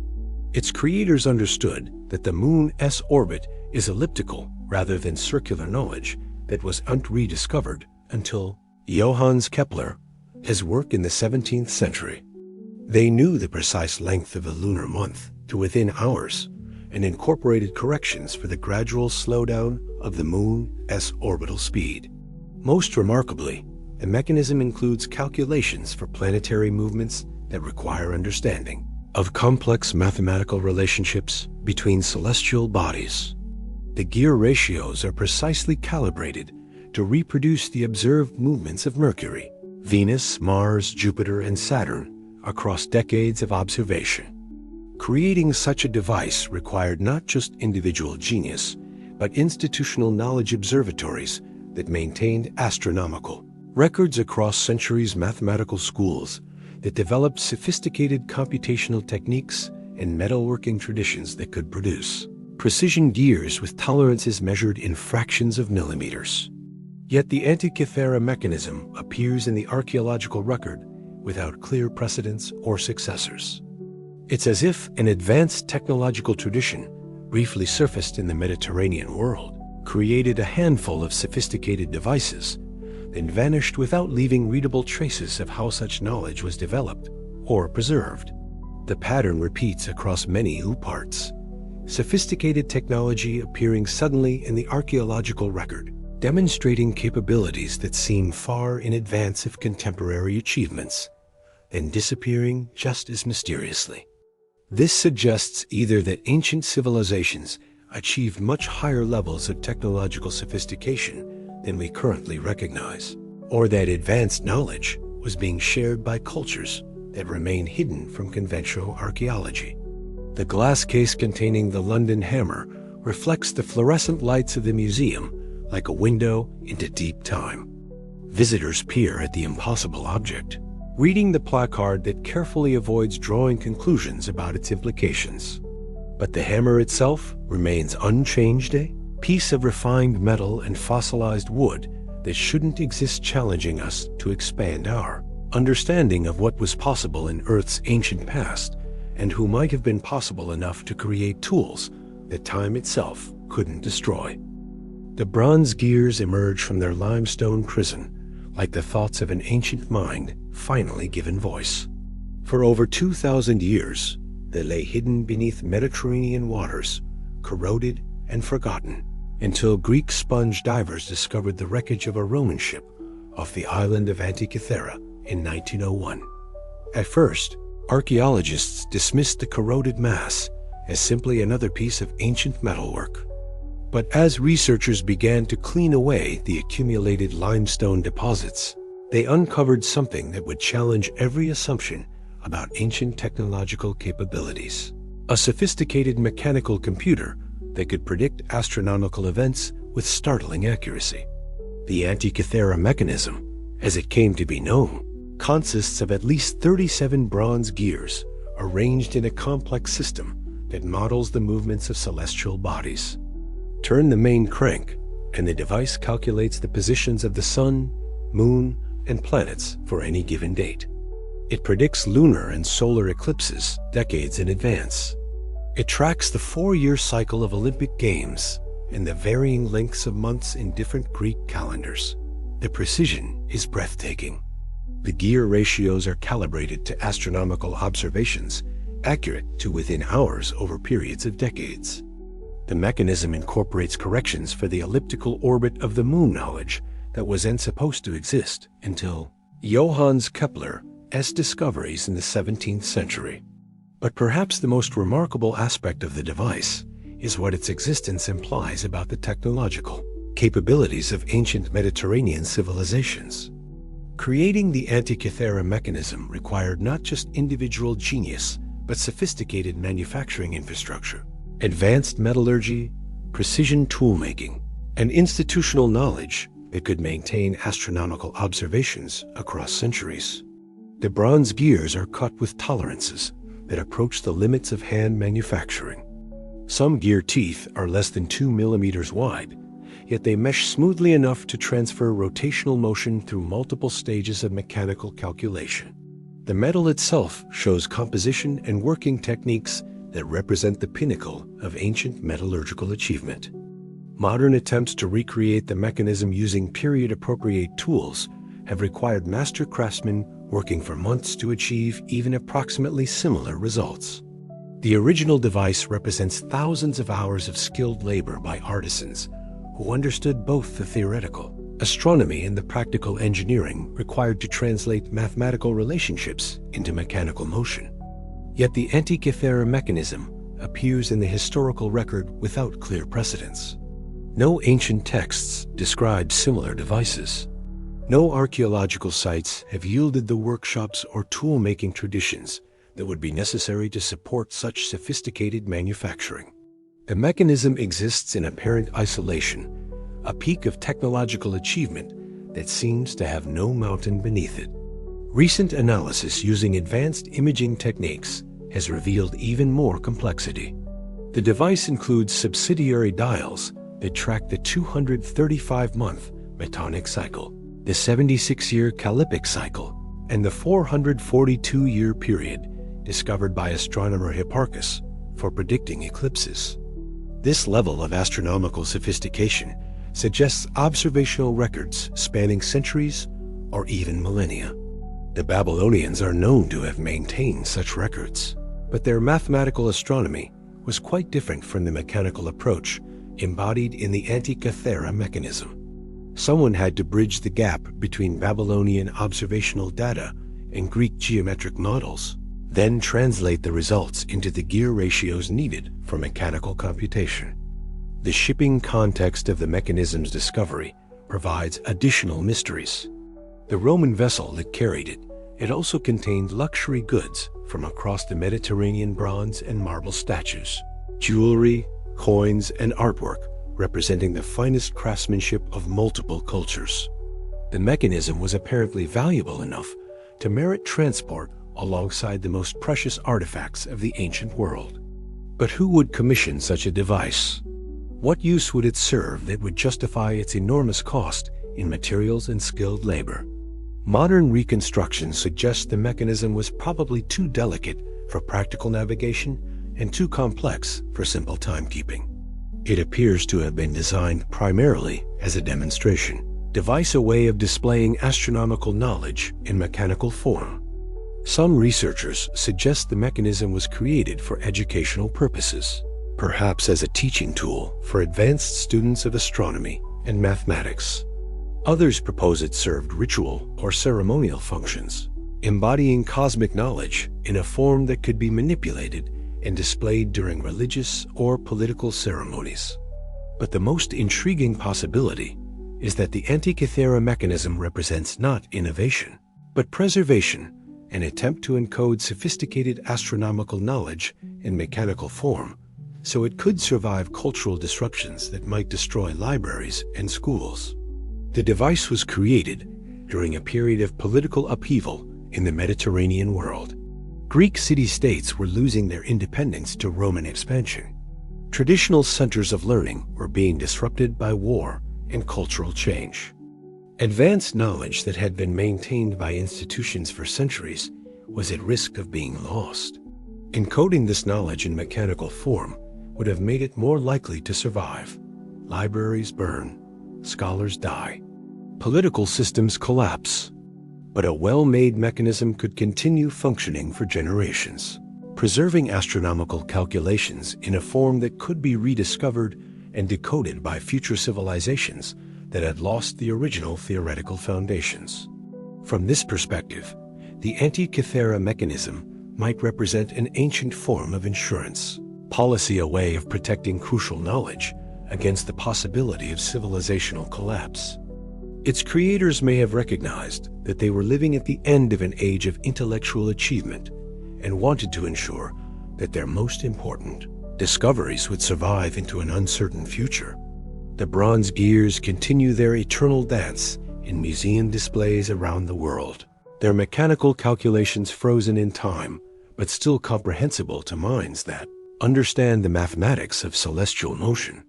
Its creators understood that the moon's orbit is elliptical rather than circular, knowledge that was rediscovered until Johannes Kepler, his work in the 17th century. They knew the precise length of a lunar month to within hours and incorporated corrections for the gradual slowdown of the moon's orbital speed. Most remarkably, the mechanism includes calculations for planetary movements that require understanding of complex mathematical relationships between celestial bodies. The gear ratios are precisely calibrated to reproduce the observed movements of Mercury, Venus, Mars, Jupiter, and Saturn across decades of observation. Creating such a device required not just individual genius, but institutional knowledge observatories that maintained astronomical records across centuries, mathematical schools that developed sophisticated computational techniques and metalworking traditions that could produce precision gears with tolerances measured in fractions of millimeters. Yet the Antikythera mechanism appears in the archaeological record without clear precedents or successors. It's as if an advanced technological tradition briefly surfaced in the Mediterranean world, created a handful of sophisticated devices, then vanished without leaving readable traces of how such knowledge was developed or preserved. The pattern repeats across many parts. Sophisticated technology appearing suddenly in the archaeological record, demonstrating capabilities that seem far in advance of contemporary achievements, then disappearing just as mysteriously. This suggests either that ancient civilizations achieved much higher levels of technological sophistication than we currently recognize, or that advanced knowledge was being shared by cultures that remain hidden from conventional archaeology. The glass case containing the London hammer reflects the fluorescent lights of the museum like a window into deep time. Visitors peer at the impossible object, reading the placard that carefully avoids drawing conclusions about its implications. But the hammer itself remains unchanged, a piece of refined metal and fossilized wood that shouldn't exist, challenging us to expand our understanding of what was possible in Earth's ancient past and who might have been possible enough to create tools that time itself couldn't destroy. The bronze gears emerge from their limestone prison like the thoughts of an ancient mind finally given voice. For over 2,000 years, they lay hidden beneath Mediterranean waters, corroded and forgotten, until Greek sponge divers discovered the wreckage of a Roman ship off the island of Antikythera in 1901. At first, archaeologists dismissed the corroded mass as simply another piece of ancient metalwork. But as researchers began to clean away the accumulated limestone deposits, they uncovered something that would challenge every assumption about ancient technological capabilities. A sophisticated mechanical computer that could predict astronomical events with startling accuracy. The Antikythera mechanism, as it came to be known, consists of at least 37 bronze gears arranged in a complex system that models the movements of celestial bodies. Turn the main crank, and the device calculates the positions of the sun, moon, and planets for any given date. It predicts lunar and solar eclipses decades in advance. It tracks the 4-year cycle of Olympic Games and the varying lengths of months in different Greek calendars. The precision is breathtaking. The gear ratios are calibrated to astronomical observations, accurate to within hours over periods of decades. The mechanism incorporates corrections for the elliptical orbit of the moon, knowledge that wasn't supposed to exist until Johannes Kepler's discoveries in the 17th century. But perhaps the most remarkable aspect of the device is what its existence implies about the technological capabilities of ancient Mediterranean civilizations. Creating the Antikythera mechanism required not just individual genius, but sophisticated manufacturing infrastructure, advanced metallurgy, precision toolmaking, and institutional knowledge that could maintain astronomical observations across centuries. The bronze gears are cut with tolerances that approach the limits of hand manufacturing. Some gear teeth are less than 2 millimeters wide, yet they mesh smoothly enough to transfer rotational motion through multiple stages of mechanical calculation. The metal itself shows composition and working techniques that represent the pinnacle of ancient metallurgical achievement. Modern attempts to recreate the mechanism using period-appropriate tools have required master craftsmen working for months to achieve even approximately similar results. The original device represents thousands of hours of skilled labor by artisans who understood both the theoretical astronomy and the practical engineering required to translate mathematical relationships into mechanical motion. Yet the Antikythera mechanism appears in the historical record without clear precedents. No ancient texts describe similar devices. No archaeological sites have yielded the workshops or tool-making traditions that would be necessary to support such sophisticated manufacturing. The mechanism exists in apparent isolation, a peak of technological achievement that seems to have no mountain beneath it. Recent analysis using advanced imaging techniques has revealed even more complexity. The device includes subsidiary dials that track the 235-month Metonic cycle, the 76-year Callippic cycle, and the 442-year period discovered by astronomer Hipparchus for predicting eclipses. This level of astronomical sophistication suggests observational records spanning centuries or even millennia. The Babylonians are known to have maintained such records, but their mathematical astronomy was quite different from the mechanical approach embodied in the Antikythera mechanism. Someone had to bridge the gap between Babylonian observational data and Greek geometric models, then translate the results into the gear ratios needed for mechanical computation. The shipping context of the mechanism's discovery provides additional mysteries. The Roman vessel that carried it also contained luxury goods from across the Mediterranean, bronze and marble statues, jewelry, coins, and artwork representing the finest craftsmanship of multiple cultures. The mechanism was apparently valuable enough to merit transport alongside the most precious artifacts of the ancient world. But who would commission such a device? What use would it serve that would justify its enormous cost in materials and skilled labor? Modern reconstruction suggests the mechanism was probably too delicate for practical navigation and too complex for simple timekeeping. It appears to have been designed primarily as a demonstration device, a way of displaying astronomical knowledge in mechanical form. Some researchers suggest the mechanism was created for educational purposes, perhaps as a teaching tool for advanced students of astronomy and mathematics. Others propose it served ritual or ceremonial functions, embodying cosmic knowledge in a form that could be manipulated and displayed during religious or political ceremonies. But the most intriguing possibility is that the Antikythera mechanism represents not innovation, but preservation, an attempt to encode sophisticated astronomical knowledge in mechanical form, so it could survive cultural disruptions that might destroy libraries and schools. The device was created during a period of political upheaval in the Mediterranean world. Greek city-states were losing their independence to Roman expansion. Traditional centers of learning were being disrupted by war and cultural change. Advanced knowledge that had been maintained by institutions for centuries was at risk of being lost. Encoding this knowledge in mechanical form would have made it more likely to survive. Libraries burn, scholars die, political systems collapse. But a well-made mechanism could continue functioning for generations, preserving astronomical calculations in a form that could be rediscovered and decoded by future civilizations that had lost the original theoretical foundations. From this perspective, the Antikythera mechanism might represent an ancient form of insurance policy, a way of protecting crucial knowledge against the possibility of civilizational collapse. Its creators may have recognized that they were living at the end of an age of intellectual achievement and wanted to ensure that their most important discoveries would survive into an uncertain future. The bronze gears continue their eternal dance in museum displays around the world, their mechanical calculations frozen in time, but still comprehensible to minds that understand the mathematics of celestial motion.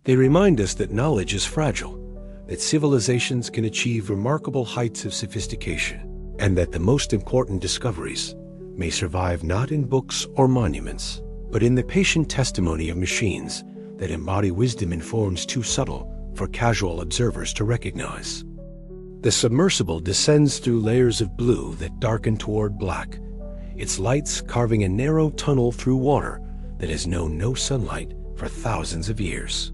They remind us that knowledge is fragile, that civilizations can achieve remarkable heights of sophistication, and that the most important discoveries may survive not in books or monuments, but in the patient testimony of machines that embody wisdom in forms too subtle for casual observers to recognize. The submersible descends through layers of blue that darken toward black, its lights carving a narrow tunnel through water that has known no sunlight for thousands of years.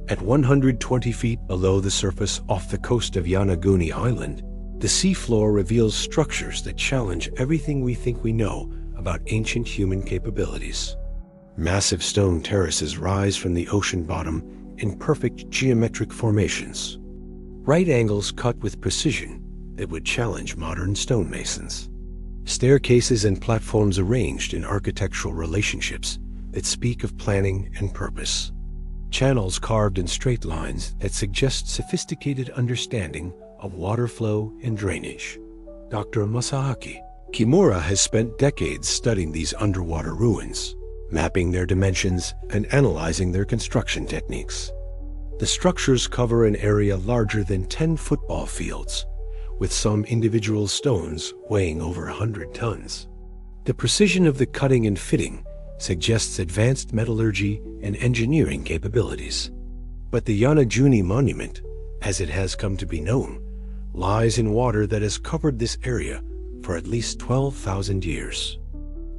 At 120 feet below the surface off the coast of Yonaguni Island, the seafloor reveals structures that challenge everything we think we know about ancient human capabilities. Massive stone terraces rise from the ocean bottom in perfect geometric formations. Right angles cut with precision that would challenge modern stonemasons. Staircases and platforms arranged in architectural relationships that speak of planning and purpose. Channels carved in straight lines that suggest sophisticated understanding of water flow and drainage. Dr. Masaaki Kimura has spent decades studying these underwater ruins, mapping their dimensions and analyzing their construction techniques. The structures cover an area larger than 10 football fields, with some individual stones weighing over 100 tons. The precision of the cutting and fitting suggests advanced metallurgy and engineering capabilities. But the Yonaguni monument, as it has come to be known, lies in water that has covered this area for at least 12,000 years.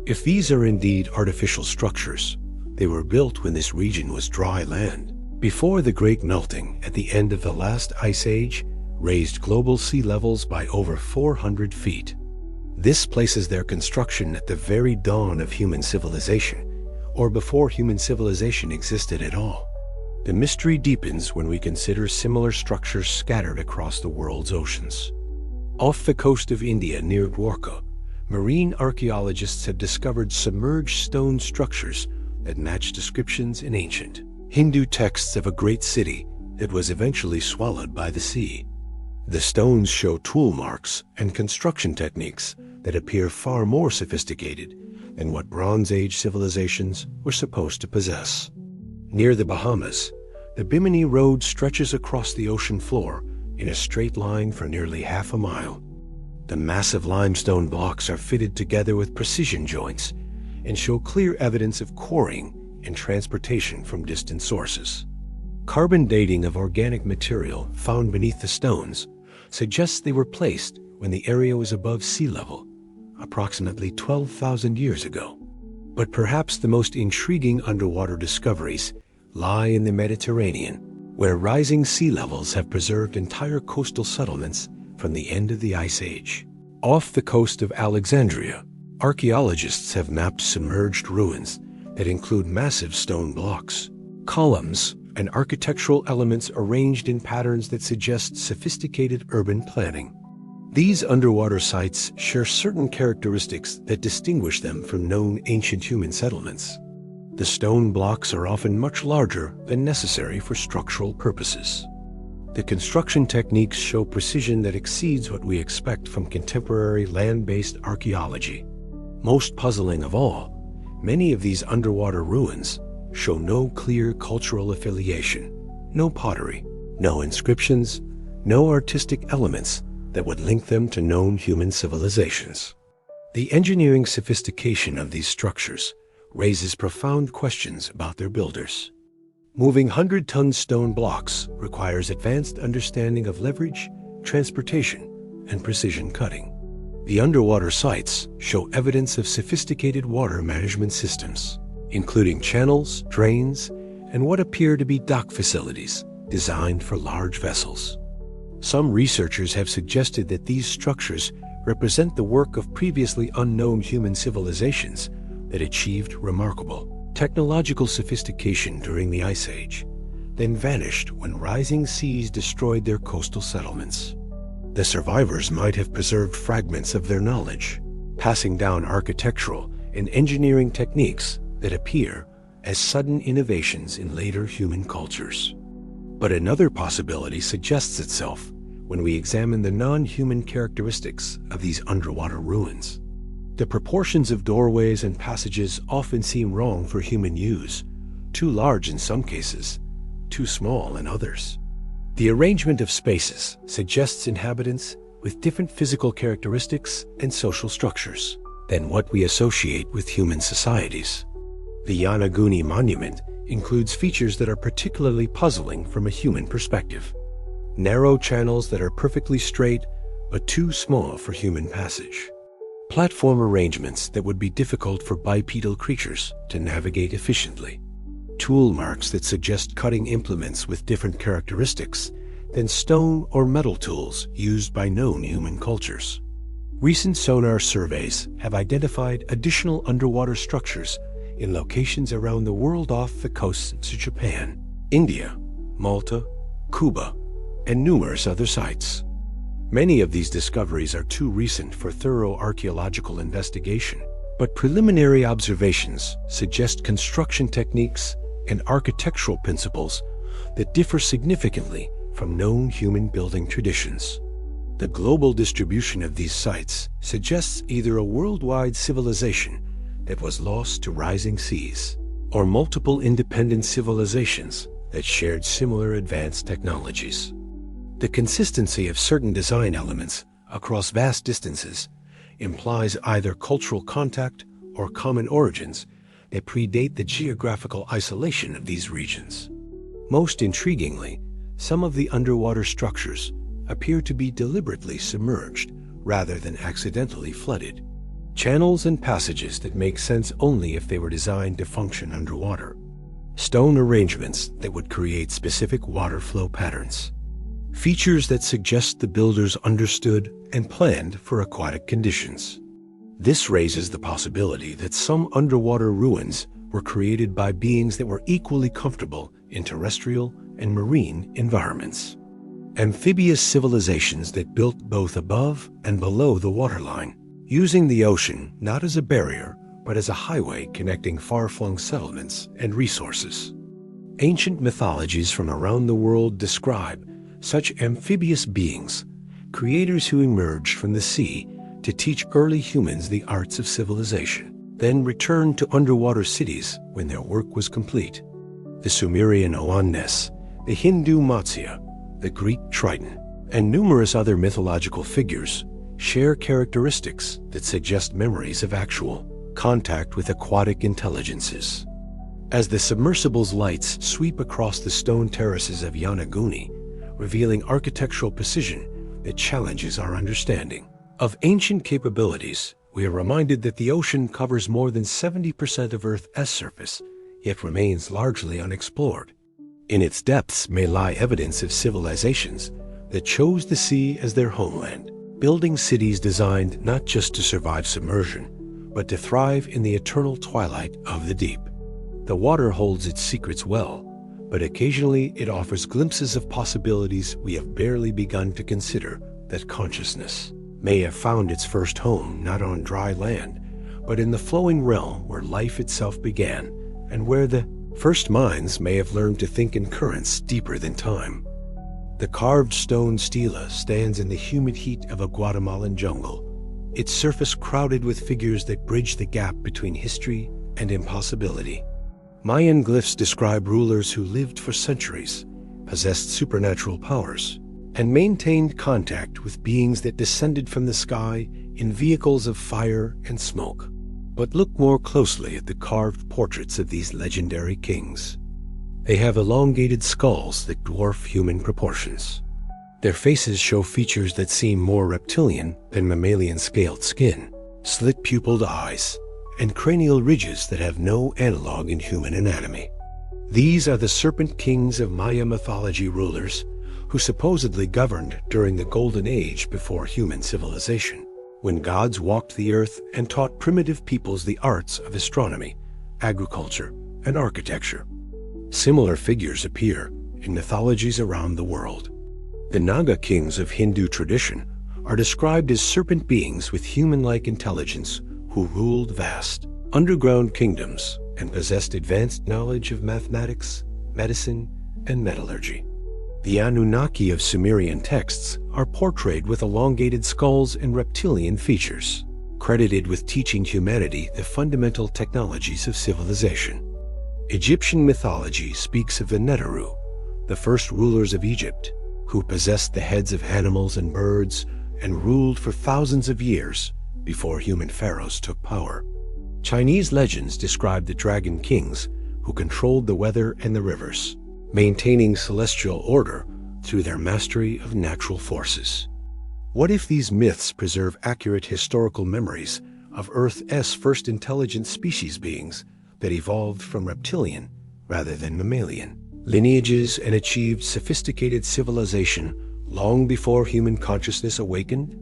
If these are indeed artificial structures, they were built when this region was dry land, before the great melting at the end of the last ice age raised global sea levels by over 400 feet. This places their construction at the very dawn of human civilization, or before human civilization existed at all. The mystery deepens when we consider similar structures scattered across the world's oceans. Off the coast of India near Dwarka, marine archaeologists have discovered submerged stone structures that match descriptions in ancient Hindu texts of a great city that was eventually swallowed by the sea. The stones show tool marks and construction techniques that appear far more sophisticated than what Bronze Age civilizations were supposed to possess. Near the Bahamas, the Bimini Road stretches across the ocean floor in a straight line for nearly half a mile. The massive limestone blocks are fitted together with precision joints and show clear evidence of quarrying and transportation from distant sources. Carbon dating of organic material found beneath the stones suggests they were placed when the area was above sea level, approximately 12,000 years ago. But perhaps the most intriguing underwater discoveries lie in the Mediterranean, where rising sea levels have preserved entire coastal settlements from the end of the Ice Age. Off the coast of Alexandria, archaeologists have mapped submerged ruins that include massive stone blocks, columns, and architectural elements arranged in patterns that suggest sophisticated urban planning. These underwater sites share certain characteristics that distinguish them from known ancient human settlements. The stone blocks are often much larger than necessary for structural purposes. The construction techniques show precision that exceeds what we expect from contemporary land-based archaeology. Most puzzling of all, many of these underwater ruins show no clear cultural affiliation, no pottery, no inscriptions, no artistic elements that would link them to known human civilizations. The engineering sophistication of these structures raises profound questions about their builders. Moving 100-ton stone blocks requires advanced understanding of leverage, transportation, and precision cutting. The underwater sites show evidence of sophisticated water management systems, including channels, drains, and what appear to be dock facilities designed for large vessels. Some researchers have suggested that these structures represent the work of previously unknown human civilizations that achieved remarkable technological sophistication during the Ice Age, then vanished when rising seas destroyed their coastal settlements. The survivors might have preserved fragments of their knowledge, passing down architectural and engineering techniques that appear as sudden innovations in later human cultures. But another possibility suggests itself when we examine the non-human characteristics of these underwater ruins. The proportions of doorways and passages often seem wrong for human use, too large in some cases, too small in others. The arrangement of spaces suggests inhabitants with different physical characteristics and social structures than what we associate with human societies. The Yonaguni monument includes features that are particularly puzzling from a human perspective. Narrow channels that are perfectly straight but too small for human passage. Platform arrangements that would be difficult for bipedal creatures to navigate efficiently. Tool marks that suggest cutting implements with different characteristics than stone or metal tools used by known human cultures. Recent sonar surveys have identified additional underwater structures in locations around the world off the coasts of Japan, India, Malta, Cuba, and numerous other sites. Many of these discoveries are too recent for thorough archaeological investigation, but preliminary observations suggest construction techniques and architectural principles that differ significantly from known human building traditions. The global distribution of these sites suggests either a worldwide civilization that was lost to rising seas, or multiple independent civilizations that shared similar advanced technologies. The consistency of certain design elements across vast distances implies either cultural contact or common origins that predate the geographical isolation of these regions. Most intriguingly, some of the underwater structures appear to be deliberately submerged rather than accidentally flooded. Channels and passages that make sense only if they were designed to function underwater. Stone arrangements that would create specific water flow patterns. Features that suggest the builders understood and planned for aquatic conditions. This raises the possibility that some underwater ruins were created by beings that were equally comfortable in terrestrial and marine environments. Amphibious civilizations that built both above and below the waterline, using the ocean not as a barrier, but as a highway connecting far-flung settlements and resources. Ancient mythologies from around the world describe such amphibious beings, creators who emerged from the sea to teach early humans the arts of civilization, then returned to underwater cities when their work was complete. The Sumerian Oannes, the Hindu Matsya, the Greek Triton, and numerous other mythological figures share characteristics that suggest memories of actual contact with aquatic intelligences. As the submersible's lights sweep across the stone terraces of Yonaguni, revealing architectural precision that challenges our understanding of ancient capabilities, we are reminded that the ocean covers more than 70% of Earth's surface, yet remains largely unexplored. In its depths may lie evidence of civilizations that chose the sea as their homeland, building cities designed not just to survive submersion, but to thrive in the eternal twilight of the deep. The water holds its secrets well, but occasionally it offers glimpses of possibilities we have barely begun to consider, that consciousness may have found its first home not on dry land, but in the flowing realm where life itself began, and where the first minds may have learned to think in currents deeper than time. The carved stone stela stands in the humid heat of a Guatemalan jungle, its surface crowded with figures that bridge the gap between history and impossibility. Mayan glyphs describe rulers who lived for centuries, possessed supernatural powers, and maintained contact with beings that descended from the sky in vehicles of fire and smoke. But look more closely at the carved portraits of these legendary kings. They have elongated skulls that dwarf human proportions. Their faces show features that seem more reptilian than mammalian scaled skin, slit-pupilled eyes, and cranial ridges that have no analog in human anatomy. These are the serpent kings of Maya mythology, rulers who supposedly governed during the Golden Age before human civilization, when gods walked the earth and taught primitive peoples the arts of astronomy, agriculture, and architecture. Similar figures appear in mythologies around the world. The Naga kings of Hindu tradition are described as serpent beings with human-like intelligence who ruled vast, underground kingdoms and possessed advanced knowledge of mathematics, medicine, and metallurgy. The Anunnaki of Sumerian texts are portrayed with elongated skulls and reptilian features, credited with teaching humanity the fundamental technologies of civilization. Egyptian mythology speaks of the Neteru, the first rulers of Egypt, who possessed the heads of animals and birds and ruled for thousands of years before human pharaohs took power. Chinese legends describe the dragon kings who controlled the weather and the rivers, maintaining celestial order through their mastery of natural forces. What if these myths preserve accurate historical memories of Earth's first intelligent species beings that evolved from reptilian rather than mammalian lineages and achieved sophisticated civilization long before human consciousness awakened?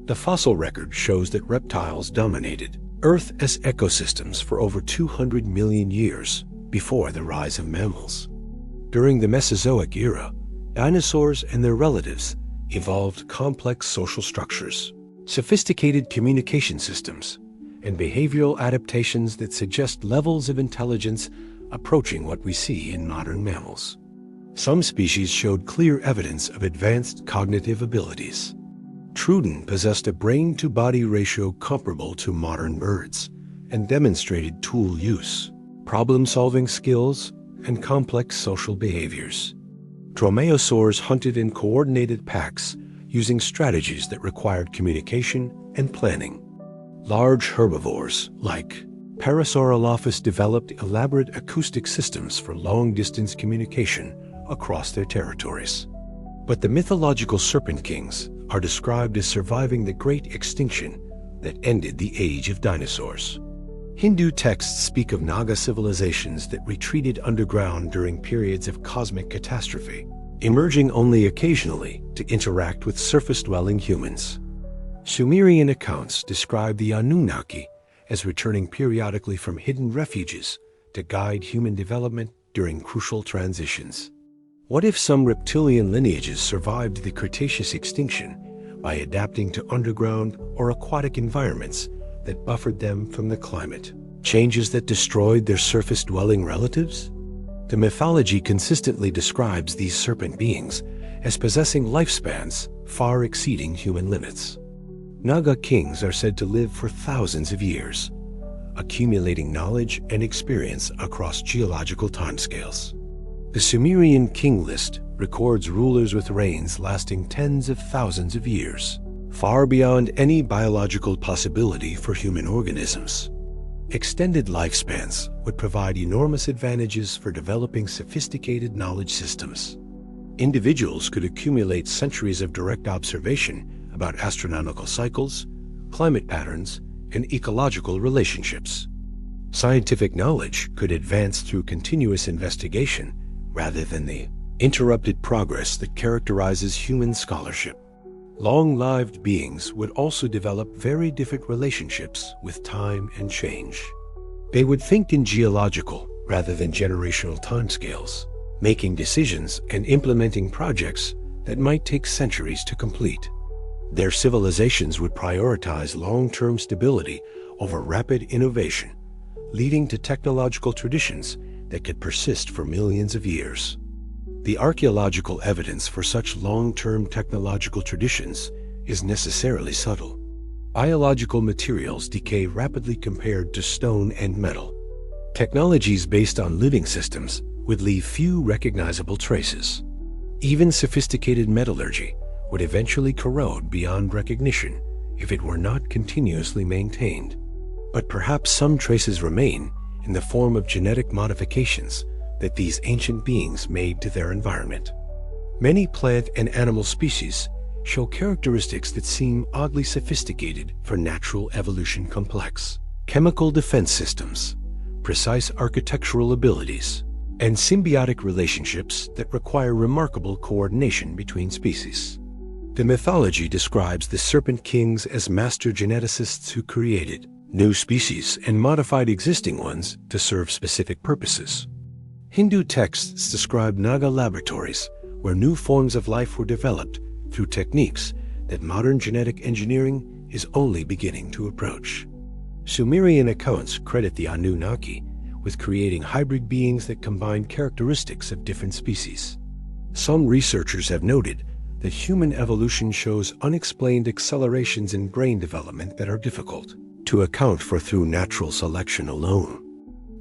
The fossil record shows that reptiles dominated Earth's ecosystems for over 200 million years before the rise of mammals. During the Mesozoic era, dinosaurs and their relatives evolved complex social structures, sophisticated communication systems, and behavioral adaptations that suggest levels of intelligence approaching what we see in modern mammals. Some species showed clear evidence of advanced cognitive abilities. Truden possessed a brain-to-body ratio comparable to modern birds and demonstrated tool use, problem-solving skills, and complex social behaviors. Dromaeosaurs hunted in coordinated packs using strategies that required communication and planning. Large herbivores, like Parasaurolophus, developed elaborate acoustic systems for long-distance communication across their territories. But the mythological serpent kings are described as surviving the great extinction that ended the age of dinosaurs. Hindu texts speak of Naga civilizations that retreated underground during periods of cosmic catastrophe, emerging only occasionally to interact with surface-dwelling humans. Sumerian accounts describe the Anunnaki as returning periodically from hidden refuges to guide human development during crucial transitions. What if some reptilian lineages survived the Cretaceous extinction by adapting to underground or aquatic environments that buffered them from the climate changes that destroyed their surface-dwelling relatives? The mythology consistently describes these serpent beings as possessing lifespans far exceeding human limits. Naga kings are said to live for thousands of years, accumulating knowledge and experience across geological timescales. The Sumerian king list records rulers with reigns lasting tens of thousands of years, far beyond any biological possibility for human organisms. Extended lifespans would provide enormous advantages for developing sophisticated knowledge systems. Individuals could accumulate centuries of direct observation about astronomical cycles, climate patterns, and ecological relationships. Scientific knowledge could advance through continuous investigation rather than the interrupted progress that characterizes human scholarship. Long-lived beings would also develop very different relationships with time and change. They would think in geological rather than generational timescales, making decisions and implementing projects that might take centuries to complete. Their civilizations would prioritize long-term stability over rapid innovation, leading to technological traditions that could persist for millions of years. The archaeological evidence for such long-term technological traditions is necessarily subtle. Biological materials decay rapidly compared to stone and metal. Technologies based on living systems would leave few recognizable traces. Even sophisticated metallurgy would eventually corrode beyond recognition if it were not continuously maintained. But perhaps some traces remain in the form of genetic modifications that these ancient beings made to their environment. Many plant and animal species show characteristics that seem oddly sophisticated for natural evolution complex. Chemical defense systems, precise architectural abilities, and symbiotic relationships that require remarkable coordination between species. The mythology describes the serpent kings as master geneticists who created new species and modified existing ones to serve specific purposes. Hindu texts describe Naga laboratories where new forms of life were developed through techniques that modern genetic engineering is only beginning to approach. Sumerian accounts credit the Anunnaki with creating hybrid beings that combine characteristics of different species. Some researchers have noted that human evolution shows unexplained accelerations in brain development that are difficult to account for through natural selection alone.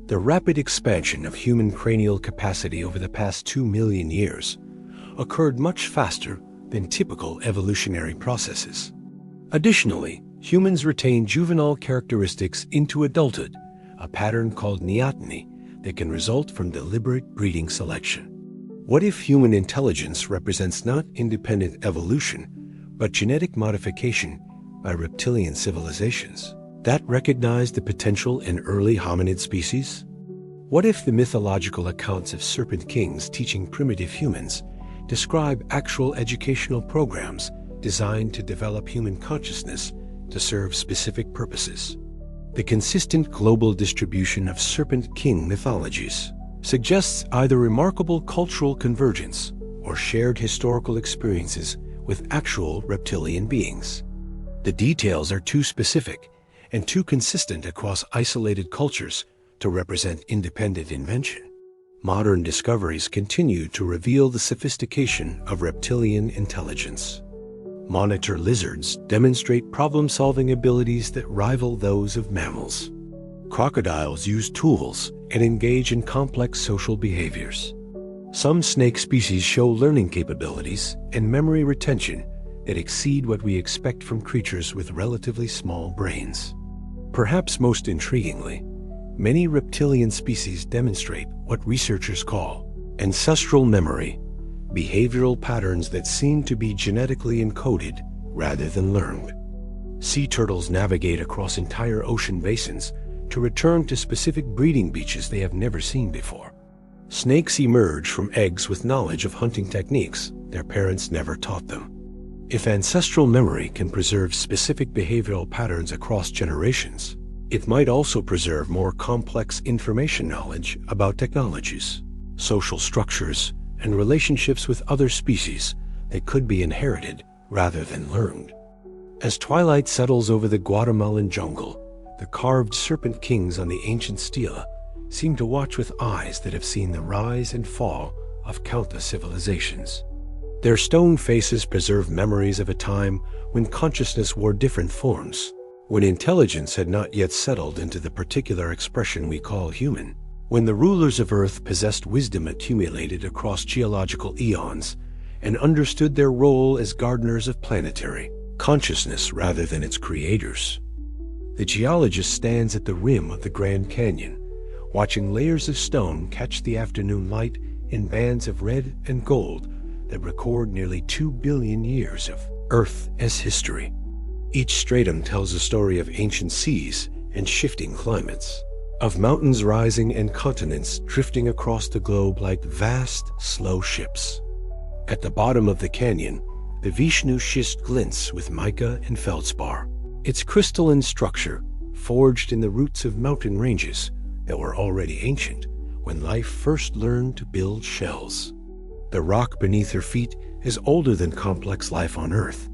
The rapid expansion of human cranial capacity over the past 2 million years occurred much faster than typical evolutionary processes. Additionally, humans retain juvenile characteristics into adulthood, a pattern called neoteny that can result from deliberate breeding selection. What if human intelligence represents not independent evolution, but genetic modification by reptilian civilizations that recognize the potential in early hominid species? What if the mythological accounts of serpent kings teaching primitive humans describe actual educational programs designed to develop human consciousness to serve specific purposes? The consistent global distribution of serpent king mythologies suggests either remarkable cultural convergence or shared historical experiences with actual reptilian beings. The details are too specific and too consistent across isolated cultures to represent independent invention. Modern discoveries continue to reveal the sophistication of reptilian intelligence. Monitor lizards demonstrate problem-solving abilities that rival those of mammals. Crocodiles use tools and engage in complex social behaviors. Some snake species show learning capabilities and memory retention that exceed what we expect from creatures with relatively small brains. Perhaps most intriguingly, many reptilian species demonstrate what researchers call ancestral memory, behavioral patterns that seem to be genetically encoded rather than learned. Sea turtles navigate across entire ocean basins to return to specific breeding beaches they have never seen before. Snakes emerge from eggs with knowledge of hunting techniques their parents never taught them. If ancestral memory can preserve specific behavioral patterns across generations, it might also preserve more complex information knowledge about technologies, social structures, and relationships with other species that could be inherited rather than learned. As twilight settles over the Guatemalan jungle, the carved serpent kings on the ancient stela seem to watch with eyes that have seen the rise and fall of countless civilizations. Their stone faces preserve memories of a time when consciousness wore different forms, when intelligence had not yet settled into the particular expression we call human, when the rulers of Earth possessed wisdom accumulated across geological eons and understood their role as gardeners of planetary consciousness rather than its creators. The geologist stands at the rim of the Grand Canyon, watching layers of stone catch the afternoon light in bands of red and gold that record nearly 2 billion years of Earth as history. Each stratum tells a story of ancient seas and shifting climates, of mountains rising and continents drifting across the globe like vast, slow ships. At the bottom of the canyon, the Vishnu schist glints with mica and feldspar, its crystalline structure forged in the roots of mountain ranges that were already ancient when life first learned to build shells. The rock beneath her feet is older than complex life on Earth,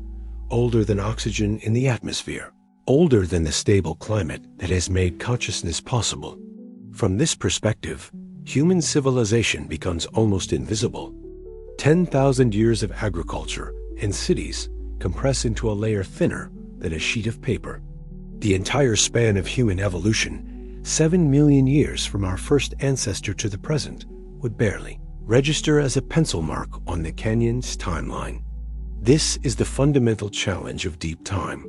older than oxygen in the atmosphere, older than the stable climate that has made consciousness possible. From this perspective, human civilization becomes almost invisible. 10,000 years of agriculture and cities compress into a layer thinner than a sheet of paper. The entire span of human evolution, 7 million years from our first ancestor to the present, would barely register as a pencil mark on the canyon's timeline. This is the fundamental challenge of deep time.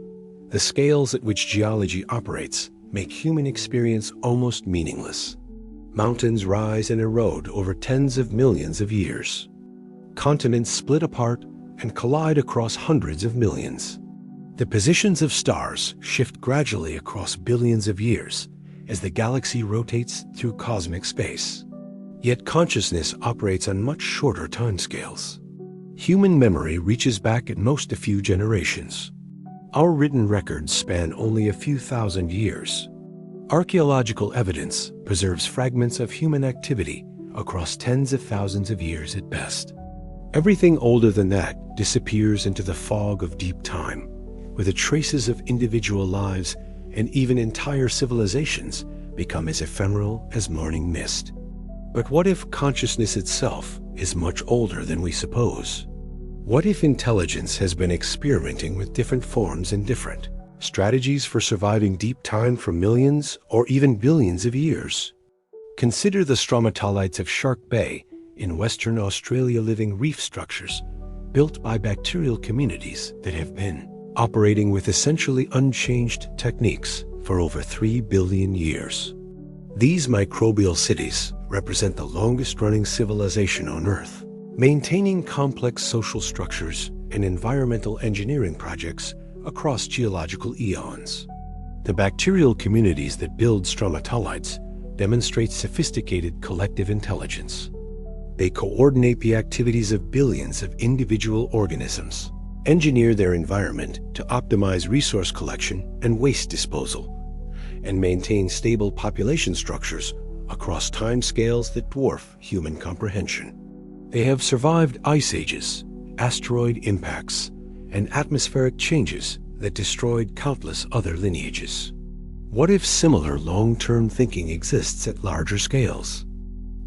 The scales at which geology operates make human experience almost meaningless. Mountains rise and erode over tens of millions of years. Continents split apart and collide across hundreds of millions. The positions of stars shift gradually across billions of years as the galaxy rotates through cosmic space. Yet consciousness operates on much shorter timescales. Human memory reaches back at most a few generations. Our written records span only a few thousand years. Archaeological evidence preserves fragments of human activity across tens of thousands of years at best. Everything older than that disappears into the fog of deep time, where the traces of individual lives and even entire civilizations become as ephemeral as morning mist. But what if consciousness itself is much older than we suppose? What if intelligence has been experimenting with different forms and different strategies for surviving deep time for millions or even billions of years? Consider the stromatolites of Shark Bay in Western Australia, living reef structures built by bacterial communities that have been operating with essentially unchanged techniques for over 3 billion years. These microbial cities represent the longest-running civilization on Earth, maintaining complex social structures and environmental engineering projects across geological eons. The bacterial communities that build stromatolites demonstrate sophisticated collective intelligence. They coordinate the activities of billions of individual organisms, engineer their environment to optimize resource collection and waste disposal, and maintain stable population structures across timescales that dwarf human comprehension. They have survived ice ages, asteroid impacts, and atmospheric changes that destroyed countless other lineages. What if similar long-term thinking exists at larger scales?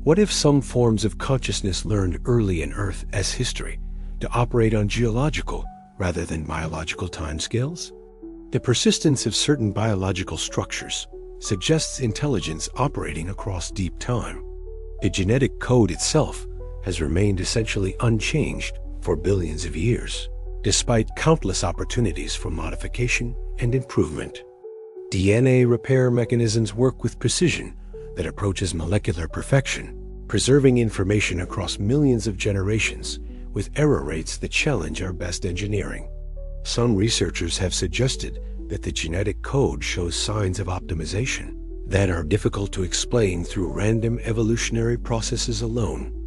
What if some forms of consciousness learned early in Earth as history to operate on geological rather than biological timescales? The persistence of certain biological structures suggests intelligence operating across deep time. The genetic code itself has remained essentially unchanged for billions of years, despite countless opportunities for modification and improvement. DNA repair mechanisms work with precision that approaches molecular perfection, preserving information across millions of generations with error rates that challenge our best engineering. Some researchers have suggested that the genetic code shows signs of optimization that are difficult to explain through random evolutionary processes alone.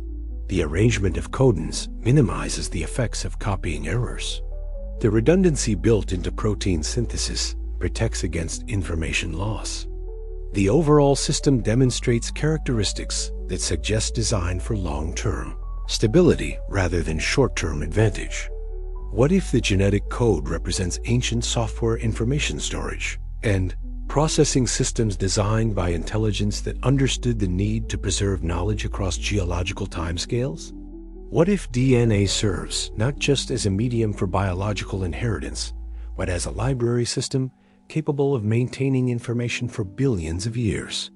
The arrangement of codons minimizes the effects of copying errors. The redundancy built into protein synthesis protects against information loss. The overall system demonstrates characteristics that suggest design for long-term stability rather than short-term advantage. What if the genetic code represents ancient software information storage and processing systems designed by intelligence that understood the need to preserve knowledge across geological timescales? What if DNA serves not just as a medium for biological inheritance, but as a library system capable of maintaining information for billions of years?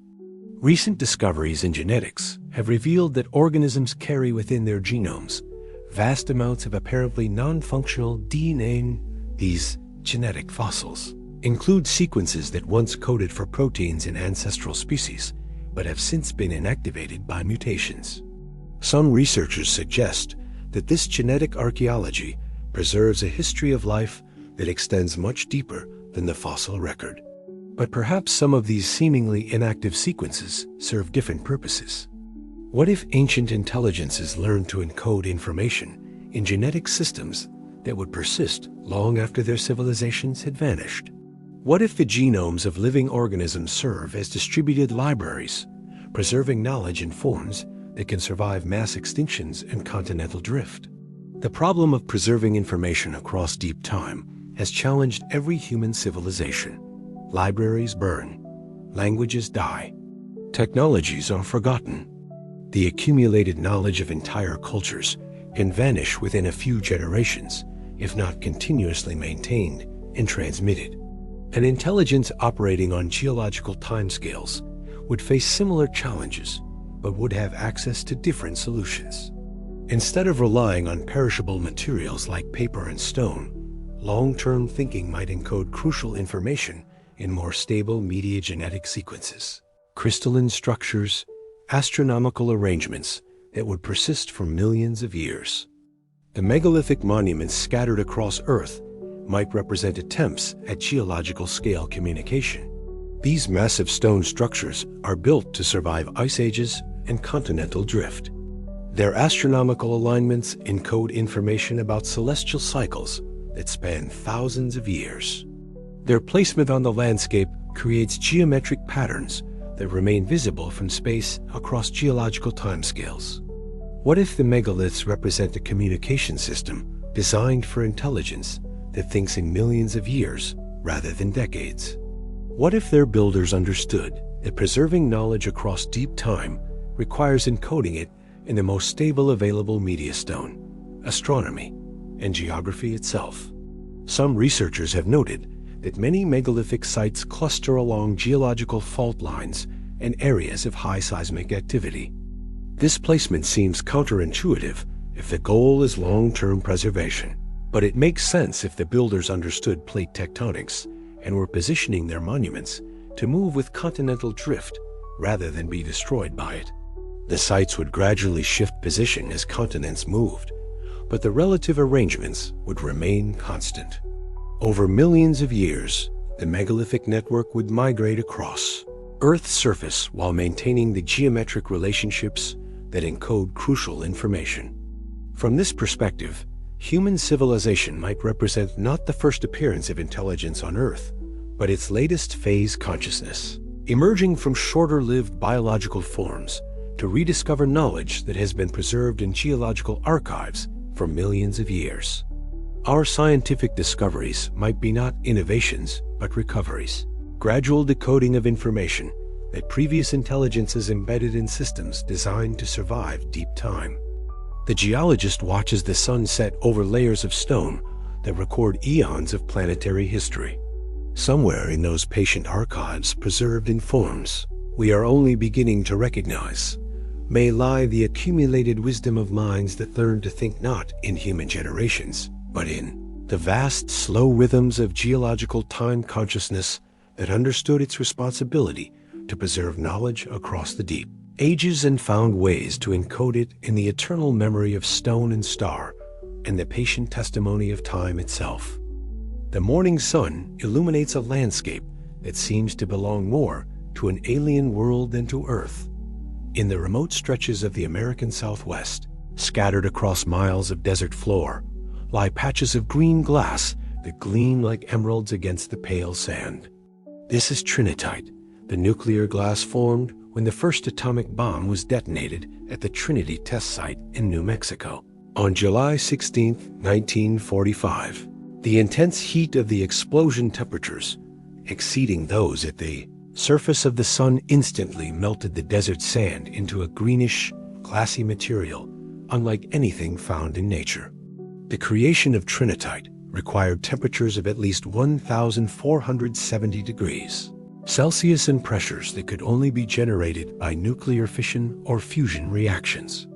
Recent discoveries in genetics have revealed that organisms carry within their genomes vast amounts of apparently non-functional DNA. These genetic fossils include sequences that once coded for proteins in ancestral species, but have since been inactivated by mutations. Some researchers suggest that this genetic archaeology preserves a history of life that extends much deeper than the fossil record. But perhaps some of these seemingly inactive sequences serve different purposes. What if ancient intelligences learned to encode information in genetic systems that would persist long after their civilizations had vanished? What if the genomes of living organisms serve as distributed libraries, preserving knowledge in forms that can survive mass extinctions and continental drift? The problem of preserving information across deep time has challenged every human civilization. Libraries burn, languages die, technologies are forgotten. The accumulated knowledge of entire cultures can vanish within a few generations if not continuously maintained and transmitted. An intelligence operating on geological timescales would face similar challenges, but would have access to different solutions. Instead of relying on perishable materials like paper and stone, long-term thinking might encode crucial information in more stable media genetic sequences, crystalline structures, astronomical arrangements that would persist for millions of years. The megalithic monuments scattered across Earth might represent attempts at geological scale communication. These massive stone structures are built to survive ice ages and continental drift. Their astronomical alignments encode information about celestial cycles that span thousands of years. Their placement on the landscape creates geometric patterns that remain visible from space across geological timescales. What if the megaliths represent a communication system designed for intelligence that thinks in millions of years rather than decades? What if their builders understood that preserving knowledge across deep time requires encoding it in the most stable available media stone, astronomy, and geography itself? Some researchers have noted that many megalithic sites cluster along geological fault lines and areas of high seismic activity. This placement seems counterintuitive if the goal is long-term preservation, but it makes sense if the builders understood plate tectonics and were positioning their monuments to move with continental drift rather than be destroyed by it. The sites would gradually shift position as continents moved, but the relative arrangements would remain constant. Over millions of years, the megalithic network would migrate across Earth's surface while maintaining the geometric relationships that encode crucial information. From this perspective, human civilization might represent not the first appearance of intelligence on Earth, but its latest phase consciousness, emerging from shorter-lived biological forms to rediscover knowledge that has been preserved in geological archives for millions of years. Our scientific discoveries might be not innovations, but recoveries, gradual decoding of information that previous intelligences embedded in systems designed to survive deep time. The geologist watches the sun set over layers of stone that record eons of planetary history. Somewhere in those patient archives preserved in forms we are only beginning to recognize may lie the accumulated wisdom of minds that learned to think not in human generations, but in the vast, slow rhythms of geological time consciousness that understood its responsibility to preserve knowledge across the deep ages and found ways to encode it in the eternal memory of stone and star and the patient testimony of time itself. The morning sun illuminates a landscape that seems to belong more to an alien world than to Earth. In the remote stretches of the American Southwest, scattered across miles of desert floor, lie patches of green glass that gleam like emeralds against the pale sand. This is trinitite, the nuclear glass formed when the first atomic bomb was detonated at the Trinity test site in New Mexico on July 16, 1945. The intense heat of the explosion temperatures, exceeding those at the surface of the sun, instantly melted the desert sand into a greenish, glassy material unlike anything found in nature. The creation of trinitite required temperatures of at least 1,470 degrees Celsius and pressures that could only be generated by nuclear fission or fusion reactions.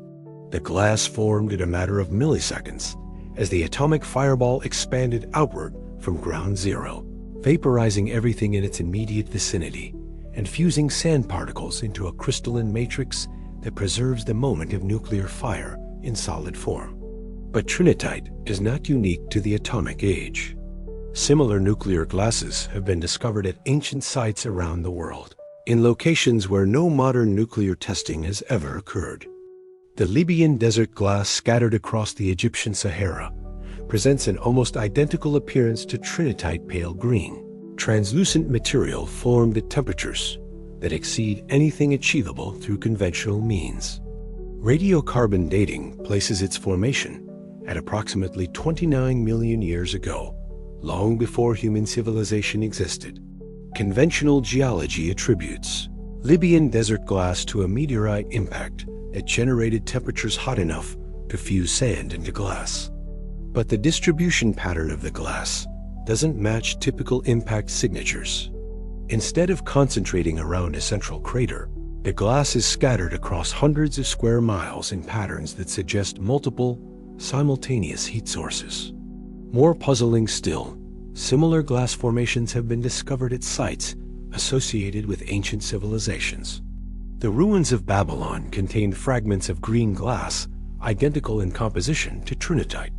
The glass formed in a matter of milliseconds as the atomic fireball expanded outward from ground zero, vaporizing everything in its immediate vicinity and fusing sand particles into a crystalline matrix that preserves the moment of nuclear fire in solid form. But trinitite is not unique to the atomic age. Similar nuclear glasses have been discovered at ancient sites around the world, in locations where no modern nuclear testing has ever occurred. The Libyan desert glass scattered across the Egyptian Sahara presents an almost identical appearance to trinitite pale green, translucent material formed at temperatures that exceed anything achievable through conventional means. Radiocarbon dating places its formation at approximately 29 million years ago, long before human civilization existed. Conventional geology attributes Libyan desert glass to a meteorite impact that generated temperatures hot enough to fuse sand into glass. But the distribution pattern of the glass doesn't match typical impact signatures. Instead of concentrating around a central crater, the glass is scattered across hundreds of square miles in patterns that suggest multiple, simultaneous heat sources. More puzzling still, similar glass formations have been discovered at sites associated with ancient civilizations. The ruins of Babylon contained fragments of green glass identical in composition to trinitite.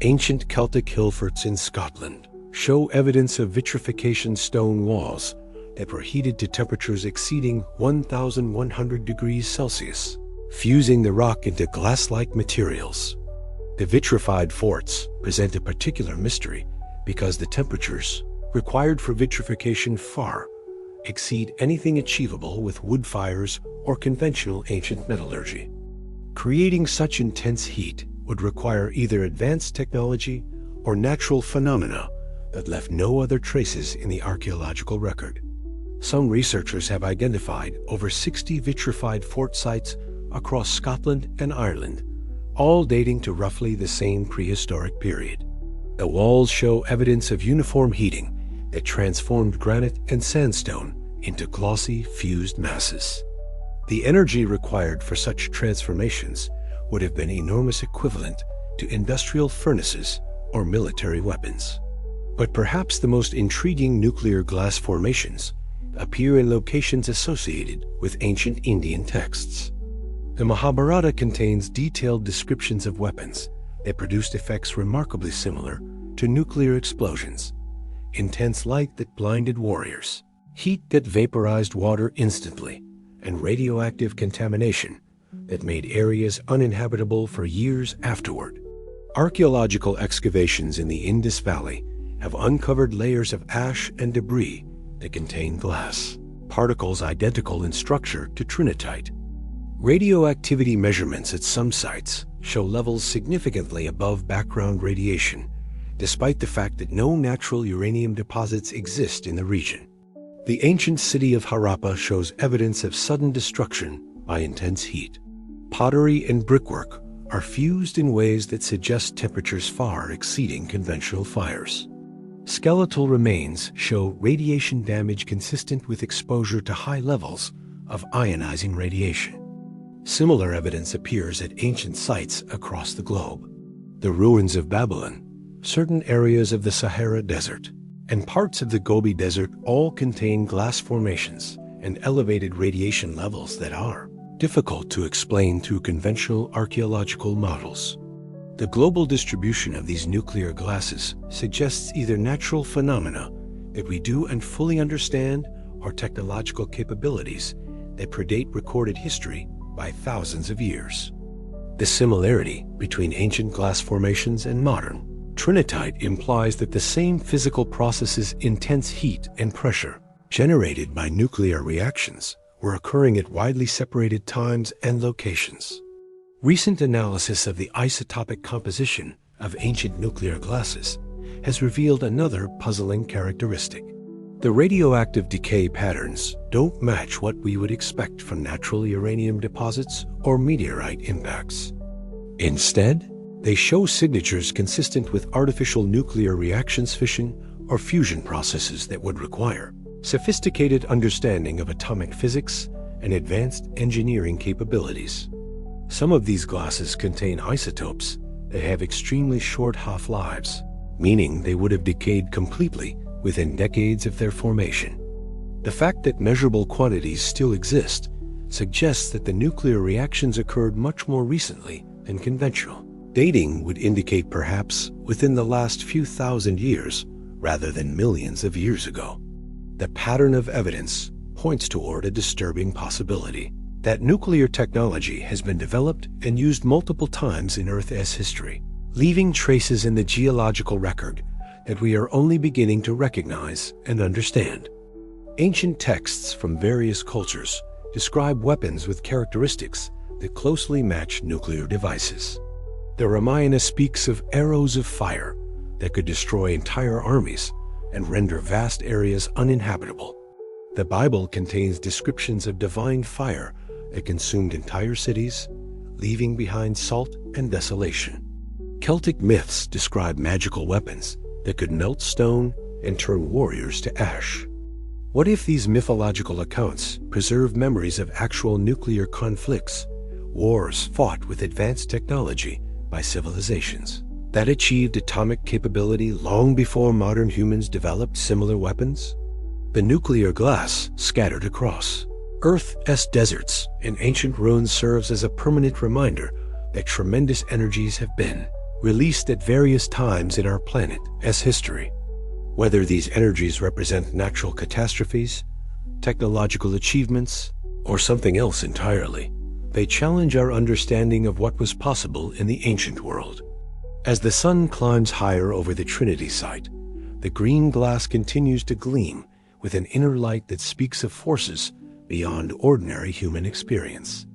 Ancient Celtic hill forts in Scotland show evidence of vitrification stone walls that were heated to temperatures exceeding 1,100 degrees Celsius, fusing the rock into glass-like materials. The vitrified forts present a particular mystery because the temperatures required for vitrification far exceed anything achievable with wood fires or conventional ancient metallurgy. Creating such intense heat would require either advanced technology or natural phenomena that left no other traces in the archaeological record. Some researchers have identified over 60 vitrified fort sites across Scotland and Ireland, all dating to roughly the same prehistoric period. The walls show evidence of uniform heating that transformed granite and sandstone into glossy, fused masses. The energy required for such transformations would have been enormous, equivalent to industrial furnaces or military weapons. But perhaps the most intriguing nuclear glass formations appear in locations associated with ancient Indian texts. The Mahabharata contains detailed descriptions of weapons that produced effects remarkably similar to nuclear explosions: intense light that blinded warriors, heat that vaporized water instantly, and radioactive contamination that made areas uninhabitable for years afterward. Archaeological excavations in the Indus Valley have uncovered layers of ash and debris that contain glass, particles identical in structure to trinitite. Radioactivity measurements at some sites show levels significantly above background radiation, despite the fact that no natural uranium deposits exist in the region. The ancient city of Harappa shows evidence of sudden destruction by intense heat. Pottery and brickwork are fused in ways that suggest temperatures far exceeding conventional fires. Skeletal remains show radiation damage consistent with exposure to high levels of ionizing radiation. Similar evidence appears at ancient sites across the globe. The ruins of Babylon, certain areas of the Sahara Desert, and parts of the Gobi Desert all contain glass formations and elevated radiation levels that are difficult to explain through conventional archaeological models. The global distribution of these nuclear glasses suggests either natural phenomena that we do and fully understand or technological capabilities that predate recorded history by thousands of years. The similarity between ancient glass formations and modern trinitite implies that the same physical processes, intense heat and pressure generated by nuclear reactions, were occurring at widely separated times and locations. Recent analysis of the isotopic composition of ancient nuclear glasses has revealed another puzzling characteristic. The radioactive decay patterns don't match what we would expect from natural uranium deposits or meteorite impacts. Instead, they show signatures consistent with artificial nuclear reactions, fission, or fusion processes that would require sophisticated understanding of atomic physics and advanced engineering capabilities. Some of these glasses contain isotopes that have extremely short half-lives, meaning they would have decayed completely within decades of their formation. The fact that measurable quantities still exist suggests that the nuclear reactions occurred much more recently than conventional. Dating would indicate perhaps within the last few thousand years rather than millions of years ago. The pattern of evidence points toward a disturbing possibility that nuclear technology has been developed and used multiple times in Earth's history, leaving traces in the geological record that we are only beginning to recognize and understand. Ancient texts from various cultures describe weapons with characteristics that closely match nuclear devices. The Ramayana speaks of arrows of fire that could destroy entire armies and render vast areas uninhabitable. The Bible contains descriptions of divine fire that consumed entire cities, leaving behind salt and desolation. Celtic myths describe magical weapons that could melt stone and turn warriors to ash? What if these mythological accounts preserve memories of actual nuclear conflicts, wars fought with advanced technology by civilizations that achieved atomic capability long before modern humans developed similar weapons? The nuclear glass scattered across Earth's deserts in ancient ruins serves as a permanent reminder that tremendous energies have been released at various times in our planet's history. Whether these energies represent natural catastrophes, technological achievements, or something else entirely, they challenge our understanding of what was possible in the ancient world. As the sun climbs higher over the Trinity site, the green glass continues to gleam with an inner light that speaks of forces beyond ordinary human experience.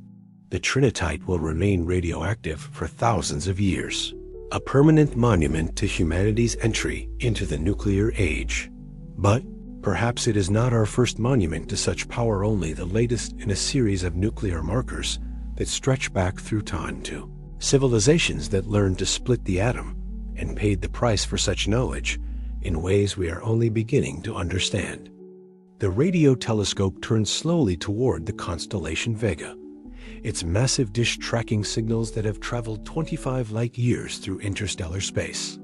The trinitite will remain radioactive for thousands of years, a permanent monument to humanity's entry into the nuclear age. But perhaps it is not our first monument to such power, only the latest in a series of nuclear markers that stretch back through time to civilizations that learned to split the atom and paid the price for such knowledge in ways we are only beginning to understand. The radio telescope turns slowly toward the constellation Vega, its massive dish tracking signals that have traveled 25 light-years through interstellar space.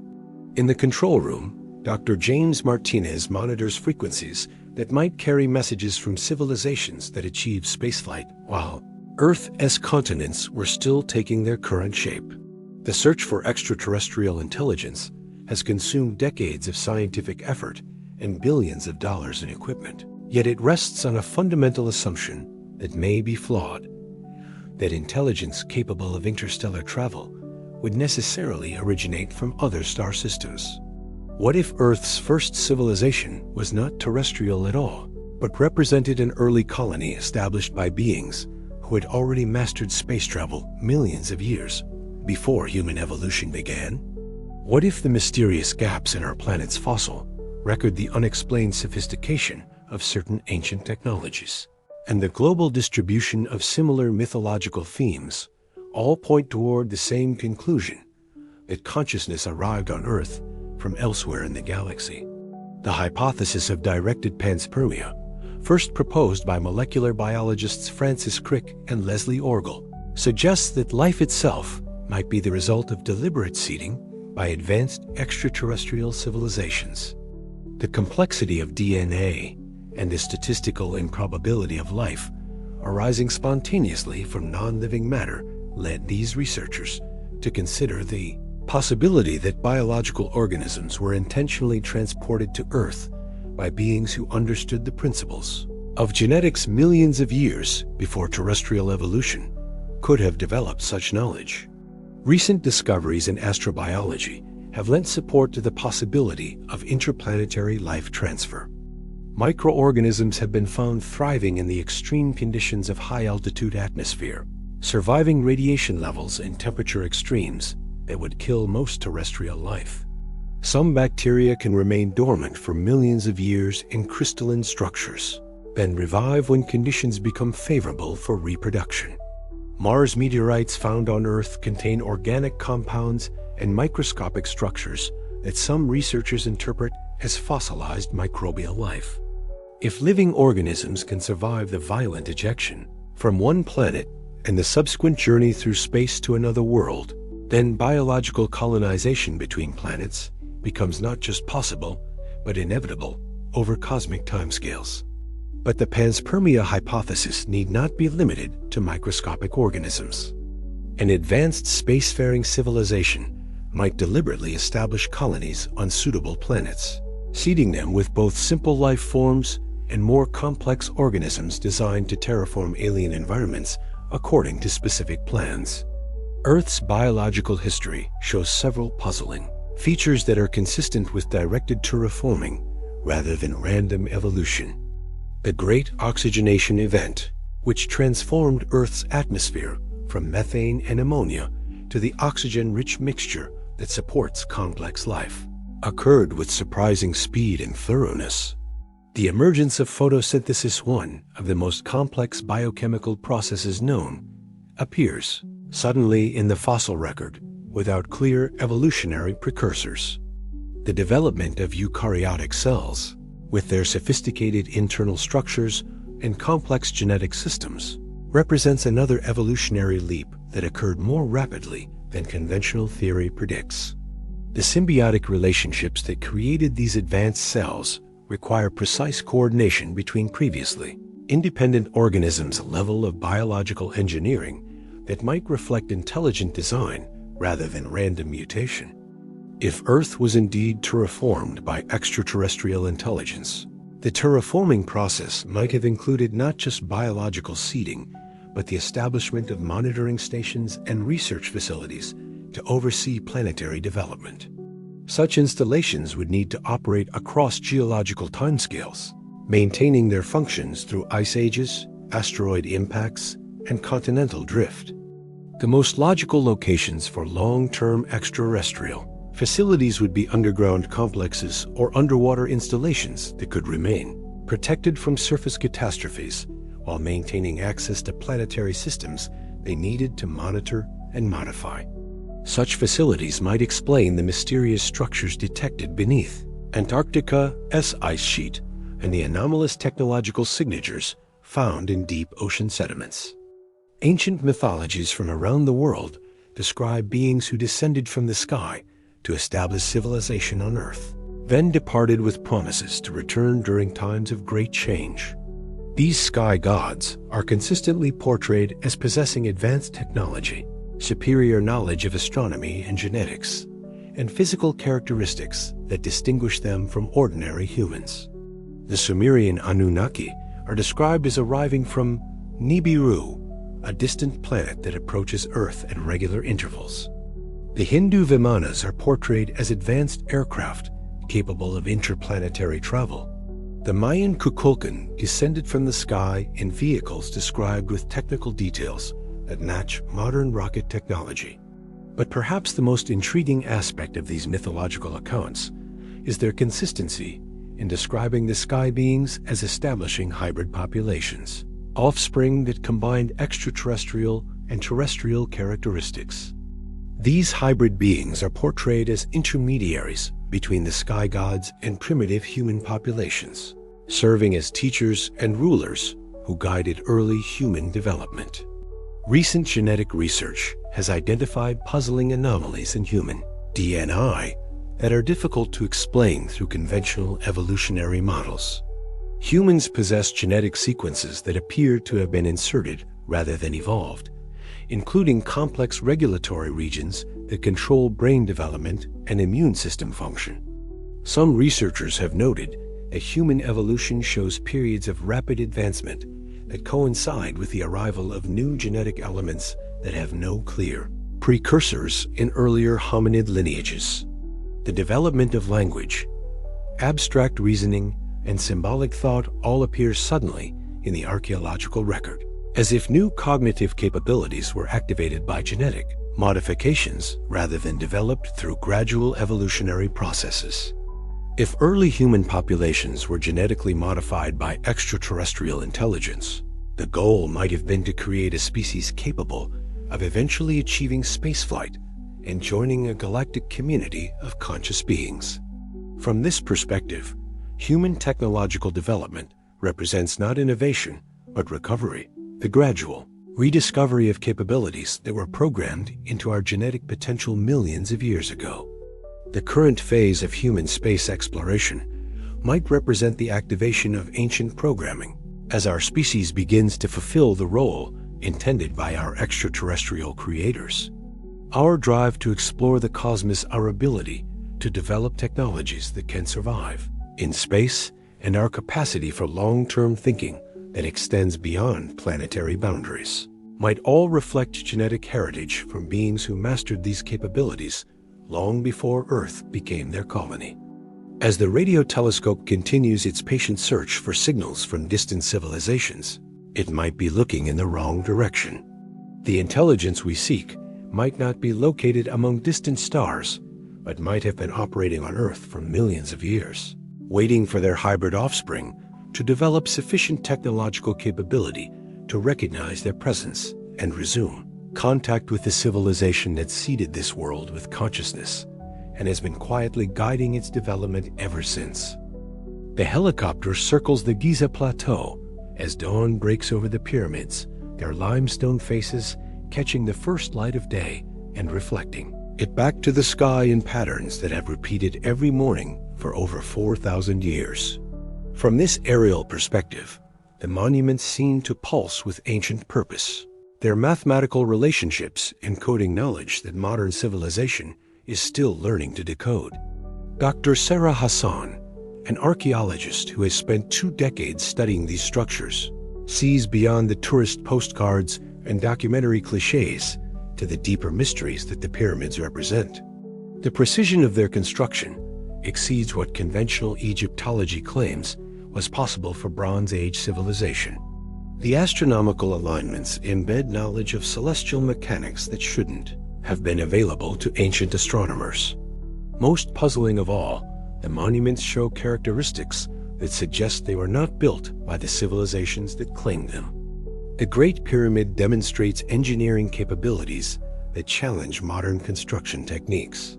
In the control room, Dr. James Martinez monitors frequencies that might carry messages from civilizations that achieved spaceflight while Earth's continents were still taking their current shape. The search for extraterrestrial intelligence has consumed decades of scientific effort and billions of dollars in equipment. Yet it rests on a fundamental assumption that may be flawed, that intelligence capable of interstellar travel would necessarily originate from other star systems. What if Earth's first civilization was not terrestrial at all, but represented an early colony established by beings who had already mastered space travel millions of years before human evolution began? What if the mysterious gaps in our planet's fossil record the unexplained sophistication of certain ancient technologies, and the global distribution of similar mythological themes all point toward the same conclusion, that consciousness arrived on Earth from elsewhere in the galaxy? The hypothesis of directed panspermia, first proposed by molecular biologists Francis Crick and Leslie Orgel, suggests that life itself might be the result of deliberate seeding by advanced extraterrestrial civilizations. The complexity of DNA and the statistical improbability of life arising spontaneously from non-living matter led these researchers to consider the possibility that biological organisms were intentionally transported to Earth by beings who understood the principles of genetics millions of years before terrestrial evolution could have developed such knowledge. Recent discoveries in astrobiology have lent support to the possibility of interplanetary life transfer. Microorganisms have been found thriving in the extreme conditions of high-altitude atmosphere, surviving radiation levels and temperature extremes that would kill most terrestrial life. Some bacteria can remain dormant for millions of years in crystalline structures, then revive when conditions become favorable for reproduction. Mars meteorites found on Earth contain organic compounds and microscopic structures that some researchers interpret as fossilized microbial life. If living organisms can survive the violent ejection from one planet and the subsequent journey through space to another world, then biological colonization between planets becomes not just possible, but inevitable over cosmic timescales. But the panspermia hypothesis need not be limited to microscopic organisms. An advanced spacefaring civilization might deliberately establish colonies on suitable planets, seeding them with both simple life forms and more complex organisms designed to terraform alien environments according to specific plans. Earth's biological history shows several puzzling features that are consistent with directed terraforming rather than random evolution. The Great Oxygenation Event, which transformed Earth's atmosphere from methane and ammonia to the oxygen-rich mixture that supports complex life, occurred with surprising speed and thoroughness. The emergence of photosynthesis, one of the most complex biochemical processes known, appears suddenly in the fossil record without clear evolutionary precursors. The development of eukaryotic cells, with their sophisticated internal structures and complex genetic systems, represents another evolutionary leap that occurred more rapidly than conventional theory predicts. The symbiotic relationships that created these advanced cells require precise coordination between previously independent organisms' level of biological engineering that might reflect intelligent design rather than random mutation. If Earth was indeed terraformed by extraterrestrial intelligence, the terraforming process might have included not just biological seeding, but the establishment of monitoring stations and research facilities to oversee planetary development. Such installations would need to operate across geological timescales, maintaining their functions through ice ages, asteroid impacts, and continental drift. The most logical locations for long-term extraterrestrial facilities would be underground complexes or underwater installations that could remain protected from surface catastrophes while maintaining access to planetary systems they needed to monitor and modify. Such facilities might explain the mysterious structures detected beneath Antarctica's ice sheet and the anomalous technological signatures found in deep ocean sediments. Ancient mythologies from around the world describe beings who descended from the sky to establish civilization on Earth, then departed with promises to return during times of great change. These sky gods are consistently portrayed as possessing advanced technology, superior knowledge of astronomy and genetics, and physical characteristics that distinguish them from ordinary humans. The Sumerian Anunnaki are described as arriving from Nibiru, a distant planet that approaches Earth at regular intervals. The Hindu Vimanas are portrayed as advanced aircraft capable of interplanetary travel. The Mayan Kukulkan descended from the sky in vehicles described with technical details that match modern rocket technology. But perhaps the most intriguing aspect of these mythological accounts is their consistency in describing the sky beings as establishing hybrid populations, offspring that combined extraterrestrial and terrestrial characteristics. These hybrid beings are portrayed as intermediaries between the sky gods and primitive human populations, serving as teachers and rulers who guided early human development. Recent genetic research has identified puzzling anomalies in human DNA that are difficult to explain through conventional evolutionary models. Humans possess genetic sequences that appear to have been inserted rather than evolved, including complex regulatory regions that control brain development and immune system function. Some researchers have noted that human evolution shows periods of rapid advancement that coincide with the arrival of new genetic elements that have no clear precursors in earlier hominid lineages. The development of language, abstract reasoning, and symbolic thought all appear suddenly in the archaeological record, as if new cognitive capabilities were activated by genetic modifications rather than developed through gradual evolutionary processes. If early human populations were genetically modified by extraterrestrial intelligence, the goal might have been to create a species capable of eventually achieving spaceflight and joining a galactic community of conscious beings. From this perspective, human technological development represents not innovation, but recovery, the gradual rediscovery of capabilities that were programmed into our genetic potential millions of years ago. The current phase of human space exploration might represent the activation of ancient programming as our species begins to fulfill the role intended by our extraterrestrial creators. Our drive to explore the cosmos, our ability to develop technologies that can survive in space, and our capacity for long-term thinking that extends beyond planetary boundaries might all reflect genetic heritage from beings who mastered these capabilities long before Earth became their colony. As the radio telescope continues its patient search for signals from distant civilizations, it might be looking in the wrong direction. The intelligence we seek might not be located among distant stars, but might have been operating on Earth for millions of years, waiting for their hybrid offspring to develop sufficient technological capability to recognize their presence and resume contact with the civilization that seeded this world with consciousness and has been quietly guiding its development ever since. The helicopter circles the Giza Plateau as dawn breaks over the pyramids, their limestone faces catching the first light of day and reflecting it back to the sky in patterns that have repeated every morning for over 4,000 years. From this aerial perspective, the monuments seem to pulse with ancient purpose, their mathematical relationships encoding knowledge that modern civilization is still learning to decode. Dr. Sarah Hassan, an archaeologist who has spent 2 decades studying these structures, sees beyond the tourist postcards and documentary cliches to the deeper mysteries that the pyramids represent. The precision of their construction exceeds what conventional Egyptology claims was possible for Bronze Age civilization. The astronomical alignments embed knowledge of celestial mechanics that shouldn't have been available to ancient astronomers. Most puzzling of all, the monuments show characteristics that suggest they were not built by the civilizations that claimed them. The Great Pyramid demonstrates engineering capabilities that challenge modern construction techniques.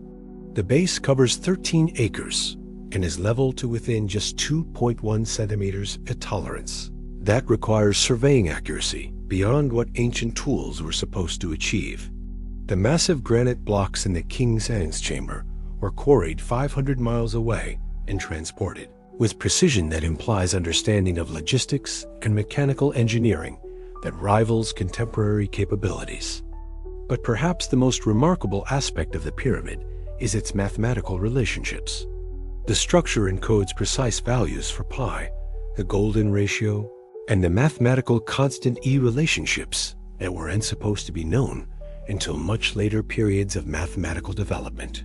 The base covers 13 acres and is leveled to within just 2.1 centimeters at tolerance. That requires surveying accuracy beyond what ancient tools were supposed to achieve. The massive granite blocks in the King's Chamber were quarried 500 miles away and transported with precision that implies understanding of logistics and mechanical engineering that rivals contemporary capabilities. But perhaps the most remarkable aspect of the pyramid is its mathematical relationships. The structure encodes precise values for pi, the golden ratio, and the mathematical constant E relationships that weren't supposed to be known until much later periods of mathematical development.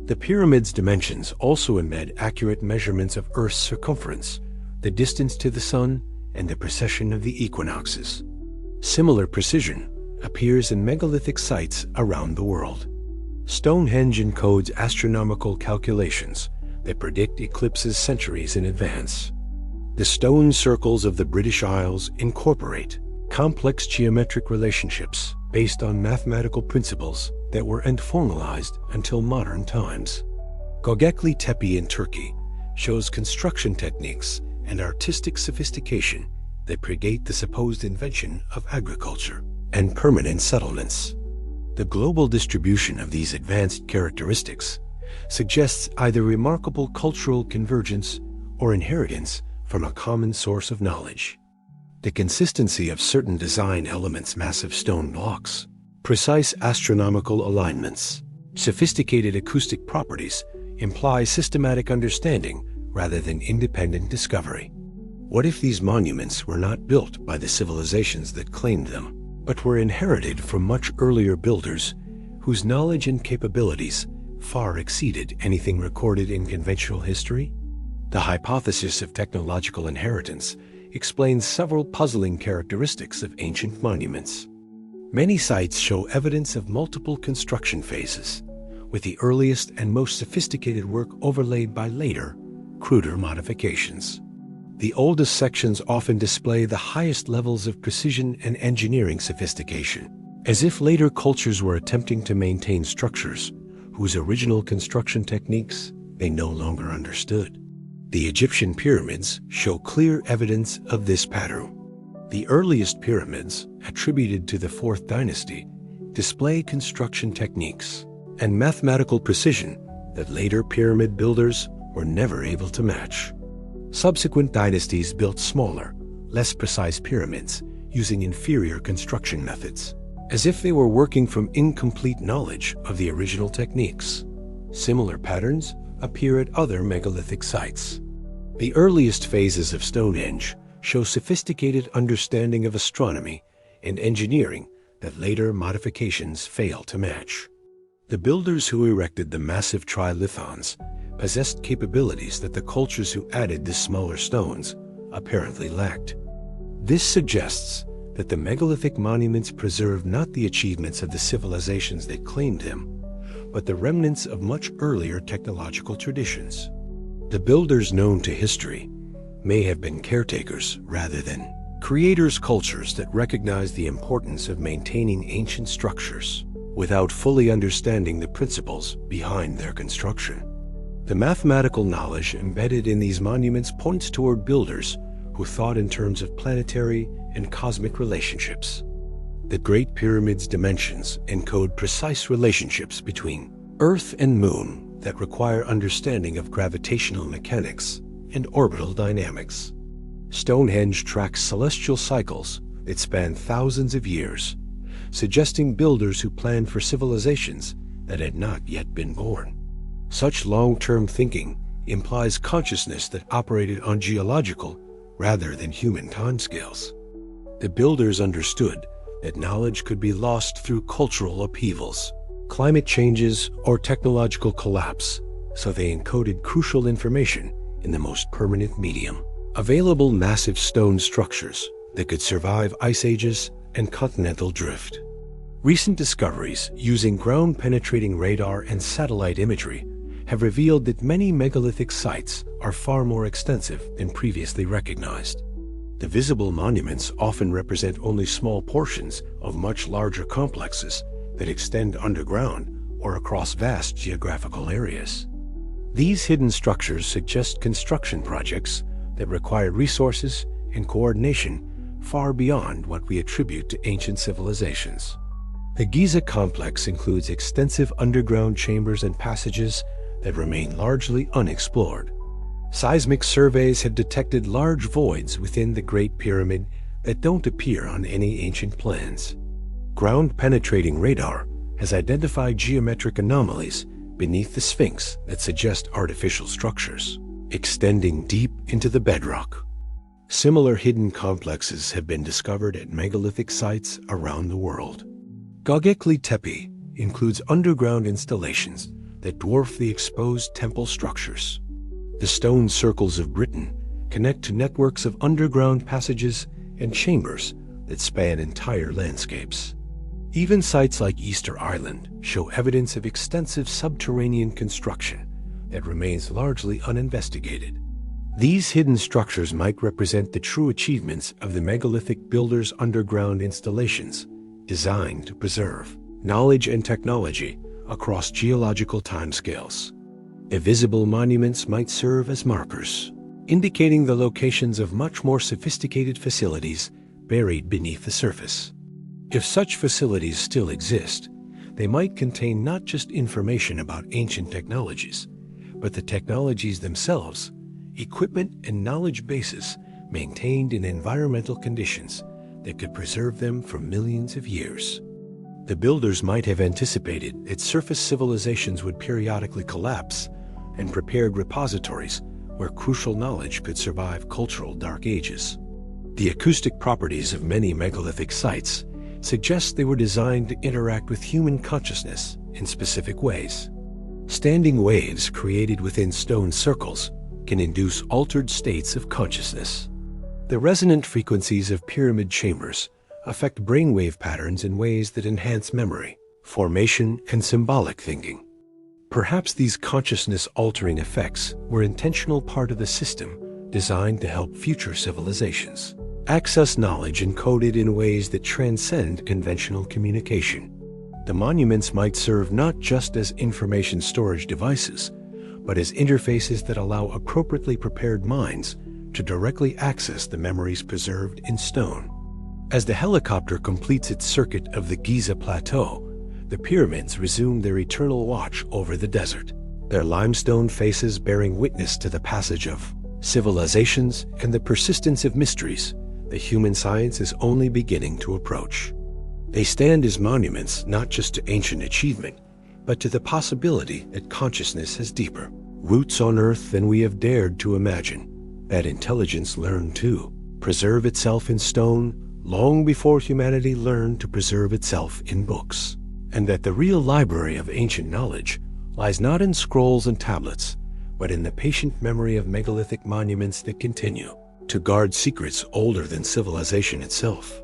The pyramid's dimensions also embed accurate measurements of Earth's circumference, the distance to the sun, and the precession of the equinoxes. Similar precision appears in megalithic sites around the world. Stonehenge encodes astronomical calculations that predict eclipses centuries in advance. The stone circles of the British Isles incorporate complex geometric relationships based on mathematical principles that weren't formalized until modern times. Gobekli Tepe in Turkey shows construction techniques and artistic sophistication that predate the supposed invention of agriculture and permanent settlements. The global distribution of these advanced characteristics suggests either remarkable cultural convergence or inheritance from a common source of knowledge. The consistency of certain design elements, massive stone blocks, precise astronomical alignments, sophisticated acoustic properties imply systematic understanding rather than independent discovery. What if these monuments were not built by the civilizations that claimed them, but were inherited from much earlier builders whose knowledge and capabilities far exceeded anything recorded in conventional history? The hypothesis of technological inheritance explains several puzzling characteristics of ancient monuments. Many sites show evidence of multiple construction phases, with the earliest and most sophisticated work overlaid by later, cruder modifications. The oldest sections often display the highest levels of precision and engineering sophistication, as if later cultures were attempting to maintain structures whose original construction techniques they no longer understood. The Egyptian pyramids show clear evidence of this pattern. The earliest pyramids, attributed to the 4th dynasty, display construction techniques and mathematical precision that later pyramid builders were never able to match. Subsequent dynasties built smaller, less precise pyramids using inferior construction methods, as if they were working from incomplete knowledge of the original techniques. Similar patterns appear at other megalithic sites. The earliest phases of Stonehenge show sophisticated understanding of astronomy and engineering that later modifications fail to match. The builders who erected the massive trilithons possessed capabilities that the cultures who added the smaller stones apparently lacked. This suggests that the megalithic monuments preserve not the achievements of the civilizations that claimed them, but the remnants of much earlier technological traditions. The builders known to history may have been caretakers rather than creators cultures that recognize the importance of maintaining ancient structures without fully understanding the principles behind their construction. The mathematical knowledge embedded in these monuments points toward builders who thought in terms of planetary and cosmic relationships. The Great Pyramid's dimensions encode precise relationships between Earth and Moon that require understanding of gravitational mechanics and orbital dynamics. Stonehenge tracks celestial cycles that span thousands of years, suggesting builders who planned for civilizations that had not yet been born. Such long-term thinking implies consciousness that operated on geological rather than human timescales. The builders understood that knowledge could be lost through cultural upheavals, climate changes, or technological collapse, so they encoded crucial information in the most permanent medium. Available massive stone structures that could survive ice ages and continental drift. Recent discoveries using ground-penetrating radar and satellite imagery have revealed that many megalithic sites are far more extensive than previously recognized. The visible monuments often represent only small portions of much larger complexes that extend underground or across vast geographical areas. These hidden structures suggest construction projects that required resources and coordination far beyond what we attribute to ancient civilizations. The Giza complex includes extensive underground chambers and passages that remain largely unexplored. Seismic surveys have detected large voids within the Great Pyramid that don't appear on any ancient plans. Ground-penetrating radar has identified geometric anomalies beneath the Sphinx that suggest artificial structures, extending deep into the bedrock. Similar hidden complexes have been discovered at megalithic sites around the world. Gobekli Tepe includes underground installations that dwarf the exposed temple structures. The stone circles of Britain connect to networks of underground passages and chambers that span entire landscapes. Even sites like Easter Island show evidence of extensive subterranean construction that remains largely uninvestigated. These hidden structures might represent the true achievements of the megalithic builders' underground installations designed to preserve knowledge and technology across geological timescales. Invisible monuments might serve as markers, indicating the locations of much more sophisticated facilities buried beneath the surface. If such facilities still exist, they might contain not just information about ancient technologies, but the technologies themselves, equipment and knowledge bases maintained in environmental conditions that could preserve them for millions of years. The builders might have anticipated that surface civilizations would periodically collapse and prepared repositories where crucial knowledge could survive cultural dark ages. The acoustic properties of many megalithic sites suggest they were designed to interact with human consciousness in specific ways. Standing waves created within stone circles can induce altered states of consciousness. The resonant frequencies of pyramid chambers affect brainwave patterns in ways that enhance memory, formation, and symbolic thinking. Perhaps these consciousness-altering effects were an intentional part of the system designed to help future civilizations access knowledge encoded in ways that transcend conventional communication. The monuments might serve not just as information storage devices, but as interfaces that allow appropriately prepared minds to directly access the memories preserved in stone. As the helicopter completes its circuit of the Giza Plateau, the pyramids resume their eternal watch over the desert, their limestone faces bearing witness to the passage of civilizations and the persistence of mysteries that human science is only beginning to approach. They stand as monuments not just to ancient achievement, but to the possibility that consciousness has deeper roots on Earth than we have dared to imagine, that intelligence learned to preserve itself in stone long before humanity learned to preserve itself in books, and that the real library of ancient knowledge lies not in scrolls and tablets, but in the patient memory of megalithic monuments that continue to guard secrets older than civilization itself.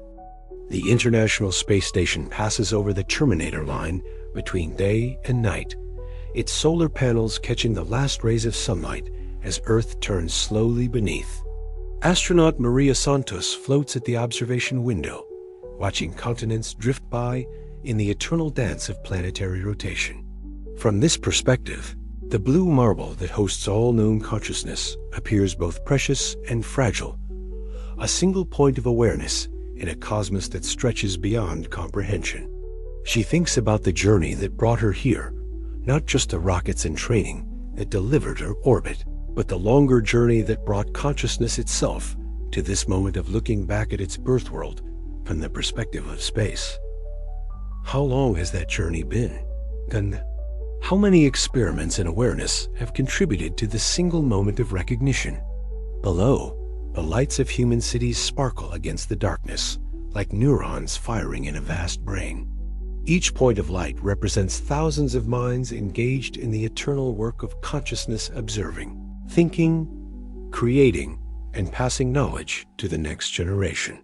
The International Space Station passes over the Terminator line between day and night, its solar panels catching the last rays of sunlight as Earth turns slowly beneath. Astronaut Maria Santos floats at the observation window, watching continents drift by in the eternal dance of planetary rotation. From this perspective, the blue marble that hosts all known consciousness appears both precious and fragile, a single point of awareness in a cosmos that stretches beyond comprehension. She thinks about the journey that brought her here, not just the rockets and training that delivered her orbit, but the longer journey that brought consciousness itself to this moment of looking back at its birth world from the perspective of space. How long has that journey been? And how many experiments in awareness have contributed to this single moment of recognition? Below, the lights of human cities sparkle against the darkness, like neurons firing in a vast brain. Each point of light represents thousands of minds engaged in the eternal work of consciousness, observing, thinking, creating, and passing knowledge to the next generation.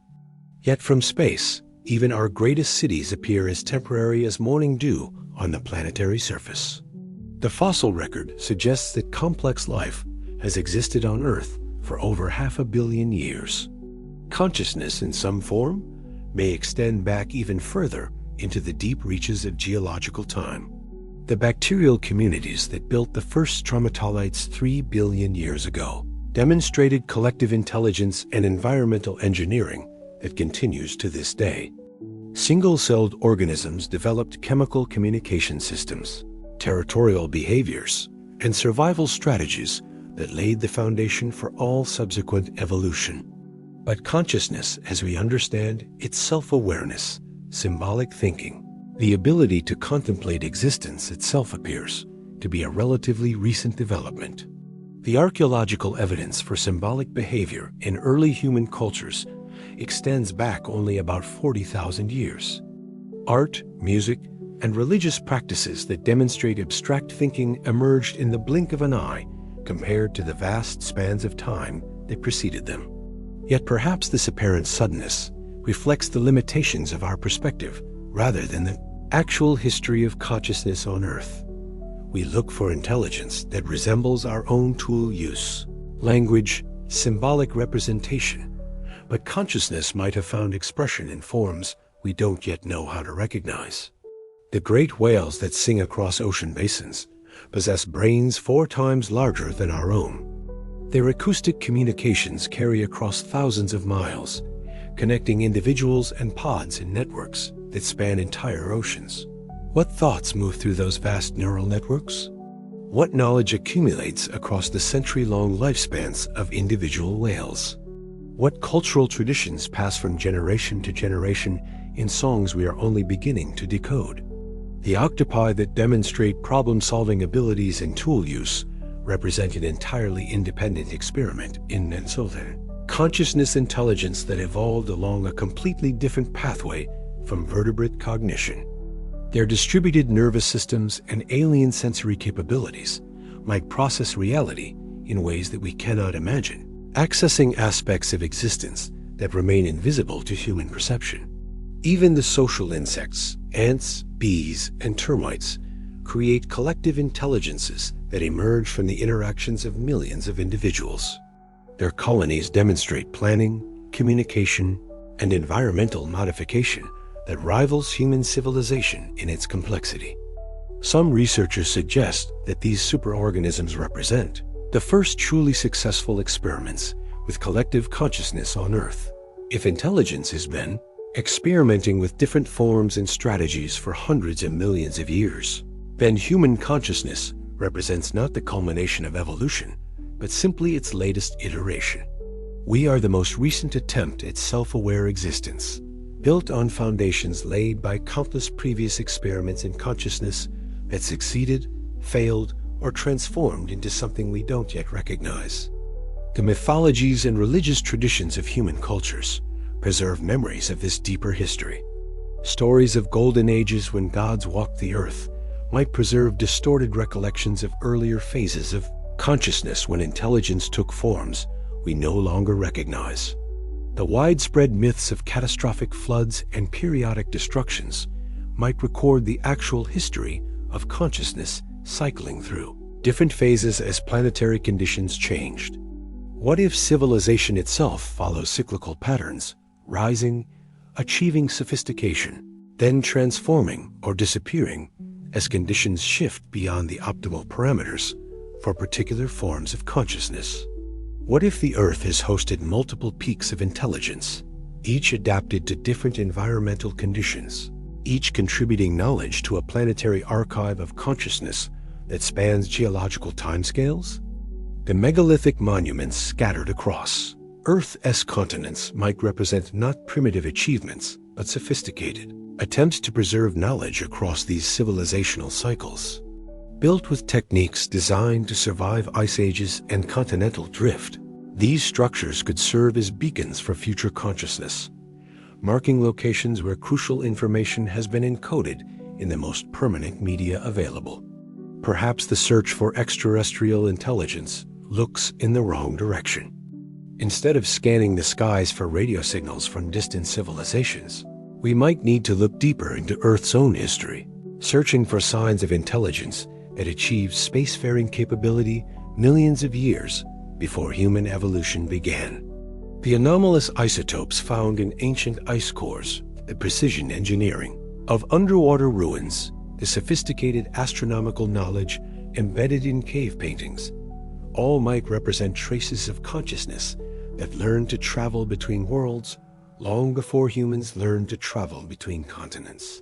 Yet from space, even our greatest cities appear as temporary as morning dew on the planetary surface. The fossil record suggests that complex life has existed on Earth for over 500 million years. Consciousness in some form may extend back even further into the deep reaches of geological time. The bacterial communities that built the first stromatolites 3 billion years ago demonstrated collective intelligence and environmental engineering that continues to this day. Single-celled organisms developed chemical communication systems, territorial behaviors, and survival strategies that laid the foundation for all subsequent evolution. But consciousness, as we understand its self-awareness, symbolic thinking, the ability to contemplate existence itself, appears to be a relatively recent development. The archaeological evidence for symbolic behavior in early human cultures extends back only about 40,000 years. Art, music, and religious practices that demonstrate abstract thinking emerged in the blink of an eye compared to the vast spans of time that preceded them. Yet perhaps this apparent suddenness reflects the limitations of our perspective rather than the actual history of consciousness on Earth. We look for intelligence that resembles our own tool use, language, symbolic representation, but consciousness might have found expression in forms we don't yet know how to recognize. The great whales that sing across ocean basins possess brains 4 times larger than our own. Their acoustic communications carry across thousands of miles, connecting individuals and pods in networks that span entire oceans. What thoughts move through those vast neural networks? What knowledge accumulates across the century-long lifespans of individual whales? What cultural traditions pass from generation to generation in songs we are only beginning to decode? The octopi that demonstrate problem-solving abilities and tool use represent an entirely independent experiment in Nensolden. Consciousness intelligence that evolved along a completely different pathway from vertebrate cognition. Their distributed nervous systems and alien sensory capabilities might process reality in ways that we cannot imagine, accessing aspects of existence that remain invisible to human perception. Even the social insects, ants, bees, and termites, create collective intelligences that emerge from the interactions of millions of individuals. Their colonies demonstrate planning, communication, and environmental modification that rivals human civilization in its complexity. Some researchers suggest that these superorganisms represent the first truly successful experiments with collective consciousness on Earth. If intelligence has been experimenting with different forms and strategies for hundreds of millions of years, then human consciousness represents not the culmination of evolution, but simply its latest iteration. We are the most recent attempt at self-aware existence, built on foundations laid by countless previous experiments in consciousness that succeeded, failed, or transformed into something we don't yet recognize. The mythologies and religious traditions of human cultures preserve memories of this deeper history. Stories of golden ages when gods walked the earth might preserve distorted recollections of earlier phases of consciousness when intelligence took forms we no longer recognize. The widespread myths of catastrophic floods and periodic destructions might record the actual history of consciousness cycling through different phases as planetary conditions changed. What if civilization itself follows cyclical patterns, rising, achieving sophistication, then transforming or disappearing as conditions shift beyond the optimal parameters for particular forms of consciousness. What if the Earth has hosted multiple peaks of intelligence, each adapted to different environmental conditions, each contributing knowledge to a planetary archive of consciousness that spans geological timescales? The megalithic monuments scattered across Earth's continents might represent not primitive achievements, but sophisticated attempts to preserve knowledge across these civilizational cycles. Built with techniques designed to survive ice ages and continental drift, these structures could serve as beacons for future consciousness, marking locations where crucial information has been encoded in the most permanent media available. Perhaps the search for extraterrestrial intelligence looks in the wrong direction. Instead of scanning the skies for radio signals from distant civilizations, we might need to look deeper into Earth's own history, searching for signs of intelligence that achieved spacefaring capability millions of years before human evolution began. The anomalous isotopes found in ancient ice cores, the precision engineering of underwater ruins, the sophisticated astronomical knowledge embedded in cave paintings, all might represent traces of consciousness that learned to travel between worlds long before humans learned to travel between continents.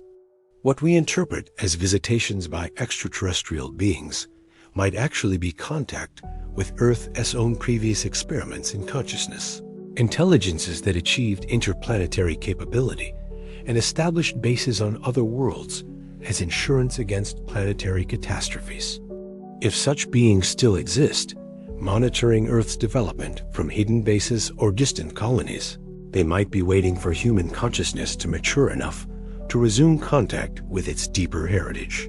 What we interpret as visitations by extraterrestrial beings might actually be contact with Earth's own previous experiments in consciousness, intelligences that achieved interplanetary capability and established bases on other worlds as insurance against planetary catastrophes. If such beings still exist, monitoring Earth's development from hidden bases or distant colonies, they might be waiting for human consciousness to mature enough to resume contact with its deeper heritage.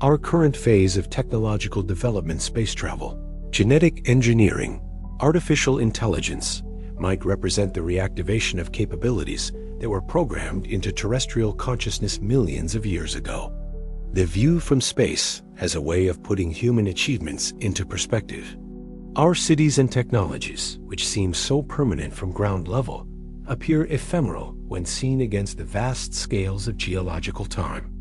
Our current phase of technological development, space travel, genetic engineering, artificial intelligence, might represent the reactivation of capabilities that were programmed into terrestrial consciousness millions of years ago. The view from space has a way of putting human achievements into perspective. Our cities and technologies, which seem so permanent from ground level, appear ephemeral when seen against the vast scales of geological time.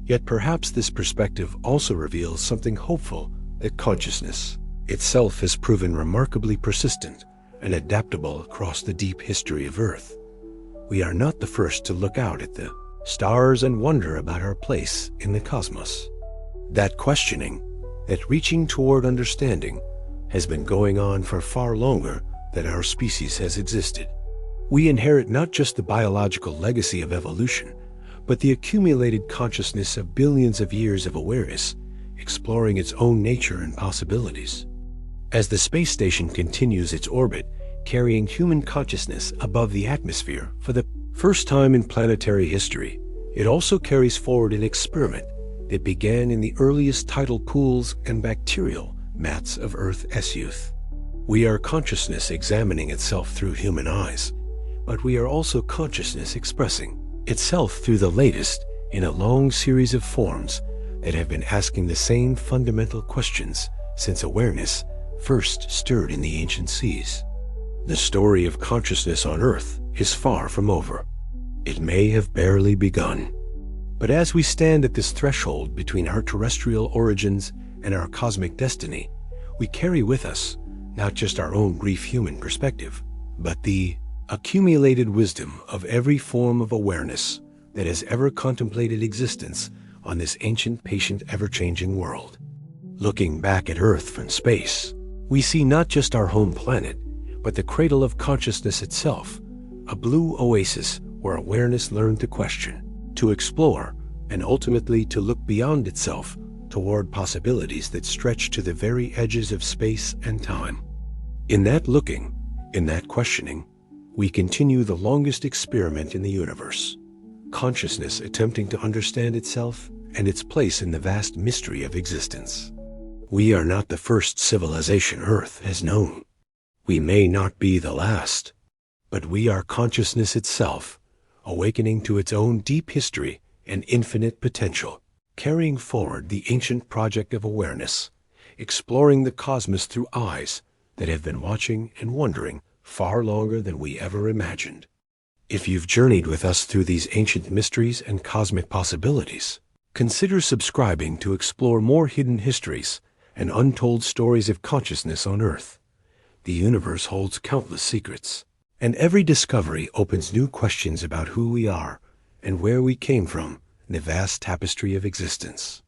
Yet perhaps this perspective also reveals something hopeful, that consciousness itself has proven remarkably persistent and adaptable across the deep history of Earth. We are not the first to look out at the stars and wonder about our place in the cosmos. That questioning, that reaching toward understanding, has been going on for far longer than our species has existed. We inherit not just the biological legacy of evolution, but the accumulated consciousness of billions of years of awareness, exploring its own nature and possibilities. As the space station continues its orbit, carrying human consciousness above the atmosphere for the first time in planetary history, it also carries forward an experiment that began in the earliest tidal pools and bacterial mats of Earth's youth. We are consciousness examining itself through human eyes, but we are also consciousness expressing itself through the latest in a long series of forms that have been asking the same fundamental questions since awareness first stirred in the ancient seas. The story of consciousness on Earth is far from over. It may have barely begun. But as we stand at this threshold between our terrestrial origins and our cosmic destiny, we carry with us not just our own brief human perspective, but the accumulated wisdom of every form of awareness that has ever contemplated existence on this ancient, patient, ever-changing world. Looking back at Earth from space, we see not just our home planet, but the cradle of consciousness itself, a blue oasis where awareness learned to question, to explore, and ultimately to look beyond itself toward possibilities that stretch to the very edges of space and time. In that looking, in that questioning, we continue the longest experiment in the universe, consciousness attempting to understand itself and its place in the vast mystery of existence. We are not the first civilization Earth has known. We may not be the last, but we are consciousness itself, awakening to its own deep history and infinite potential, carrying forward the ancient project of awareness, exploring the cosmos through eyes that have been watching and wondering far longer than we ever imagined. If you've journeyed with us through these ancient mysteries and cosmic possibilities, consider subscribing to explore more hidden histories and untold stories of consciousness on Earth. The universe holds countless secrets, and every discovery opens new questions about who we are and where we came from in the vast tapestry of existence.